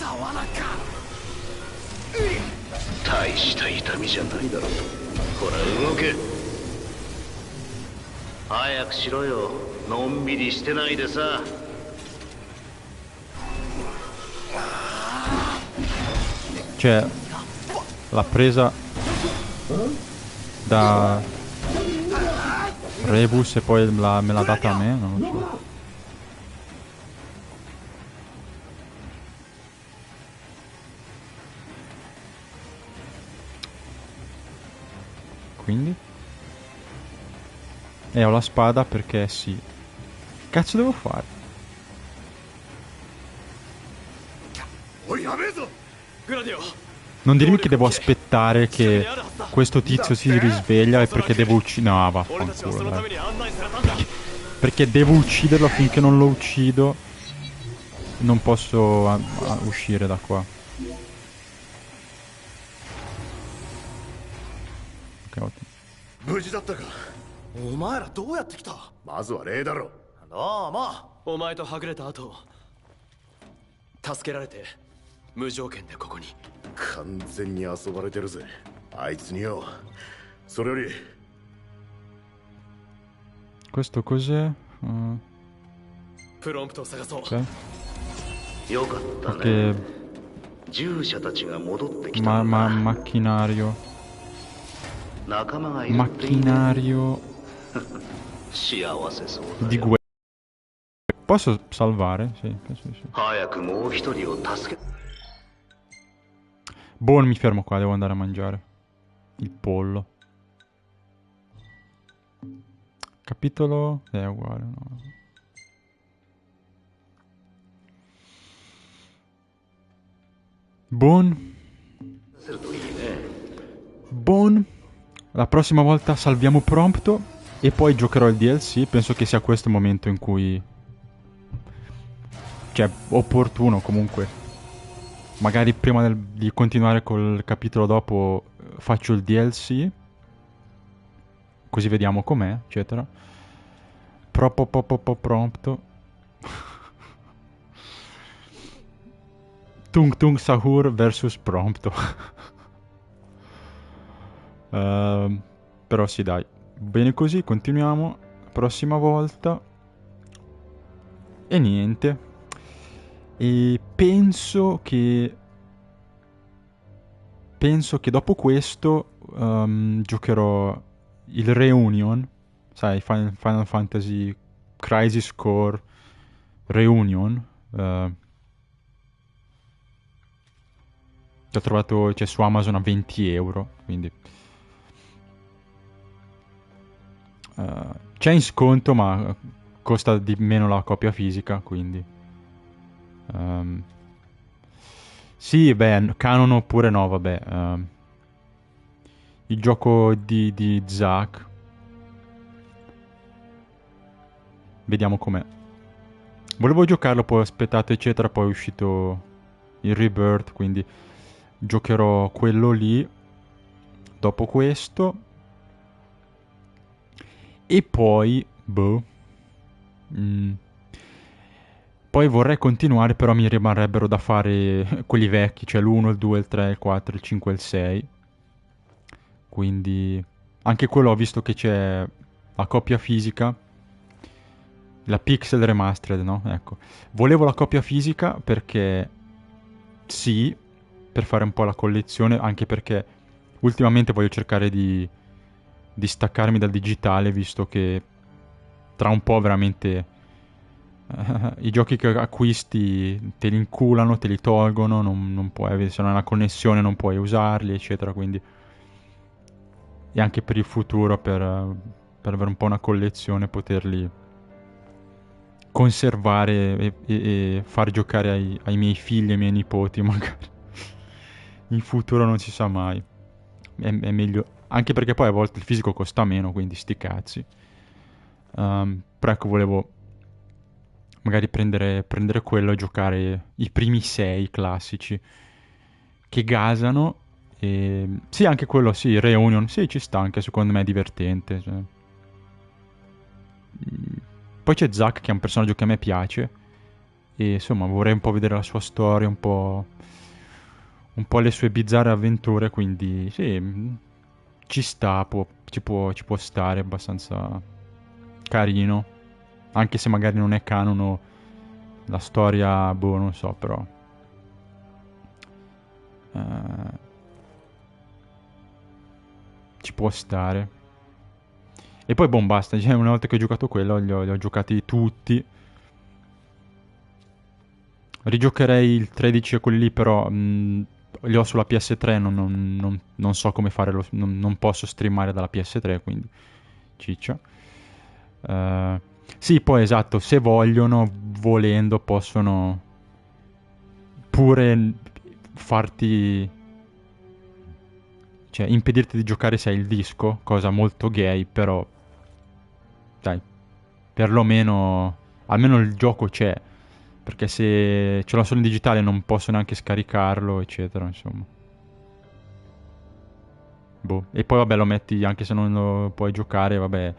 Cioè, l'ha presa da Rebus e poi me l'ha data a me, non lo so. Quindi? Ho la spada perché sì. Cazzo devo fare? Non dirmi che devo aspettare che questo tizio si risveglia e perché devo uccidere... No, vaffanculo, dai. Perché devo ucciderlo finché non lo uccido. Non posso uscire da qua. Ok, ottimo. 無事だったか。お前らどうやって来た？まずは礼だろ。どうも。お前とはぐれた後助けられて無条件でここに。完全に遊ばれてるぜあいつによ。それより Questo cos'è? プロンプトを探そう。 Ok. よかったね。 Perché 従者たちが戻ってきたんだ。 macchinario. 仲間がいるっていいね。 Macchinario 幸せそうだ di よ。 guerra. Posso salvare? Sì, penso di sì. 早くもう一人を助け。 Boh, non mi fermo qua, devo andare a mangiare. Il pollo. Capitolo... è uguale, no? Bon. Bon. La prossima volta salviamo Prompto e poi giocherò il DLC. Penso che sia questo il momento in cui... cioè, opportuno comunque. Magari prima di continuare col capitolo dopo faccio il DLC. Così vediamo com'è, eccetera. Prompto. Tung Tung Sahur vs Prompto. Però sì, dai. Bene così, continuiamo. Prossima volta. E niente. E penso che dopo questo giocherò il Reunion, sai, Final Fantasy Crisis Core Reunion. L'ho trovato, cioè, su Amazon a 20 euro, quindi c'è in sconto, ma costa di meno la copia fisica, quindi sì, beh, canon oppure no, vabbè. Il gioco di Zack. Vediamo com'è. Volevo giocarlo, poi ho aspettato, eccetera, poi è uscito il Rebirth, quindi giocherò quello lì dopo questo. E poi, boh. Poi vorrei continuare, però mi rimarrebbero da fare quelli vecchi, cioè l'1, il 2, il 3, il 4, il 5 e il 6. Quindi anche quello ho visto che c'è la copia fisica, la Pixel Remastered, no? Ecco. Volevo la copia fisica perché sì, per fare un po' la collezione, anche perché ultimamente voglio cercare di staccarmi dal digitale, visto che tra un po' veramente i giochi che acquisti te li inculano, te li tolgono, non puoi, se non hai una connessione non puoi usarli, eccetera, quindi... E anche per il futuro, per avere un po' una collezione, poterli conservare e far giocare ai miei figli e ai miei nipoti, magari. In futuro non si sa mai. È meglio... Anche perché poi a volte il fisico costa meno, quindi sti cazzi. Però ecco, volevo... magari prendere quello e giocare i primi 6 classici che gasano. E... sì, anche quello, sì, Reunion, sì, ci sta, anche secondo me è divertente. Cioè. Poi c'è Zack, che è un personaggio che a me piace, e insomma vorrei un po' vedere la sua storia, un po' le sue bizzarre avventure, quindi sì, ci sta, ci può stare, abbastanza carino. Anche se magari non è canono la storia, boh, non so, però... ci può stare. E poi, boh, basta. Cioè, una volta che ho giocato quello, li ho giocati tutti. Rigiocherei il 13 e quelli lì, però... li ho sulla PS3, non so come fare, non posso streamare dalla PS3, quindi ciccia. Sì, poi esatto, se vogliono, volendo, possono pure farti, cioè impedirti di giocare se hai il disco, cosa molto gay, però dai, perlomeno almeno il gioco c'è, perché se ce l'ho solo in digitale non posso neanche scaricarlo, eccetera, insomma. Boh. E poi vabbè lo metti, anche se non lo puoi giocare, vabbè,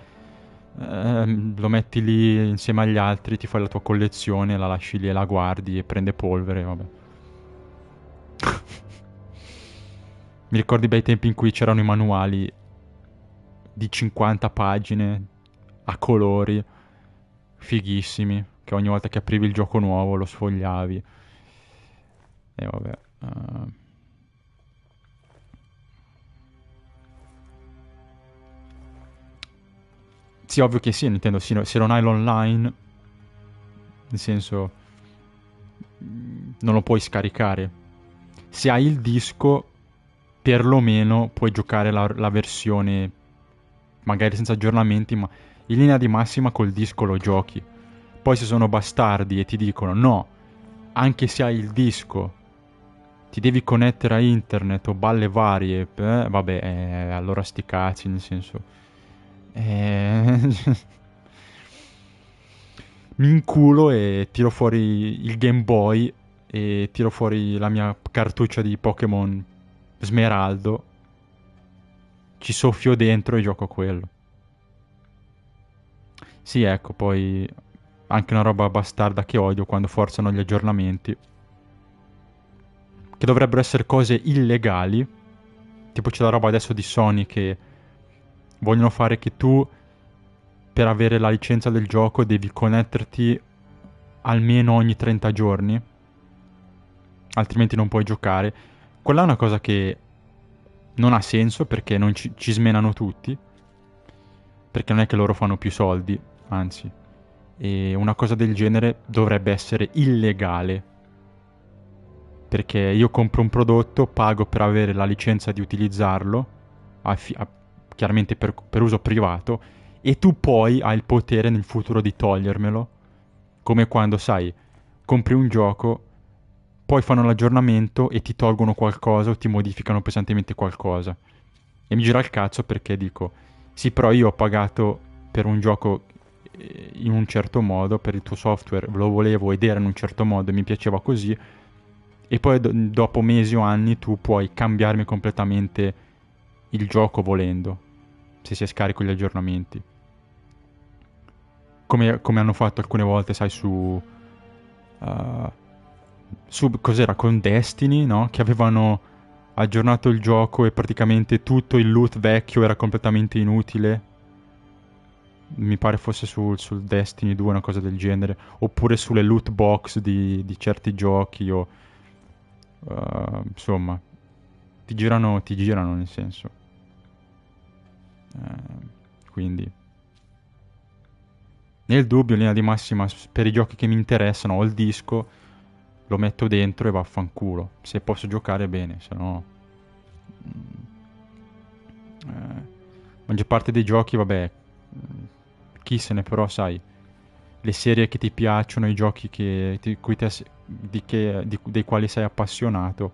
lo metti lì insieme agli altri, ti fai la tua collezione, la lasci lì e la guardi e prende polvere, vabbè. Mi ricordo i bei tempi in cui c'erano i manuali di 50 pagine a colori, fighissimi, che ogni volta che aprivi il gioco nuovo lo sfogliavi. E vabbè. Sì, ovvio che sì, Nintendo, sì, se non hai l'online, nel senso, non lo puoi scaricare. Se hai il disco, perlomeno puoi giocare la versione, magari senza aggiornamenti, ma in linea di massima col disco lo giochi. Poi se sono bastardi e ti dicono no, anche se hai il disco, ti devi connettere a internet o balle varie, vabbè, allora sti cazzi, nel senso... mi inculo e tiro fuori il Game Boy e tiro fuori la mia cartuccia di Pokémon Smeraldo, ci soffio dentro e gioco a quello. Sì, ecco, poi anche una roba bastarda che odio quando forzano gli aggiornamenti, che dovrebbero essere cose illegali, tipo c'è la roba adesso di Sony che vogliono fare che tu per avere la licenza del gioco devi connetterti almeno ogni 30 giorni, altrimenti non puoi giocare. Quella è una cosa che non ha senso perché non ci smenano tutti, perché non è che loro fanno più soldi, anzi. E una cosa del genere dovrebbe essere illegale, perché io compro un prodotto, pago per avere la licenza di utilizzarlo, chiaramente per uso privato, e tu poi hai il potere nel futuro di togliermelo, come quando, sai, compri un gioco, poi fanno l'aggiornamento e ti tolgono qualcosa o ti modificano pesantemente qualcosa. E mi gira il cazzo perché dico, sì, però io ho pagato per un gioco in un certo modo, per il tuo software lo volevo ed era in un certo modo e mi piaceva così, e poi dopo mesi o anni tu puoi cambiarmi completamente il gioco volendo, se scarico gli aggiornamenti. Come hanno fatto alcune volte, sai, su cos'era, con Destiny, no? Che avevano aggiornato il gioco e praticamente tutto il loot vecchio era completamente inutile. Mi pare fosse sul Destiny 2, una cosa del genere. Oppure sulle loot box di certi giochi o... insomma, ti girano nel senso. Quindi... Nel dubbio, in linea di massima, per i giochi che mi interessano, ho il disco, lo metto dentro e vaffanculo. Se posso giocare bene, se no... maggior parte dei giochi, vabbè, chi se ne, però sai, le serie che ti piacciono, i giochi dei quali sei appassionato,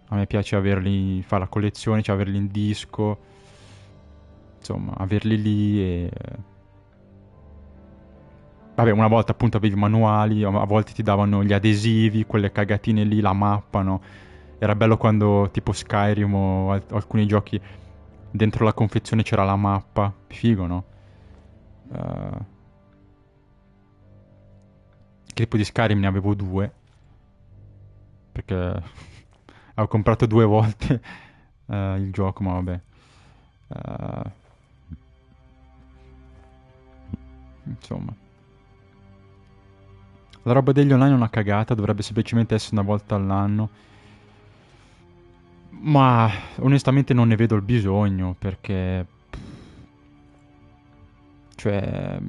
a me piace averli, fare la collezione, cioè averli in disco, insomma, averli lì e... Vabbè, una volta appunto avevi i manuali, a volte ti davano gli adesivi, quelle cagatine lì, la mappa, no? Era bello quando tipo Skyrim o alcuni giochi dentro la confezione c'era la mappa, figo, no? Che tipo di Skyrim ne avevo 2, perché avevo comprato 2 volte il gioco, ma vabbè. Insomma. La roba degli online è una cagata, dovrebbe semplicemente essere una volta all'anno. Ma onestamente non ne vedo il bisogno, perché... Cioè...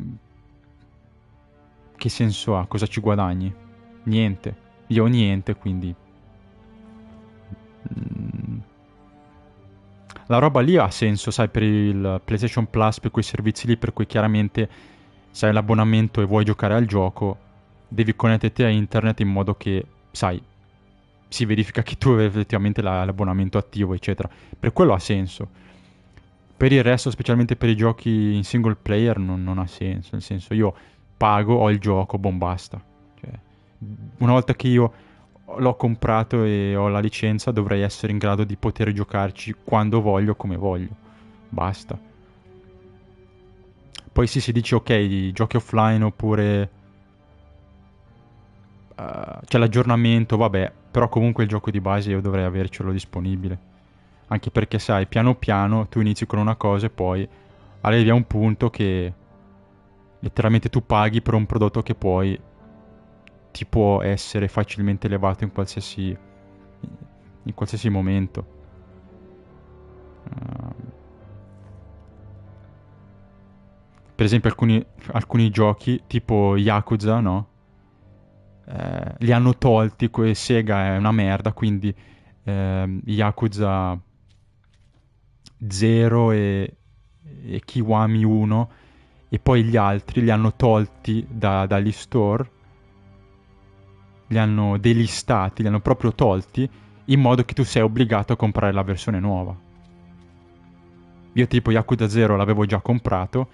Che senso ha? Cosa ci guadagni? Niente. Io ho niente, quindi... la roba lì ha senso, sai, per il PlayStation Plus, per quei servizi lì, per cui chiaramente se hai l'abbonamento e vuoi giocare al gioco, devi connetterti a internet in modo che, sai, si verifica che tu hai effettivamente l'abbonamento attivo, eccetera. Per quello ha senso. Per il resto, specialmente per i giochi in single player, non ha senso. Nel senso, io pago, ho il gioco, boom, basta. Cioè, una volta che io l'ho comprato e ho la licenza, dovrei essere in grado di poter giocarci quando voglio, come voglio. Basta. Poi sì, si dice ok, giochi offline oppure c'è l'aggiornamento, vabbè, però comunque il gioco di base io dovrei avercelo disponibile. Anche perché sai, piano piano tu inizi con una cosa e poi arrivi a un punto che letteralmente tu paghi per un prodotto che poi ti può essere facilmente elevato in qualsiasi momento. Per esempio alcuni giochi, tipo Yakuza, no? Li hanno tolti, Sega è una merda, quindi Yakuza 0 e Kiwami 1 e poi gli altri li hanno tolti dagli store, li hanno delistati, li hanno proprio tolti in modo che tu sei obbligato a comprare la versione nuova. Io tipo Yakuza 0 l'avevo già comprato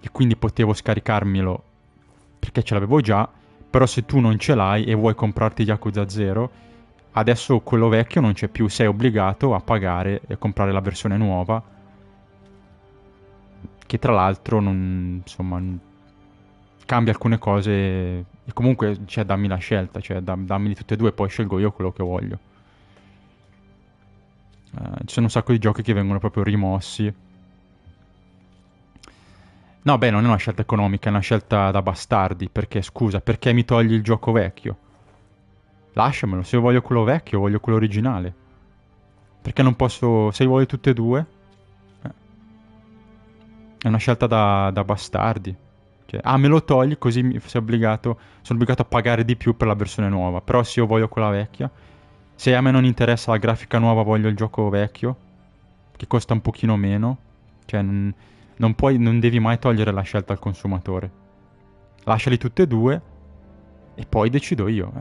e quindi potevo scaricarmelo perché ce l'avevo già, però se tu non ce l'hai e vuoi comprarti Yakuza 0, adesso quello vecchio non c'è più, sei obbligato a pagare e comprare la versione nuova, che tra l'altro cambia alcune cose e comunque cioè, dammi la scelta, cioè dammi di tutte e due, poi scelgo io quello che voglio. Ci sono un sacco di giochi che vengono proprio rimossi. No, beh, non è una scelta economica, è una scelta da bastardi, perché scusa, perché mi togli il gioco vecchio? Lasciamelo, se io voglio quello vecchio, voglio quello originale. Perché non posso, se io voglio tutte e due, è una scelta da bastardi. Cioè, me lo togli così sono obbligato a pagare di più per la versione nuova. Però se io voglio quella vecchia, se a me non interessa la grafica nuova, voglio il gioco vecchio, che costa un pochino meno, cioè non devi mai togliere la scelta al consumatore. Lasciali tutte e due e poi decido io.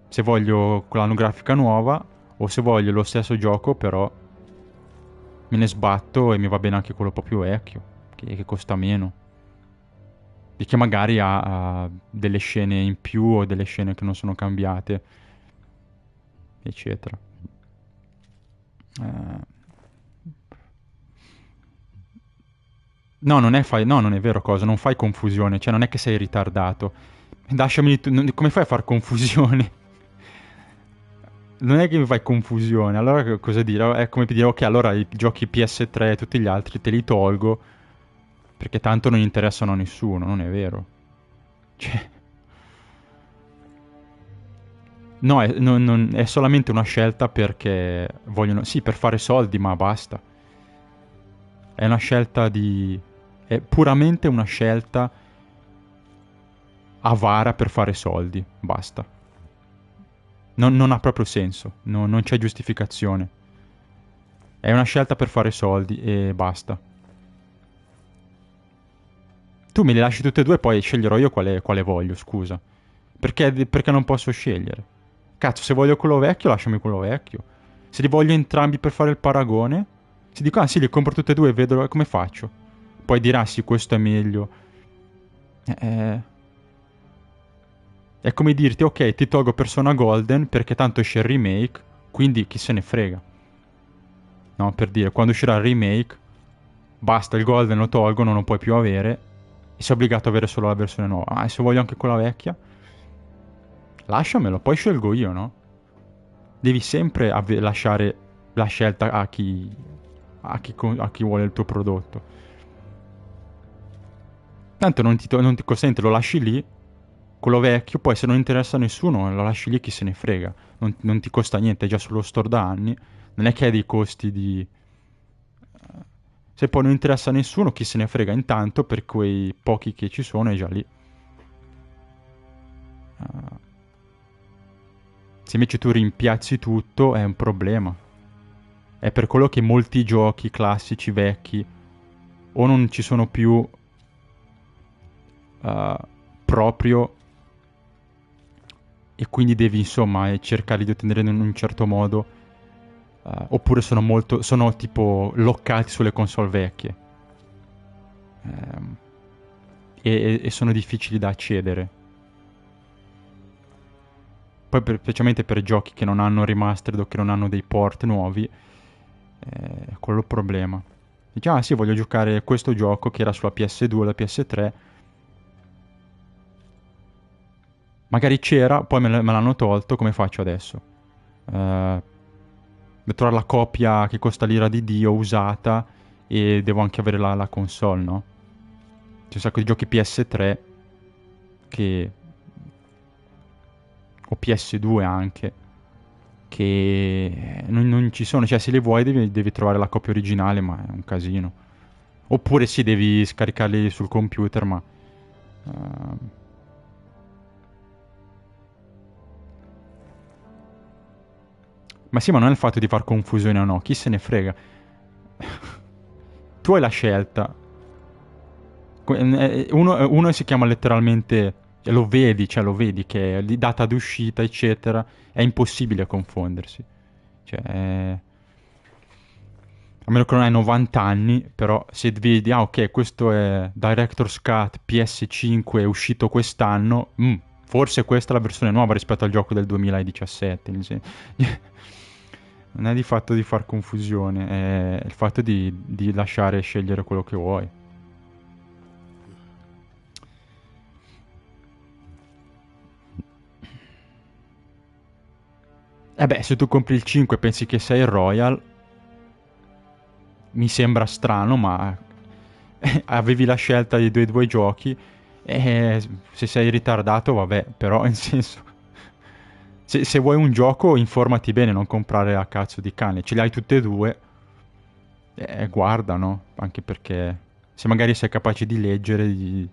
Se voglio quella grafica nuova o se voglio lo stesso gioco, però me ne sbatto e mi va bene anche quello un po' più vecchio, che costa meno. E che magari ha delle scene in più o delle scene che non sono cambiate, eccetera. No, non è vero cosa, non fai confusione, cioè non è che sei ritardato. Come fai a far confusione? Non è che mi fai confusione, allora cosa dire? È come per dire, ok, allora i giochi PS3 e tutti gli altri te li tolgo, perché tanto non interessano a nessuno, non è vero. Cioè... No, è solamente una scelta perché vogliono... Sì, per fare soldi, ma basta. È una scelta di... È puramente una scelta avara per fare soldi, basta. Non ha proprio senso, non c'è giustificazione. È una scelta per fare soldi e basta. Tu me li lasci tutte e due e poi sceglierò io quale voglio, scusa. Perché non posso scegliere? Cazzo, se voglio quello vecchio, lasciami quello vecchio. Se li voglio entrambi per fare il paragone, se dico, sì, li compro tutte e due e vedo come faccio. Poi dirà, sì, questo è meglio. È come dirti, ok, ti tolgo Persona Golden perché tanto esce il remake, quindi chi se ne frega. No, per dire, quando uscirà il remake, basta, il Golden lo tolgo, non lo puoi più avere, e sei obbligato ad avere solo la versione nuova. Ah, e se voglio anche quella vecchia? Lasciamelo, poi scelgo io, no? Devi sempre lasciare la scelta a chi vuole il tuo prodotto. Tanto non ti consente, lo lasci lì, quello vecchio, poi se non interessa a nessuno lo lasci lì, chi se ne frega. Non ti costa niente, è già sullo store da anni. Non è che hai dei costi di... Se poi non interessa a nessuno, chi se ne frega, intanto per quei pochi che ci sono è già lì. Se invece tu rimpiazzi tutto è un problema. è per quello che molti giochi classici vecchi o non ci sono più proprio, e quindi devi insomma cercare di ottenere in un certo modo, oppure sono tipo loccati sulle console vecchie, e sono difficili da accedere. Poi specialmente per giochi che non hanno remastered o che non hanno dei port nuovi, è quello il problema. Dici, ah sì, voglio giocare questo gioco che era sulla PS2 o la PS3. Magari c'era, poi me l'hanno tolto, come faccio adesso? Devo trovare la copia che costa l'ira di Dio usata, e devo anche avere la console, no? C'è un sacco di giochi PS3 che... o PS2 anche, che non ci sono. Cioè, se li vuoi devi trovare la copia originale, ma è un casino. Oppure sì, devi scaricarli sul computer, ma... Ma sì, ma non è il fatto di far confusione o no, chi se ne frega. Tu hai la scelta. Uno si chiama letteralmente, e lo vedi, cioè lo vedi che è di data d'uscita, eccetera. È impossibile confondersi. Cioè, a meno che non hai 90 anni, però se vedi, ah ok, questo è Director's Cut PS5, è uscito quest'anno, forse questa è la versione nuova rispetto al gioco del 2017. Non è di fatto di far confusione, è il fatto di lasciare scegliere quello che vuoi. E beh, se tu compri il 5 e pensi che sei il Royal, mi sembra strano, ma avevi la scelta di due giochi, e se sei ritardato, vabbè, però in senso... Se vuoi un gioco, informati bene, non comprare a cazzo di cane. Ce li hai tutte e due, guarda, no? Anche perché se magari sei capace di leggere, di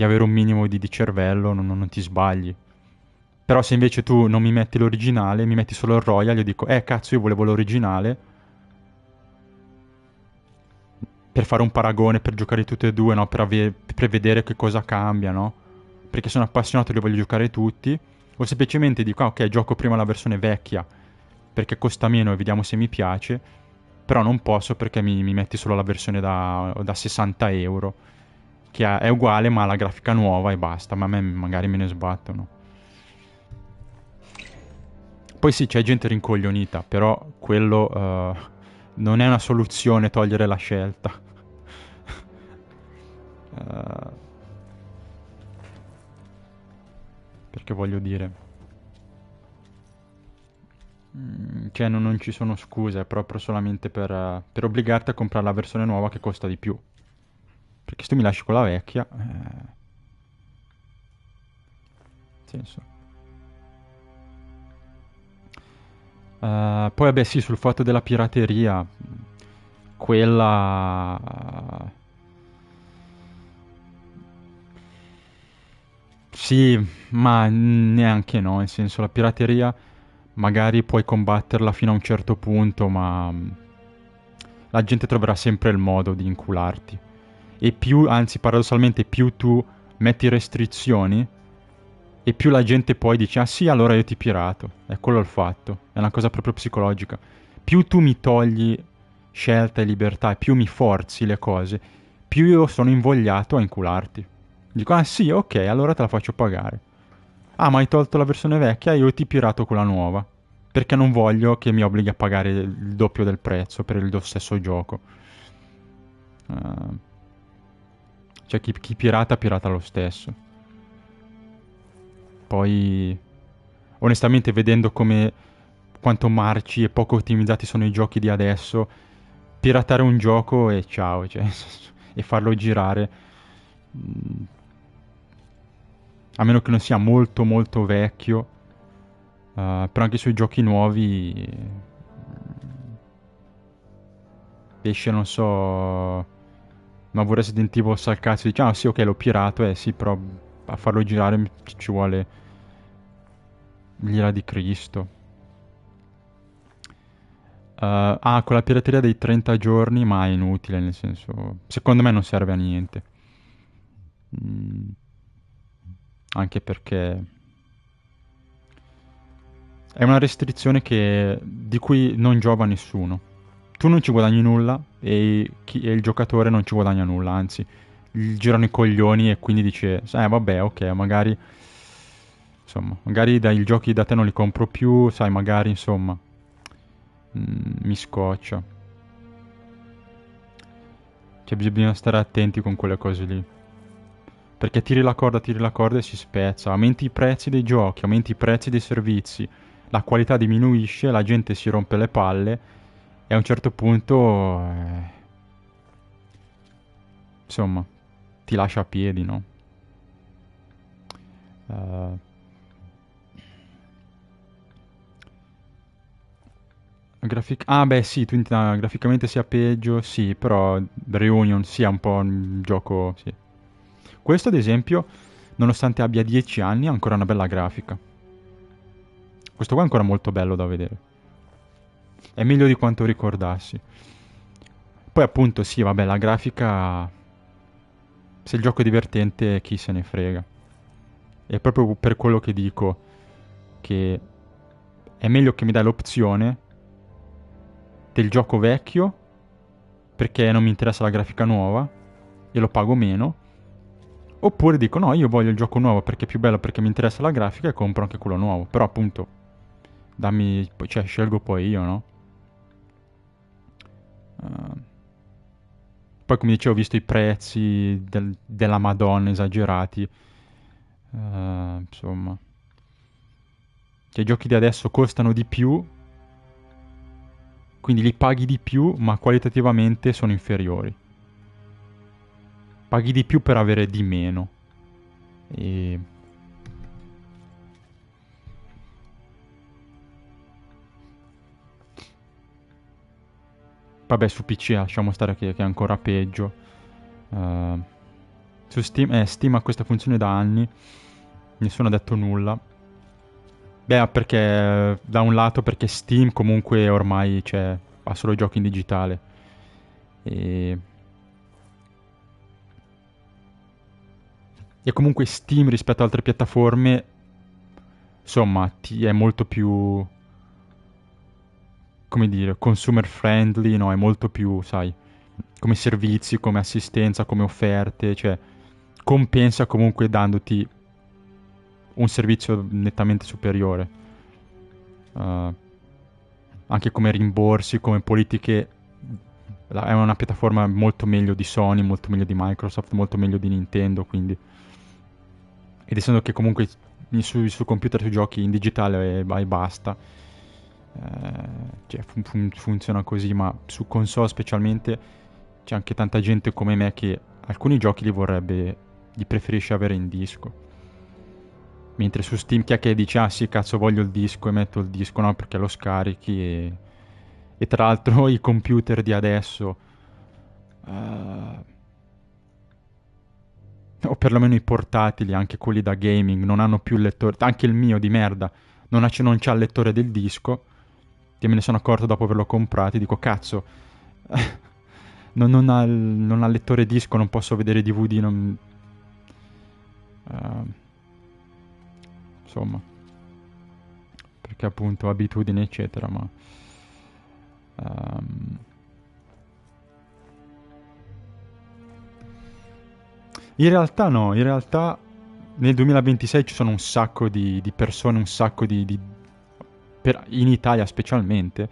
avere un minimo di cervello, non ti sbagli. Però se invece tu non mi metti l'originale, mi metti solo il Royal, io dico, cazzo, io volevo l'originale, per fare un paragone, per giocare tutte e due, no? Per vedere che cosa cambia, no? Perché sono appassionato e li voglio giocare tutti. O semplicemente dico, ah, ok, gioco prima la versione vecchia, perché costa meno e vediamo se mi piace, però non posso perché mi metti solo la versione da 60 euro, che è uguale ma ha la grafica nuova e basta, ma a me magari me ne sbattono. Poi sì, c'è gente rincoglionita, però quello non è una soluzione togliere la scelta. Perché voglio dire... cioè non ci sono scuse, è proprio solamente per obbligarti a comprare la versione nuova che costa di più. Perché se tu mi lasci quella vecchia... senso. Poi vabbè sì, sul fatto della pirateria, quella... sì, ma neanche no, nel senso la pirateria magari puoi combatterla fino a un certo punto, ma la gente troverà sempre il modo di incularti. E più, anzi paradossalmente, più tu metti restrizioni, e più la gente poi dice, ah sì, allora io ti pirato. È quello il fatto, è una cosa proprio psicologica. Più tu mi togli scelta e libertà, e più mi forzi le cose, più io sono invogliato a incularti. Dico, ah sì, ok, allora te la faccio pagare. Ah, ma hai tolto la versione vecchia, io ti pirato quella nuova. Perché non voglio che mi obblighi a pagare il doppio del prezzo per il stesso gioco. Cioè, chi pirata lo stesso. Poi, onestamente, vedendo quanto marci e poco ottimizzati sono i giochi di adesso, piratare un gioco e ciao, cioè, e farlo girare, a meno che non sia molto molto vecchio, però anche sui giochi nuovi esce, non so, ma vorrei tipo al cazzo e dice, ah sì, ok, l'ho pirato, sì, però a farlo girare ci vuole l'ira di Cristo. Con la pirateria dei 30 giorni, ma è inutile, nel senso... Secondo me non serve a niente. Mm, Anche perché è una restrizione di cui non giova nessuno. Tu non ci guadagni nulla e il giocatore non ci guadagna nulla, anzi, gli girano i coglioni e quindi dice, vabbè, ok, magari, insomma, magari i giochi da te non li compro più, sai, magari, insomma, mi scoccia. Cioè, bisogna stare attenti con quelle cose lì. Perché tiri la corda e si spezza. Aumenti i prezzi dei giochi, aumenti i prezzi dei servizi, la qualità diminuisce, la gente si rompe le palle e a un certo punto, insomma, ti lascia a piedi, no? Uh, beh sì, graficamente sia peggio, sì, però Reunion sia un po' un gioco, sì. Questo ad esempio, nonostante abbia 10 anni, ha ancora una bella grafica. Questo qua è ancora molto bello da vedere. È meglio di quanto ricordassi. Poi appunto sì, vabbè, la grafica... Se il gioco è divertente, chi se ne frega. È proprio per quello che dico che è meglio che mi dai l'opzione del gioco vecchio, perché non mi interessa la grafica nuova e lo pago meno, oppure dico no, io voglio il gioco nuovo perché è più bello, perché mi interessa la grafica e compro anche quello nuovo. Però appunto, cioè scelgo poi io, no? Poi come dicevo, ho visto i prezzi della Madonna esagerati. Insomma. Cioè, i giochi di adesso costano di più, quindi li paghi di più, ma qualitativamente sono inferiori. Paghi di più per avere di meno. E... Vabbè, su PC lasciamo stare che è ancora peggio. Su Steam ha questa funzione da anni. Nessuno ha detto nulla. Beh, perché da un lato perché Steam comunque ormai ha solo giochi in digitale. E comunque Steam rispetto ad altre piattaforme, insomma, è molto più, come dire, consumer friendly, no? È molto più, sai, come servizi, come assistenza, come offerte, cioè compensa comunque dandoti un servizio nettamente superiore. Anche come rimborsi, come politiche, è una piattaforma molto meglio di Sony, molto meglio di Microsoft, molto meglio di Nintendo, quindi... Ed essendo che comunque su computer tu giochi in digitale e basta, cioè funziona così, ma su console specialmente c'è anche tanta gente come me che alcuni giochi li preferisce avere in disco. Mentre su Steam chi è che dice, ah sì, cazzo voglio il disco e metto il disco, no, perché lo scarichi e tra l'altro i computer di adesso, o perlomeno i portatili, anche quelli da gaming, non hanno più il lettore, anche il mio di merda, non c'ha il lettore del disco, che me ne sono accorto dopo averlo comprato, dico cazzo, non ha il lettore disco, non posso vedere DVD, insomma, perché appunto abitudini eccetera, ma... In realtà no, in realtà nel 2026 ci sono un sacco di persone, un sacco in Italia specialmente.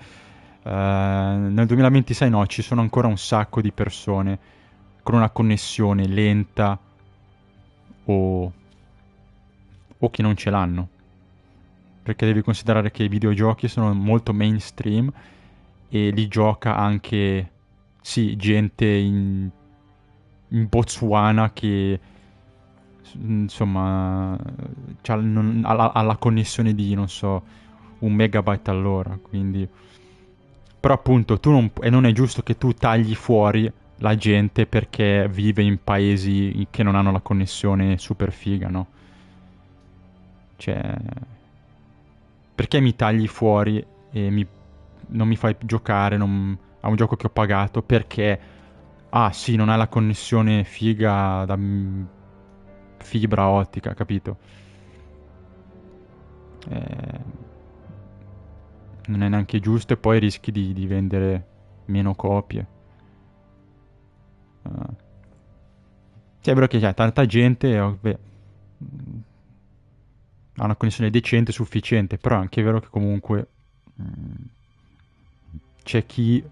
Nel 2026 no, ci sono ancora un sacco di persone con una connessione lenta o che non ce l'hanno. Perché devi considerare che i videogiochi sono molto mainstream e li gioca anche, sì, gente in Botswana che insomma ha la connessione di non so 1 megabyte all'ora, quindi però appunto e non è giusto che tu tagli fuori la gente perché vive in paesi che non hanno la connessione super figa, no? Cioè, perché mi tagli fuori e non mi fai giocare a un gioco che ho pagato perché, ah sì, non ha la connessione figa da fibra ottica, capito? Non è neanche giusto e poi rischi di vendere meno copie. Sì, è vero che c'è tanta gente, ha una connessione decente, sufficiente, però è anche vero che comunque c'è chi,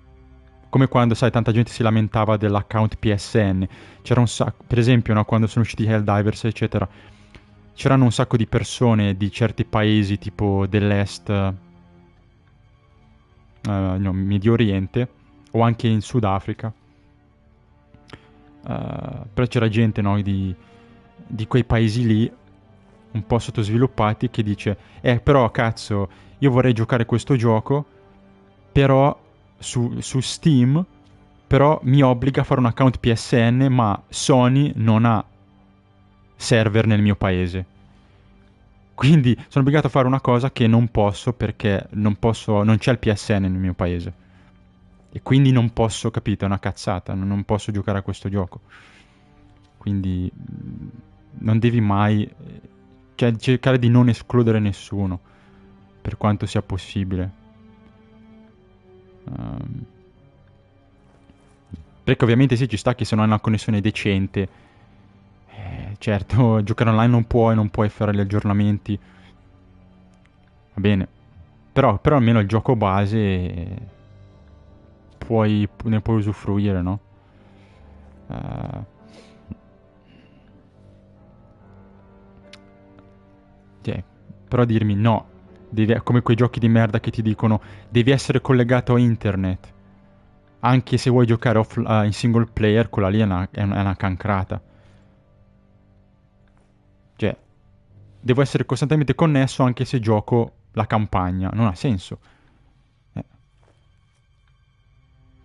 come quando, sai, tanta gente si lamentava dell'account PSN, c'era un sacco, per esempio, no, quando sono usciti Helldivers, eccetera, c'erano un sacco di persone di certi paesi, tipo dell'est, no, Medio Oriente, o anche in Sudafrica, però c'era gente, no, di quei paesi lì, un po' sottosviluppati, che dice, però cazzo, io vorrei giocare questo gioco, però su Steam, però mi obbliga a fare un account PSN, ma Sony non ha server nel mio paese. Quindi sono obbligato a fare una cosa che non posso perché non c'è il PSN nel mio paese. E quindi non posso, capito, è una cazzata, non posso giocare a questo gioco. Quindi non devi mai, cioè, cercare di non escludere nessuno, per quanto sia possibile. Perché ovviamente sì, ci sta che se non hai una connessione decente, certo, giocare online non puoi fare gli aggiornamenti, va bene, però almeno il gioco base ne puoi usufruire, no? Cioè, però dirmi no, come quei giochi di merda che ti dicono devi essere collegato a internet, anche se vuoi giocare in single player, quella lì è una cancrata. Cioè, devo essere costantemente connesso anche se gioco la campagna, non ha senso.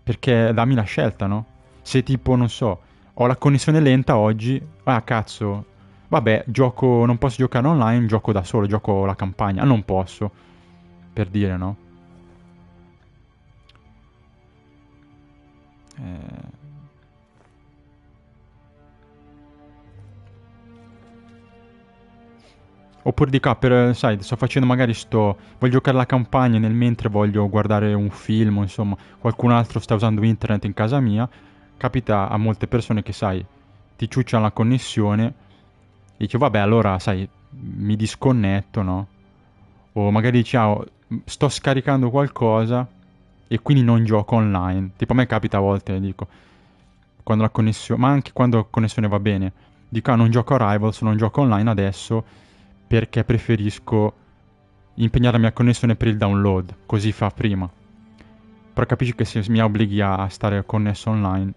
Perché dammi la scelta, no? Se tipo, non so, ho la connessione lenta oggi, ah cazzo, vabbè, non posso giocare online, gioco da solo, gioco la campagna, non posso, per dire, no? Oppure dico, sai, sto facendo magari voglio giocare la campagna nel mentre voglio guardare un film, insomma, qualcun altro sta usando internet in casa mia. Capita a molte persone che, sai, ti ciucciano la connessione e dici, vabbè, allora, sai, mi disconnetto, no? O magari dici, sto scaricando qualcosa e quindi non gioco online. Tipo, a me capita a volte, dico, quando la connessione, ma anche quando la connessione va bene, dico, non gioco a Rivals, non gioco online adesso perché preferisco impegnare la mia connessione per il download, così fa prima. Però capisci che se mi obblighi a stare connesso online,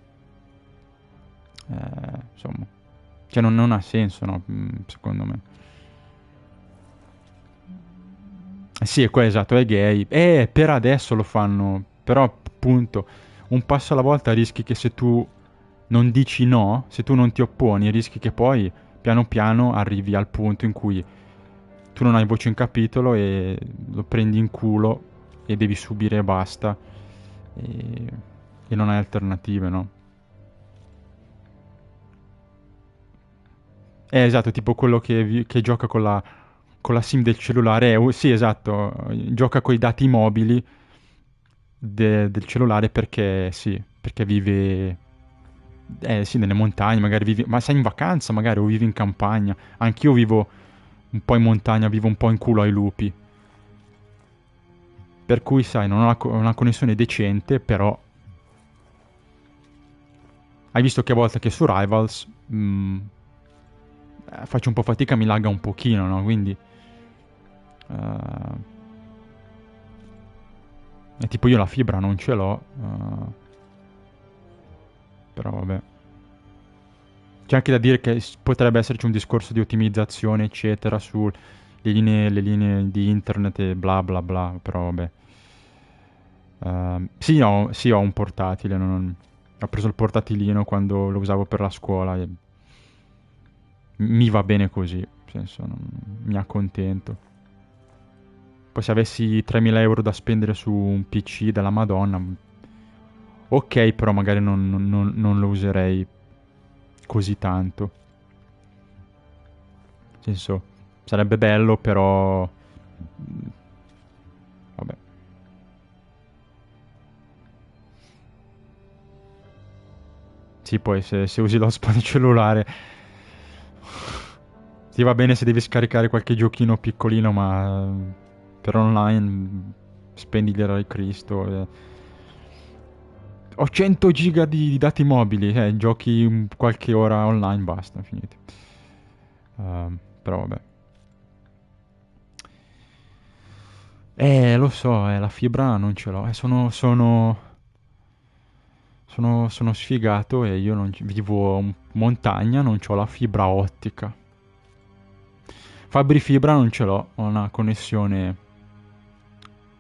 insomma, cioè non ha senso, no? Secondo me. Sì, è qua esatto, è gay. Per adesso lo fanno, però appunto, un passo alla volta rischi che se tu non dici no, se tu non ti opponi, rischi che poi piano piano arrivi al punto in cui tu non hai voce in capitolo e lo prendi in culo e devi subire e basta e non hai alternative, no? Esatto, tipo quello che gioca con la SIM del cellulare, sì esatto, gioca con i dati mobili del cellulare perché sì, perché vive, sì, nelle montagne, magari vivi, ma sei in vacanza magari o vivi in campagna, anch'io vivo un po' in montagna, vivo un po' in culo ai lupi. Per cui, sai, non ho una connessione decente, però hai visto che a volte che su Rivals faccio un po' fatica, mi lagga un pochino, no? Quindi e tipo io la fibra non ce l'ho, però vabbè. C'è anche da dire che potrebbe esserci un discorso di ottimizzazione, eccetera, sulle linee di internet e bla bla bla, però vabbè. Sì, ho un portatile, ho preso il portatilino quando lo usavo per la scuola e mi va bene così, nel senso, mi accontento. Poi se avessi 3.000 euro da spendere su un PC della Madonna, ok, però magari non lo userei così tanto. Nel senso, sarebbe bello, però... Vabbè. Sì, poi se usi l'hotspot cellulare... Ti va bene se devi scaricare qualche giochino piccolino, ma per online spendi l'ira di Cristo. Ho 100 giga di dati mobili, giochi qualche ora online, basta, finiti. Però vabbè. Lo so, la fibra non ce l'ho. Sono sfigato e io non vivo in montagna, non ho la fibra ottica. Fabri Fibra non ce l'ho, ho una connessione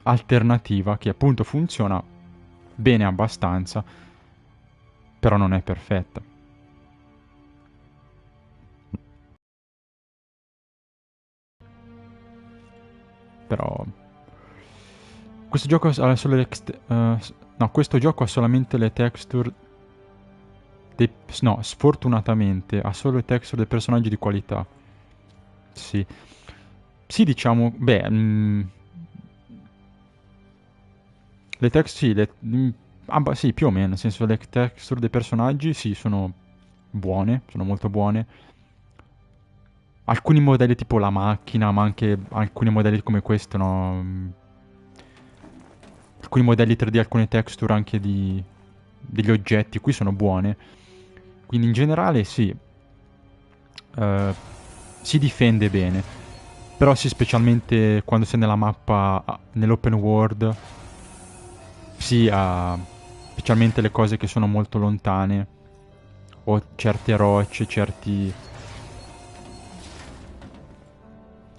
alternativa che appunto funziona bene abbastanza, però non è perfetta. Però questo gioco ha solo no, questo gioco ha solamente le texture no, sfortunatamente ha solo le texture dei personaggi di qualità. Sì. Sì, diciamo, beh, le texture, sì, sì, più o meno, nel senso le texture dei personaggi, sì, sono buone, sono molto buone. Alcuni modelli tipo la macchina, ma anche alcuni modelli come questo, no? Alcuni modelli 3D, alcune texture anche degli oggetti qui sono buone. Quindi in generale sì, si difende bene. Però sì, specialmente quando sei nella mappa, nell'open world, sì, specialmente le cose che sono molto lontane, o certe rocce, certi...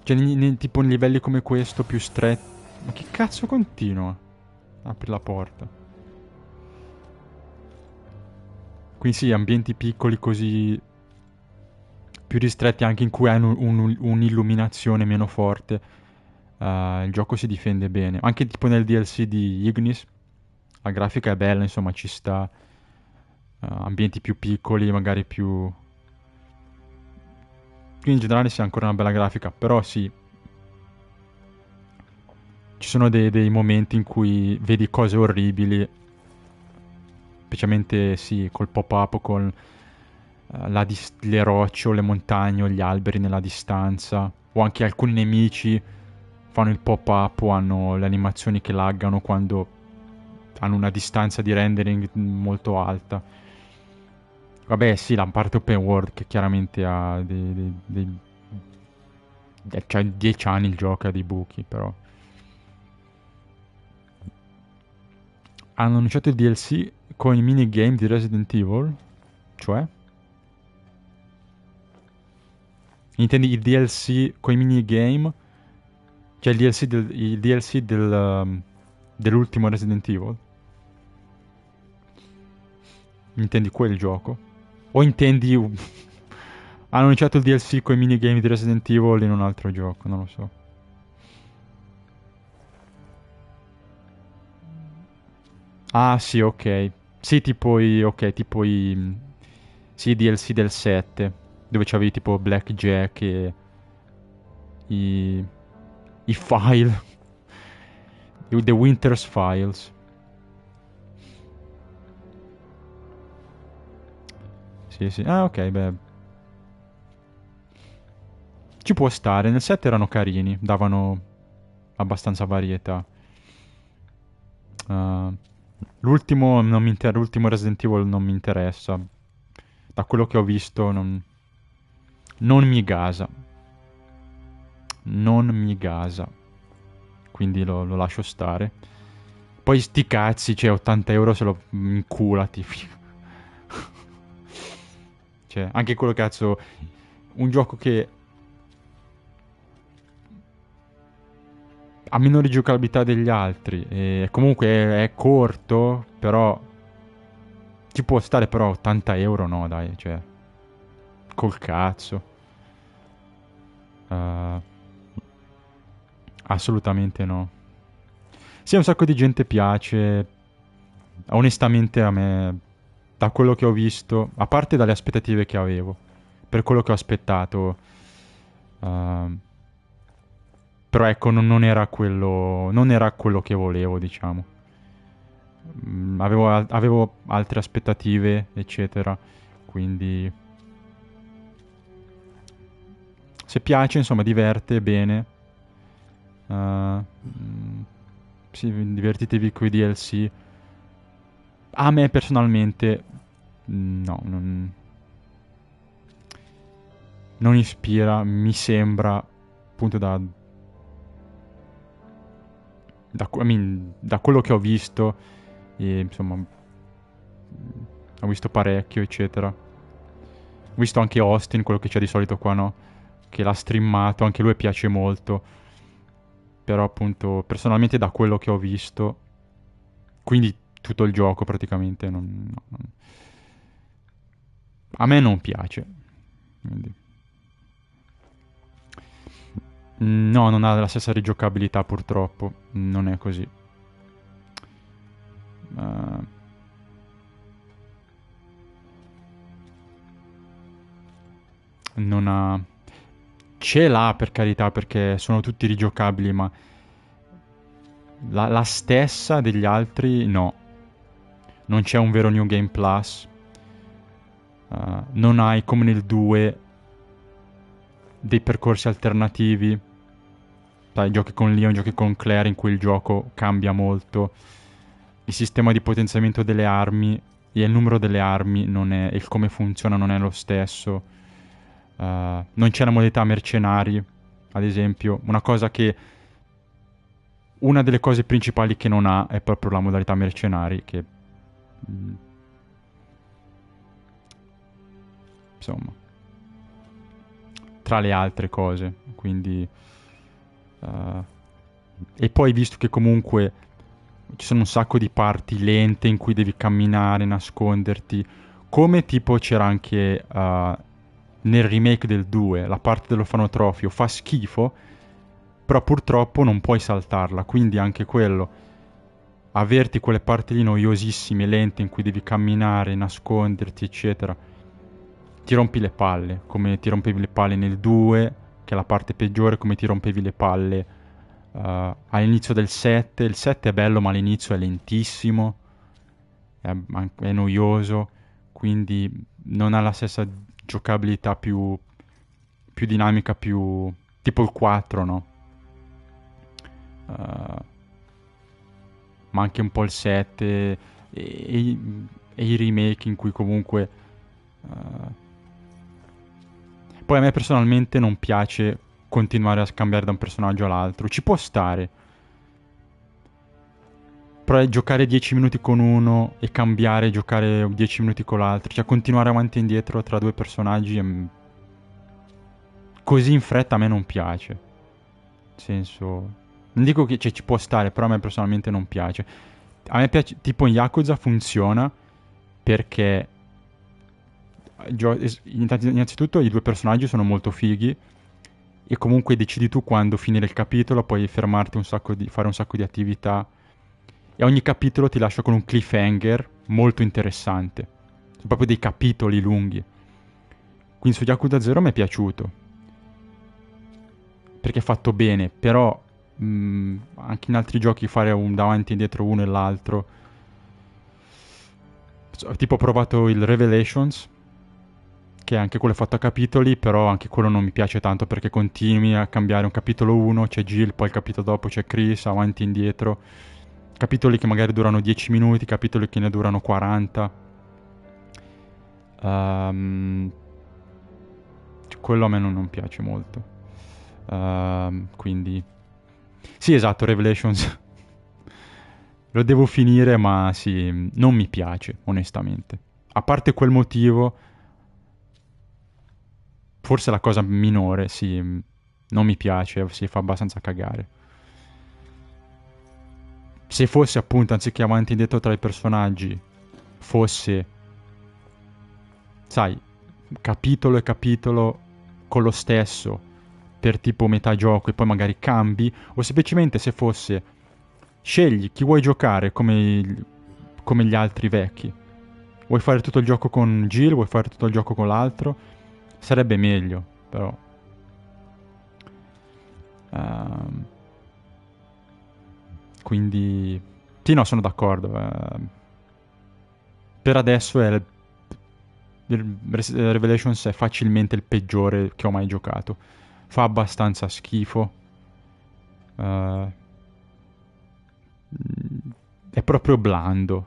Cioè, tipo in livelli come questo, più stretti... Ma che cazzo continua? Apri la porta. Quindi sì, ambienti piccoli così... più ristretti anche in cui hai un'illuminazione meno forte. Il gioco si difende bene. Anche tipo nel DLC di Ignis. La grafica è bella, insomma, ci sta. Ambienti più piccoli, magari più... Qui in generale sì, ancora una bella grafica, però sì. Ci sono dei momenti in cui vedi cose orribili. Specialmente, sì, col pop-up, con le rocce o le montagne o gli alberi nella distanza. O anche alcuni nemici fanno il pop-up o hanno le animazioni che laggano quando hanno una distanza di rendering molto alta. Vabbè, sì, la parte open world che chiaramente ha cioè 10 anni il gioco, ha dei buchi, però. Hanno annunciato il DLC con i minigame di Resident Evil, cioè? Intendi il DLC con i minigame? Cioè il DLC dell'ultimo Resident Evil? Intendi quel gioco? O intendi... Hanno annunciato il DLC con i minigame di Resident Evil in un altro gioco, non lo so. Ah, sì, ok. Sì, sì, i DLC del 7, dove c'avevi tipo Blackjack e i... i file. The Winter's Files. Sì, sì. Ah, ok, beh. Ci può stare. Nel 7 erano carini, davano abbastanza varietà. L'ultimo Resident Evil non mi interessa. Da quello che ho visto non mi gasa. Non mi gasa. Quindi lo lascio stare. Poi sti cazzi, cioè 80 euro se lo inculati. Cioè, anche quello cazzo... Un gioco che ha minore giocabilità degli altri. E comunque è corto, però... Ci può stare, però 80 euro no, dai, cioè... Col cazzo. Assolutamente no. Sì, a un sacco di gente piace. Onestamente a me, da quello che ho visto, a parte dalle aspettative che avevo, per quello che ho aspettato, ehm, però ecco, non era quello che volevo, diciamo. Avevo altre aspettative, eccetera, quindi se piace, insomma, diverte, bene. Sì, divertitevi con i DLC. A me personalmente, no, non ispira, mi sembra, appunto da quello che ho visto, e insomma, ho visto parecchio, eccetera. Ho visto anche Austin, quello che c'è di solito qua, no? Che l'ha streamato, anche lui piace molto. Però appunto, personalmente da quello che ho visto, quindi tutto il gioco praticamente, a me non piace. Quindi. No, non ha la stessa rigiocabilità purtroppo, non è così. Non ha... Ce l'ha per carità perché sono tutti rigiocabili, ma la stessa degli altri no. Non c'è un vero New Game Plus. Non hai come nel 2 dei percorsi alternativi. Sai, giochi con Leon, giochi con Claire in cui il gioco cambia molto. Il sistema di potenziamento delle armi e il numero delle armi non è, e il come funziona non è lo stesso. Non c'è la modalità mercenari, ad esempio. Una delle cose principali che non ha è proprio la modalità mercenari, che insomma, tra le altre cose, quindi e poi visto che comunque ci sono un sacco di parti lente in cui devi camminare, nasconderti, come tipo c'era anche nel remake del 2, la parte dell'orfanotrofio fa schifo, però purtroppo non puoi saltarla, quindi anche quello, averti quelle parti lì noiosissime, lente, in cui devi camminare, nasconderti, eccetera, ti rompi le palle, come ti rompevi le palle nel 2, che è la parte peggiore, come ti rompevi le palle all'inizio del 7. Il 7 è bello, ma all'inizio è lentissimo, è noioso, quindi non ha la stessa giocabilità più dinamica, più tipo il 4, no? Ma anche un po' il 7 e i remake in cui comunque poi a me personalmente non piace continuare a scambiare da un personaggio all'altro, ci può stare, però giocare 10 minuti con uno e cambiare, giocare 10 minuti con l'altro, cioè continuare avanti e indietro tra due personaggi così in fretta a me non piace. Nel senso, non dico che ci può stare, però a me personalmente non piace. A me piace, tipo in Yakuza funziona perché innanzitutto i due personaggi sono molto fighi e comunque decidi tu quando finire il capitolo, puoi fermarti fare un sacco di attività e ogni capitolo ti lascia con un cliffhanger molto interessante. Sono proprio dei capitoli lunghi. Quindi su Yakuza 0 mi è piaciuto perché è fatto bene, però anche in altri giochi fare un davanti e indietro uno e l'altro. Tipo ho provato il Revelations, che anche quello è fatto a capitoli, però anche quello non mi piace tanto perché continui a cambiare un capitolo 1, c'è Jill, poi il capitolo dopo c'è Chris, avanti e indietro. Capitoli che magari durano 10 minuti, capitoli che ne durano 40. Quello a me non piace molto. Quindi... Sì, esatto, Revelations. Lo devo finire, ma sì, non mi piace, onestamente. A parte quel motivo, forse la cosa minore, sì, non mi piace, si fa abbastanza cagare. Se fosse appunto, anziché avanti e indietro tra i personaggi, fosse, sai, capitolo e capitolo con lo stesso, per tipo metà gioco e poi magari cambi, o semplicemente se fosse scegli chi vuoi giocare come gli altri vecchi. Vuoi fare tutto il gioco con Jill, vuoi fare tutto il gioco con l'altro? Sarebbe meglio, però. Quindi sì, no, sono d'accordo. Per adesso Revelations è facilmente il peggiore che ho mai giocato. Fa abbastanza schifo. È proprio blando.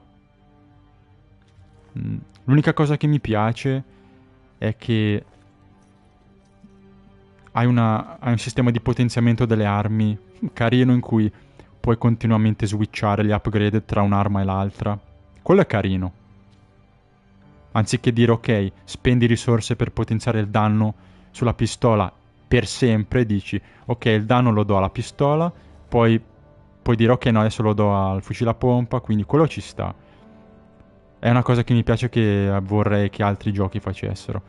L'unica cosa che mi piace è che hai un sistema di potenziamento delle armi carino in cui puoi continuamente switchare gli upgrade tra un'arma e l'altra. Quello è carino. Anziché dire ok, spendi risorse per potenziare il danno sulla pistola per sempre, dici ok, il danno lo do alla pistola, poi puoi dire ok, no, adesso lo do al fucile a pompa, quindi quello ci sta. È una cosa che mi piace, che vorrei che altri giochi facessero.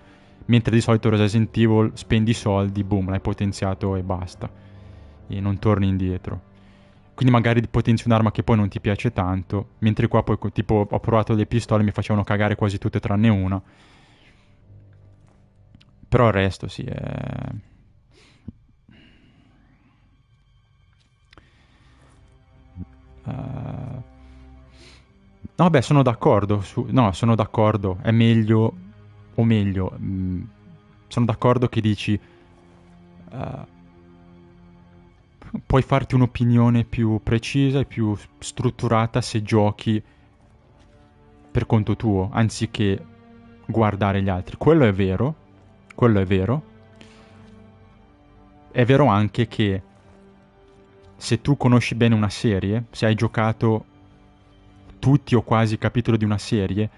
Mentre di solito Resident Evil spendi soldi, boom, l'hai potenziato e basta. E non torni indietro. Quindi magari potenzi un'arma che poi non ti piace tanto, mentre qua poi tipo ho provato le pistole e mi facevano cagare quasi tutte tranne una. Però il resto sì, è... No, beh, sono d'accordo. No, sono d'accordo. È meglio... O meglio... sono d'accordo che dici... puoi farti un'opinione più precisa e più strutturata se giochi per conto tuo, anziché guardare gli altri. Quello è vero. Quello è vero. È vero anche che se tu conosci bene una serie, se hai giocato tutti o quasi i capitoli di una serie,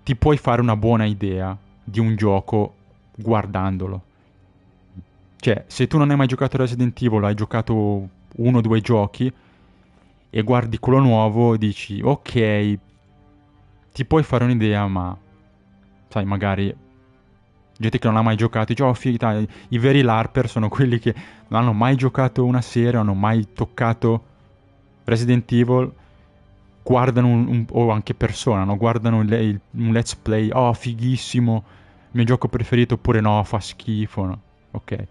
ti puoi fare una buona idea di un gioco guardandolo. Cioè, se tu non hai mai giocato Resident Evil, hai giocato uno o due giochi e guardi quello nuovo, dici ok, ti puoi fare un'idea, ma sai, magari gente che non ha mai giocato dice oh figa, i veri LARPer sono quelli che non hanno mai giocato una serie, non hanno mai toccato Resident Evil, guardano o anche persona, no? Guardano un let's play, oh fighissimo, il mio gioco preferito, oppure no, fa schifo, no? Ok.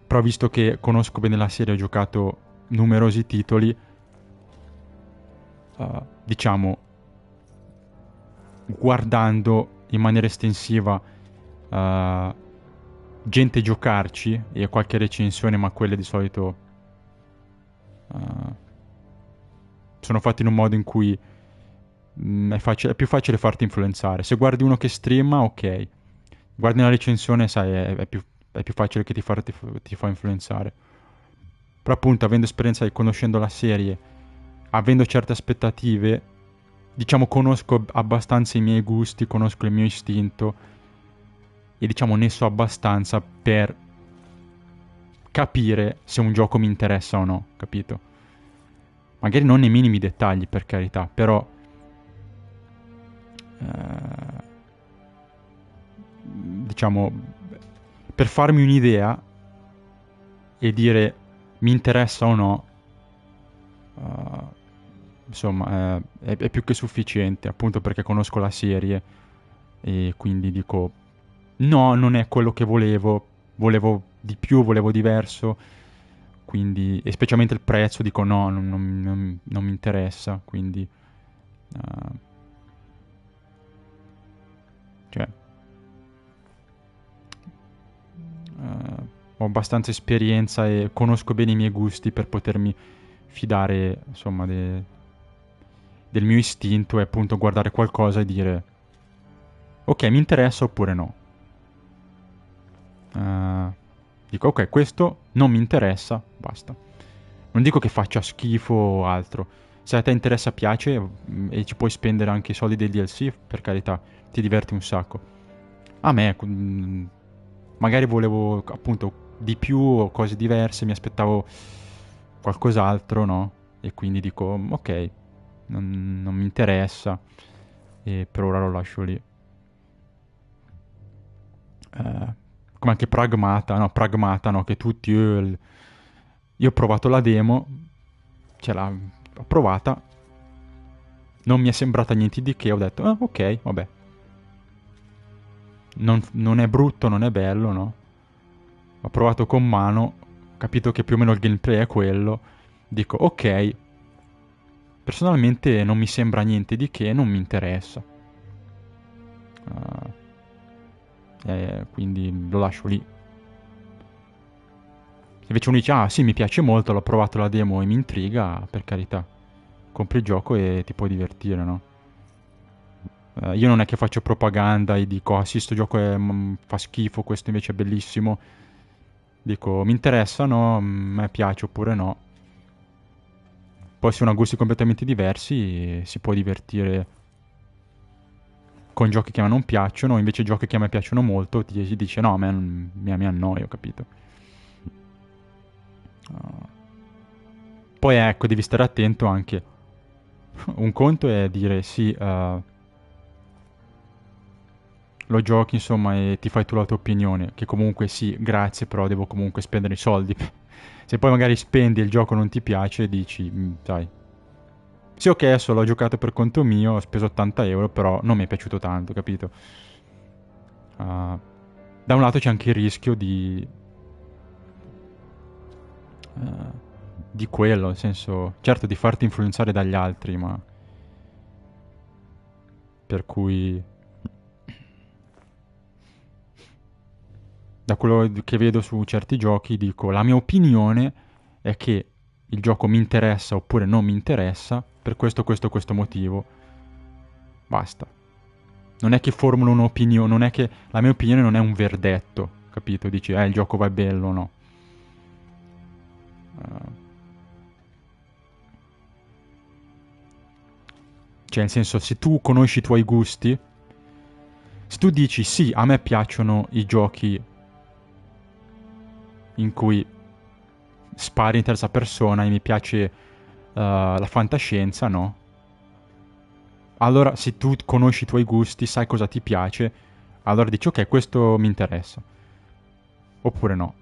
Però visto che conosco bene la serie, ho giocato numerosi titoli, diciamo, guardando in maniera estensiva gente giocarci e qualche recensione, ma quelle di solito sono fatte in un modo in cui è più facile farti influenzare. Se guardi uno che streama, ok. Guardi una recensione, sai, è più facile che ti fa influenzare. Però appunto, avendo esperienza e conoscendo la serie, avendo certe aspettative, diciamo, conosco abbastanza i miei gusti, conosco il mio istinto e diciamo ne so abbastanza per capire se un gioco mi interessa o no, capito? Magari non nei minimi dettagli, per carità, però diciamo, per farmi un'idea e dire mi interessa o no, insomma, è più che sufficiente, appunto perché conosco la serie e quindi dico no, non è quello che volevo di più, volevo diverso, quindi, e specialmente il prezzo, dico no, non mi interessa, quindi cioè ho abbastanza esperienza e conosco bene i miei gusti per potermi fidare, insomma, del mio istinto e appunto guardare qualcosa e dire ok, mi interessa oppure no. Dico ok, questo non mi interessa, basta. Non dico che faccia schifo o altro. Se a te interessa, piace e ci puoi spendere anche i soldi del DLC, per carità, ti diverti un sacco. A me, magari volevo appunto di più o cose diverse, mi aspettavo qualcos'altro, no? E quindi dico ok, non mi interessa e per ora lo lascio lì. come anche Pragmata, no? Che tutti... io ho provato la demo, ho provata, non mi è sembrata niente di che, ho detto, ok, vabbè. Non è brutto, non è bello, no? Ho provato con mano, ho capito che più o meno il gameplay è quello, dico, ok, personalmente non mi sembra niente di che, non mi interessa. Quindi lo lascio lì. Se invece uno dice, ah sì, mi piace molto, l'ho provato la demo e mi intriga, per carità. Compri il gioco e ti puoi divertire, no? Io non è che faccio propaganda e dico, ah sì, sto gioco fa schifo, questo invece è bellissimo. Dico, mi interessa, no? A me piace oppure no. Poi se uno ha gusti completamente diversi, si può divertire con giochi che a me non piacciono, invece giochi che a me piacciono molto, ti dice, no, a me mi annoio, capito? Poi ecco, devi stare attento anche. Un conto è dire sì, lo giochi insomma e ti fai tu la tua opinione, che comunque sì, grazie, però devo comunque spendere i soldi. Se poi magari spendi e il gioco non ti piace, dici, dai. Sì, ok, adesso l'ho giocato per conto mio, ho speso 80 euro, però non mi è piaciuto tanto, capito? Da un lato c'è anche il rischio di quello, nel senso, certo di farti influenzare dagli altri, ma per cui da quello che vedo su certi giochi dico, la mia opinione è che il gioco mi interessa oppure non mi interessa per questo motivo. Basta. Non è che formulo un'opinione, non è che la mia opinione non è un verdetto, capito? Dici, il gioco va bello o no. Cioè, nel senso, se tu conosci i tuoi gusti, se tu dici sì, a me piacciono i giochi in cui spari in terza persona e mi piace la fantascienza, no? Allora, se tu conosci i tuoi gusti, sai cosa ti piace, allora dici ok, questo mi interessa. Oppure no.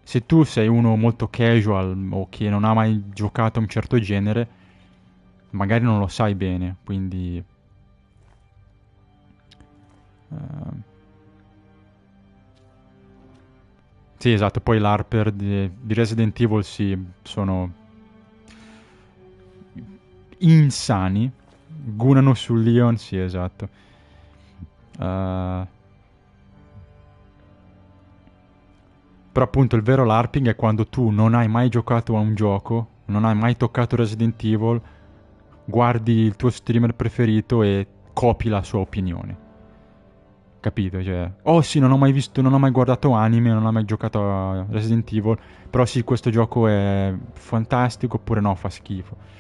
Se tu sei uno molto casual o che non ha mai giocato a un certo genere, magari non lo sai bene, quindi... Sì, esatto, poi l'Harper di Resident Evil sì, sono insani. Gunano su Leon, sì, esatto. Però appunto il vero LARPing è quando tu non hai mai giocato a un gioco, non hai mai toccato Resident Evil, guardi il tuo streamer preferito e copi la sua opinione. Capito? Cioè, oh sì, non ho mai visto, non ho mai guardato anime, non ho mai giocato a Resident Evil, però sì, questo gioco è fantastico, oppure no, fa schifo.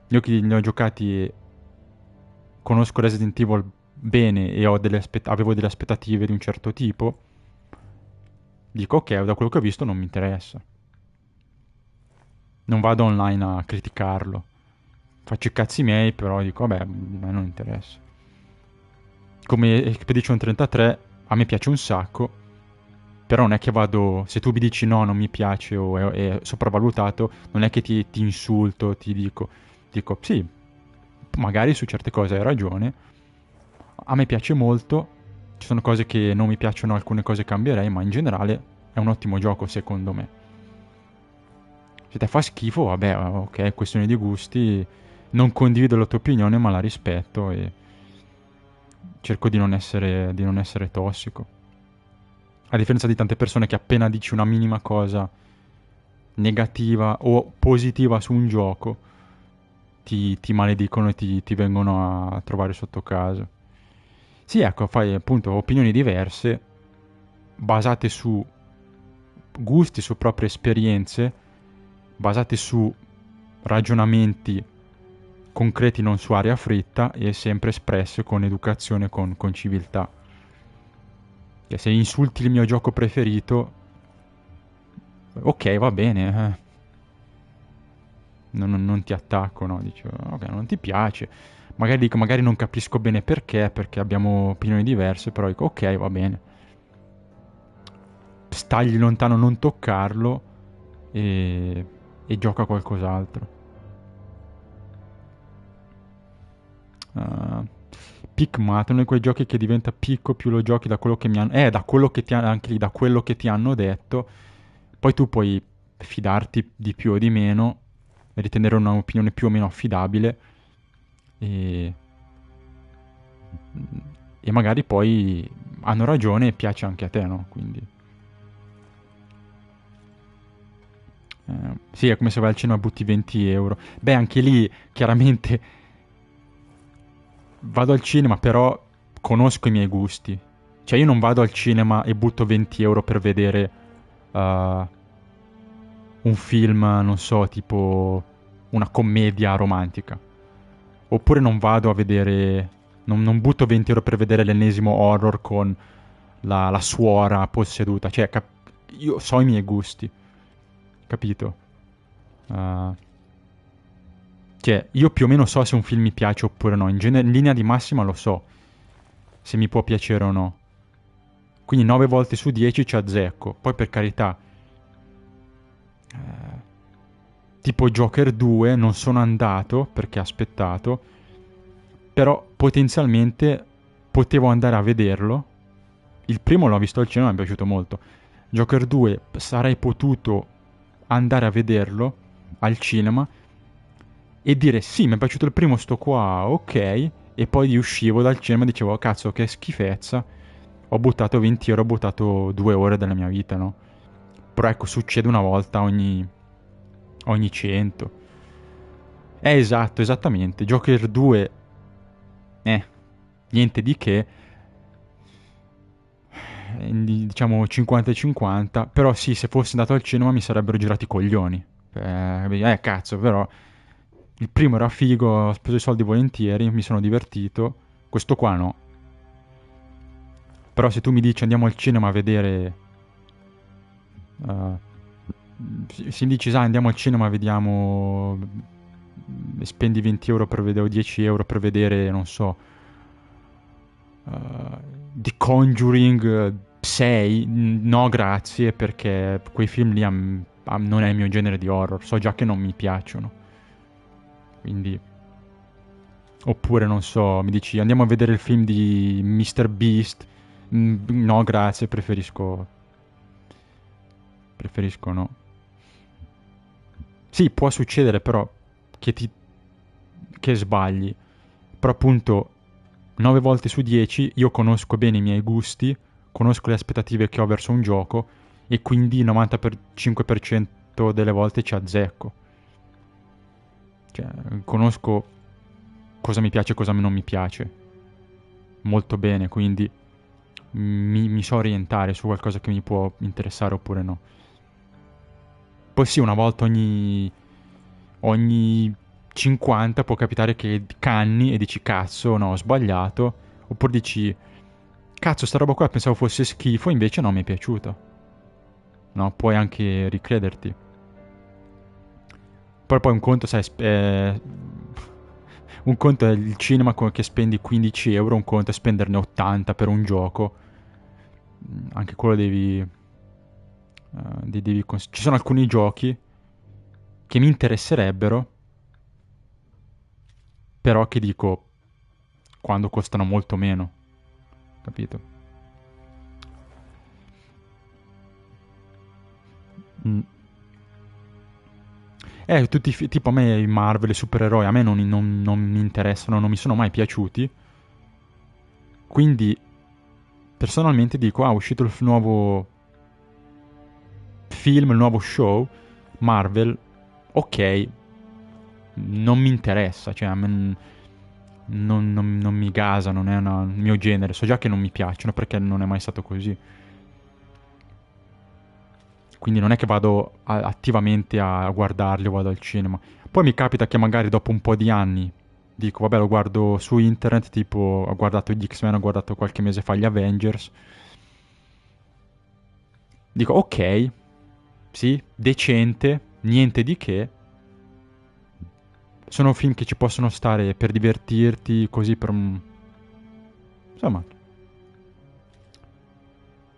Io che ne ho giocati e conosco Resident Evil bene e avevo delle aspettative di un certo tipo, dico ok, da quello che ho visto non mi interessa. Non vado online a criticarlo. Faccio i cazzi miei, però dico vabbè, a me non interessa. Come Expedition 33, a me piace un sacco, però non è che vado... Se tu mi dici no, non mi piace o è sopravvalutato, non è che ti insulto, ti dico... Dico sì, magari su certe cose hai ragione. A me piace molto, ci sono cose che non mi piacciono, alcune cose cambierei, ma in generale è un ottimo gioco secondo me. Se te fa schifo, vabbè, ok, è questione di gusti, non condivido la tua opinione, ma la rispetto e cerco di non essere tossico. A differenza di tante persone che appena dici una minima cosa negativa o positiva su un gioco, ti maledicono e ti vengono a trovare sotto casa. Sì, ecco, fai appunto opinioni diverse, basate su gusti, su proprie esperienze, basate su ragionamenti concreti, non su aria fritta e sempre espresse con educazione, con civiltà. Che se insulti il mio gioco preferito, ok, va bene, non ti attacco, no? Dici, ok, non ti piace, magari dico, magari non capisco bene perché abbiamo opinioni diverse, però dico, ok, va bene. Stagli lontano, non toccarlo e gioca qualcos'altro. Pikmat, uno di quei giochi che diventa picco più lo giochi da quello che mi hanno... da quello che ti hanno... anche lì, da quello che ti hanno detto. Poi tu puoi fidarti di più o di meno, ritenere un'opinione più o meno affidabile e... e magari poi hanno ragione e piace anche a te, no? Quindi... sì, è come se vai al cinema e butti 20 euro. Beh, anche lì, chiaramente, vado al cinema, però conosco i miei gusti. Cioè, io non vado al cinema e butto 20 euro per vedere un film, non so, tipo una commedia romantica. Oppure non vado a vedere... Non butto 20 euro per vedere l'ennesimo horror con la suora posseduta. Cioè, io so i miei gusti, capito? Cioè, io più o meno so se un film mi piace oppure no. In linea di massima lo so se mi può piacere o no. Quindi 9 volte su 10 ci azzecco. Poi per carità, tipo Joker 2 non sono andato perché ho aspettato, però potenzialmente potevo andare a vederlo. Il primo l'ho visto al cinema e mi è piaciuto molto. Joker 2 sarei potuto andare a vederlo al cinema e dire sì, mi è piaciuto il primo, sto qua, ok, e poi uscivo dal cinema e dicevo cazzo che schifezza, ho buttato 20 euro, ho buttato 2 ore della mia vita, no? Però ecco, succede una volta ogni 100. Esatto, esattamente. Joker 2, niente di che, diciamo 50 e 50, però sì, se fossi andato al cinema mi sarebbero girati i coglioni. Cazzo, però il primo era figo, ho speso i soldi volentieri, mi sono divertito, questo qua no. Però se tu mi dici andiamo al cinema a vedere... se mi dici, andiamo al cinema, vediamo... spendi 20 euro per vedere, o 10 euro per vedere, non so... The Conjuring 6, no grazie, perché quei film lì non è il mio genere di horror, so già che non mi piacciono. Quindi... Oppure, non so, mi dici andiamo a vedere il film di Mr. Beast. No, grazie, preferisco no. Sì, può succedere però che sbagli. Però appunto 9 volte su 10 io conosco bene i miei gusti, conosco le aspettative che ho verso un gioco e quindi il 95% delle volte ci azzecco. Cioè, conosco cosa mi piace e cosa non mi piace molto bene, quindi mi so orientare su qualcosa che mi può interessare oppure no. Poi sì, una volta ogni 50 può capitare che canni e dici cazzo, no, ho sbagliato. Oppure dici cazzo, sta roba qua pensavo fosse schifo, invece no, mi è piaciuta. No, puoi anche ricrederti. Però poi un conto, sai, un conto è il cinema che spendi 15 euro, un conto è spenderne 80 per un gioco. Anche quello ci sono alcuni giochi che mi interesserebbero, però che dico quando costano molto meno, capito? Mm. Tutti tipo a me i Marvel, i supereroi, a me non mi interessano, non mi sono mai piaciuti. Quindi personalmente dico, è uscito il nuovo film, il nuovo show, Marvel, ok, non mi interessa, cioè a me non mi gasa, non è il mio genere, so già che non mi piacciono perché non è mai stato così. Quindi non è che vado attivamente a guardarli o vado al cinema. Poi mi capita che magari dopo un po' di anni dico, vabbè, lo guardo su internet, tipo ho guardato gli X-Men, ho guardato qualche mese fa gli Avengers. Dico, ok, sì, decente, niente di che. sono film che ci possono stare per divertirti, così per... Insomma,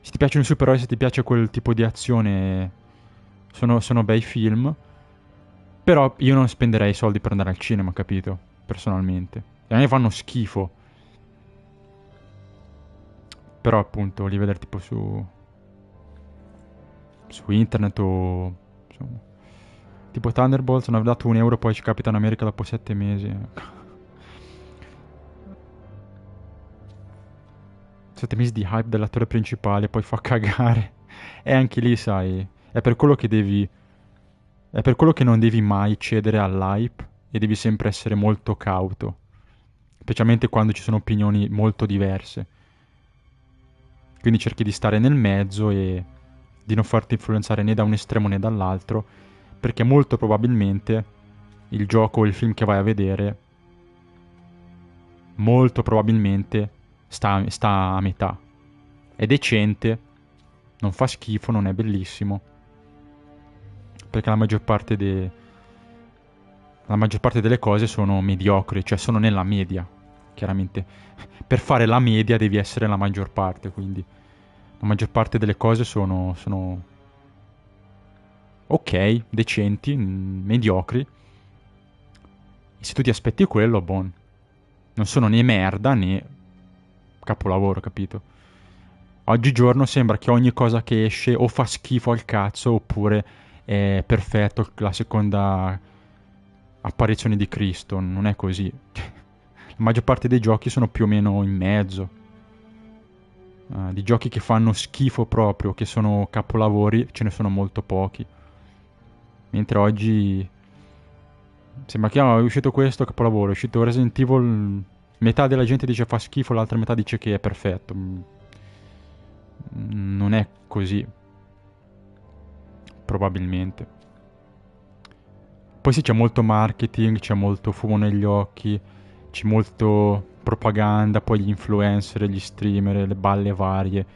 se ti piacciono i supereroi, se ti piace quel tipo di azione, sono bei film. Però io non spenderei soldi per andare al cinema, capito? Personalmente. E a me fanno schifo. Però appunto li vedere tipo su internet o... insomma. Tipo Thunderbolts, non avevo dato €1, poi ci Capitan America dopo 7 mesi. 7 mesi di hype dell'attore principale, poi fa cagare. E anche lì, sai, è per quello che devi... È per quello che non devi mai cedere all'hype e devi sempre essere molto cauto. Specialmente quando ci sono opinioni molto diverse. Quindi cerchi di stare nel mezzo e di non farti influenzare né da un estremo né dall'altro, perché molto probabilmente il gioco o il film che vai a vedere molto probabilmente sta a metà. È decente, non fa schifo, non è bellissimo, perché la maggior parte delle cose sono mediocri, cioè sono nella media. Chiaramente per fare la media devi essere la maggior parte, quindi la maggior parte delle cose sono ok, decenti, mediocri. E se tu ti aspetti quello, bon, non sono né merda né capolavoro, capito? Oggigiorno sembra che ogni cosa che esce o fa schifo al cazzo oppure è perfetto, la seconda apparizione di Cristo. Non è così. La maggior parte dei giochi sono più o meno in mezzo. Di giochi che fanno schifo proprio, che sono capolavori, ce ne sono molto pochi. Mentre oggi sembra che è uscito questo capolavoro, è uscito Resident Evil, metà della gente dice fa schifo, l'altra metà dice che è perfetto. Non è così. Probabilmente. Poi sì, c'è molto marketing, c'è molto fumo negli occhi, c'è molto propaganda, poi gli influencer, gli streamer, le balle varie.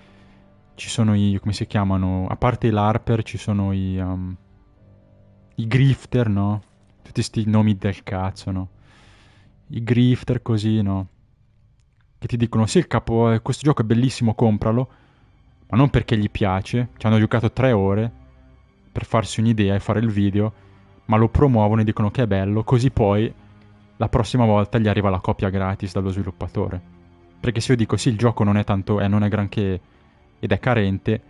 Ci sono i, come si chiamano? A parte i LARPer ci sono i grifter, no? Tutti sti nomi del cazzo, no? I grifter così, no? Che ti dicono, sì, il capo, questo gioco è bellissimo, compralo. Ma non perché gli piace, ci hanno giocato 3 ore per farsi un'idea e fare il video, ma lo promuovono e dicono che è bello, così poi la prossima volta gli arriva la copia gratis dallo sviluppatore. Perché se io dico sì, il gioco non è tanto, non è granché ed è carente,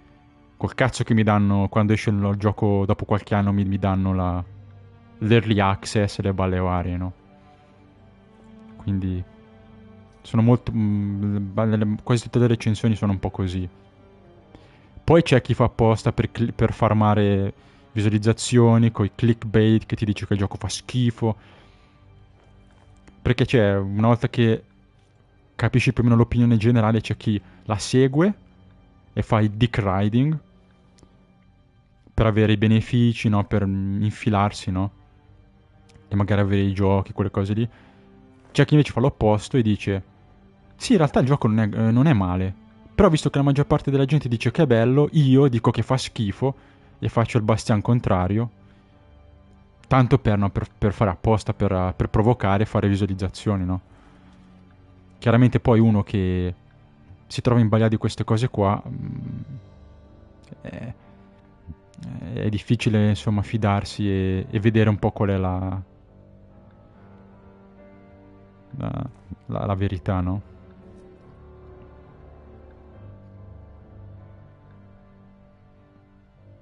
col cazzo che mi danno quando esce il gioco dopo qualche anno mi danno l'early access e le balle varie, no? Quindi sono molto quasi tutte le recensioni sono un po' così. Poi c'è chi fa apposta per farmare visualizzazioni con i clickbait che ti dice che il gioco fa schifo. Perché c'è, una volta che capisci più o meno l'opinione generale, c'è chi la segue e fa il dick riding per avere i benefici, no? Per infilarsi, no? E magari avere i giochi, quelle cose lì. C'è chi invece fa l'opposto e dice sì, in realtà il gioco non è male, però visto che la maggior parte della gente dice che è bello, io dico che fa schifo e faccio il bastian contrario, tanto per fare apposta, per provocare e fare visualizzazioni, no? Chiaramente poi uno che si trova in balia di queste cose qua è difficile insomma fidarsi e vedere un po' qual è la verità, no?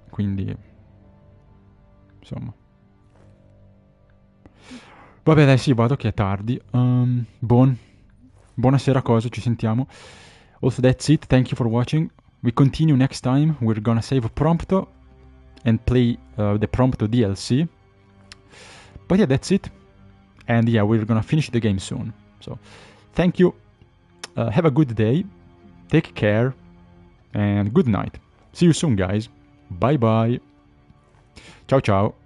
Quindi insomma, vabbè dai, sì, vado che è tardi. Buonasera cosa, ci sentiamo. Also that's it, thank you for watching. We continue next time. We're gonna save Prompto and play the Prompto DLC. But yeah, that's it. And yeah, we're gonna finish the game soon. So, thank you. Have a good day. Take care. And good night. See you soon, guys. Bye bye. Ciao ciao.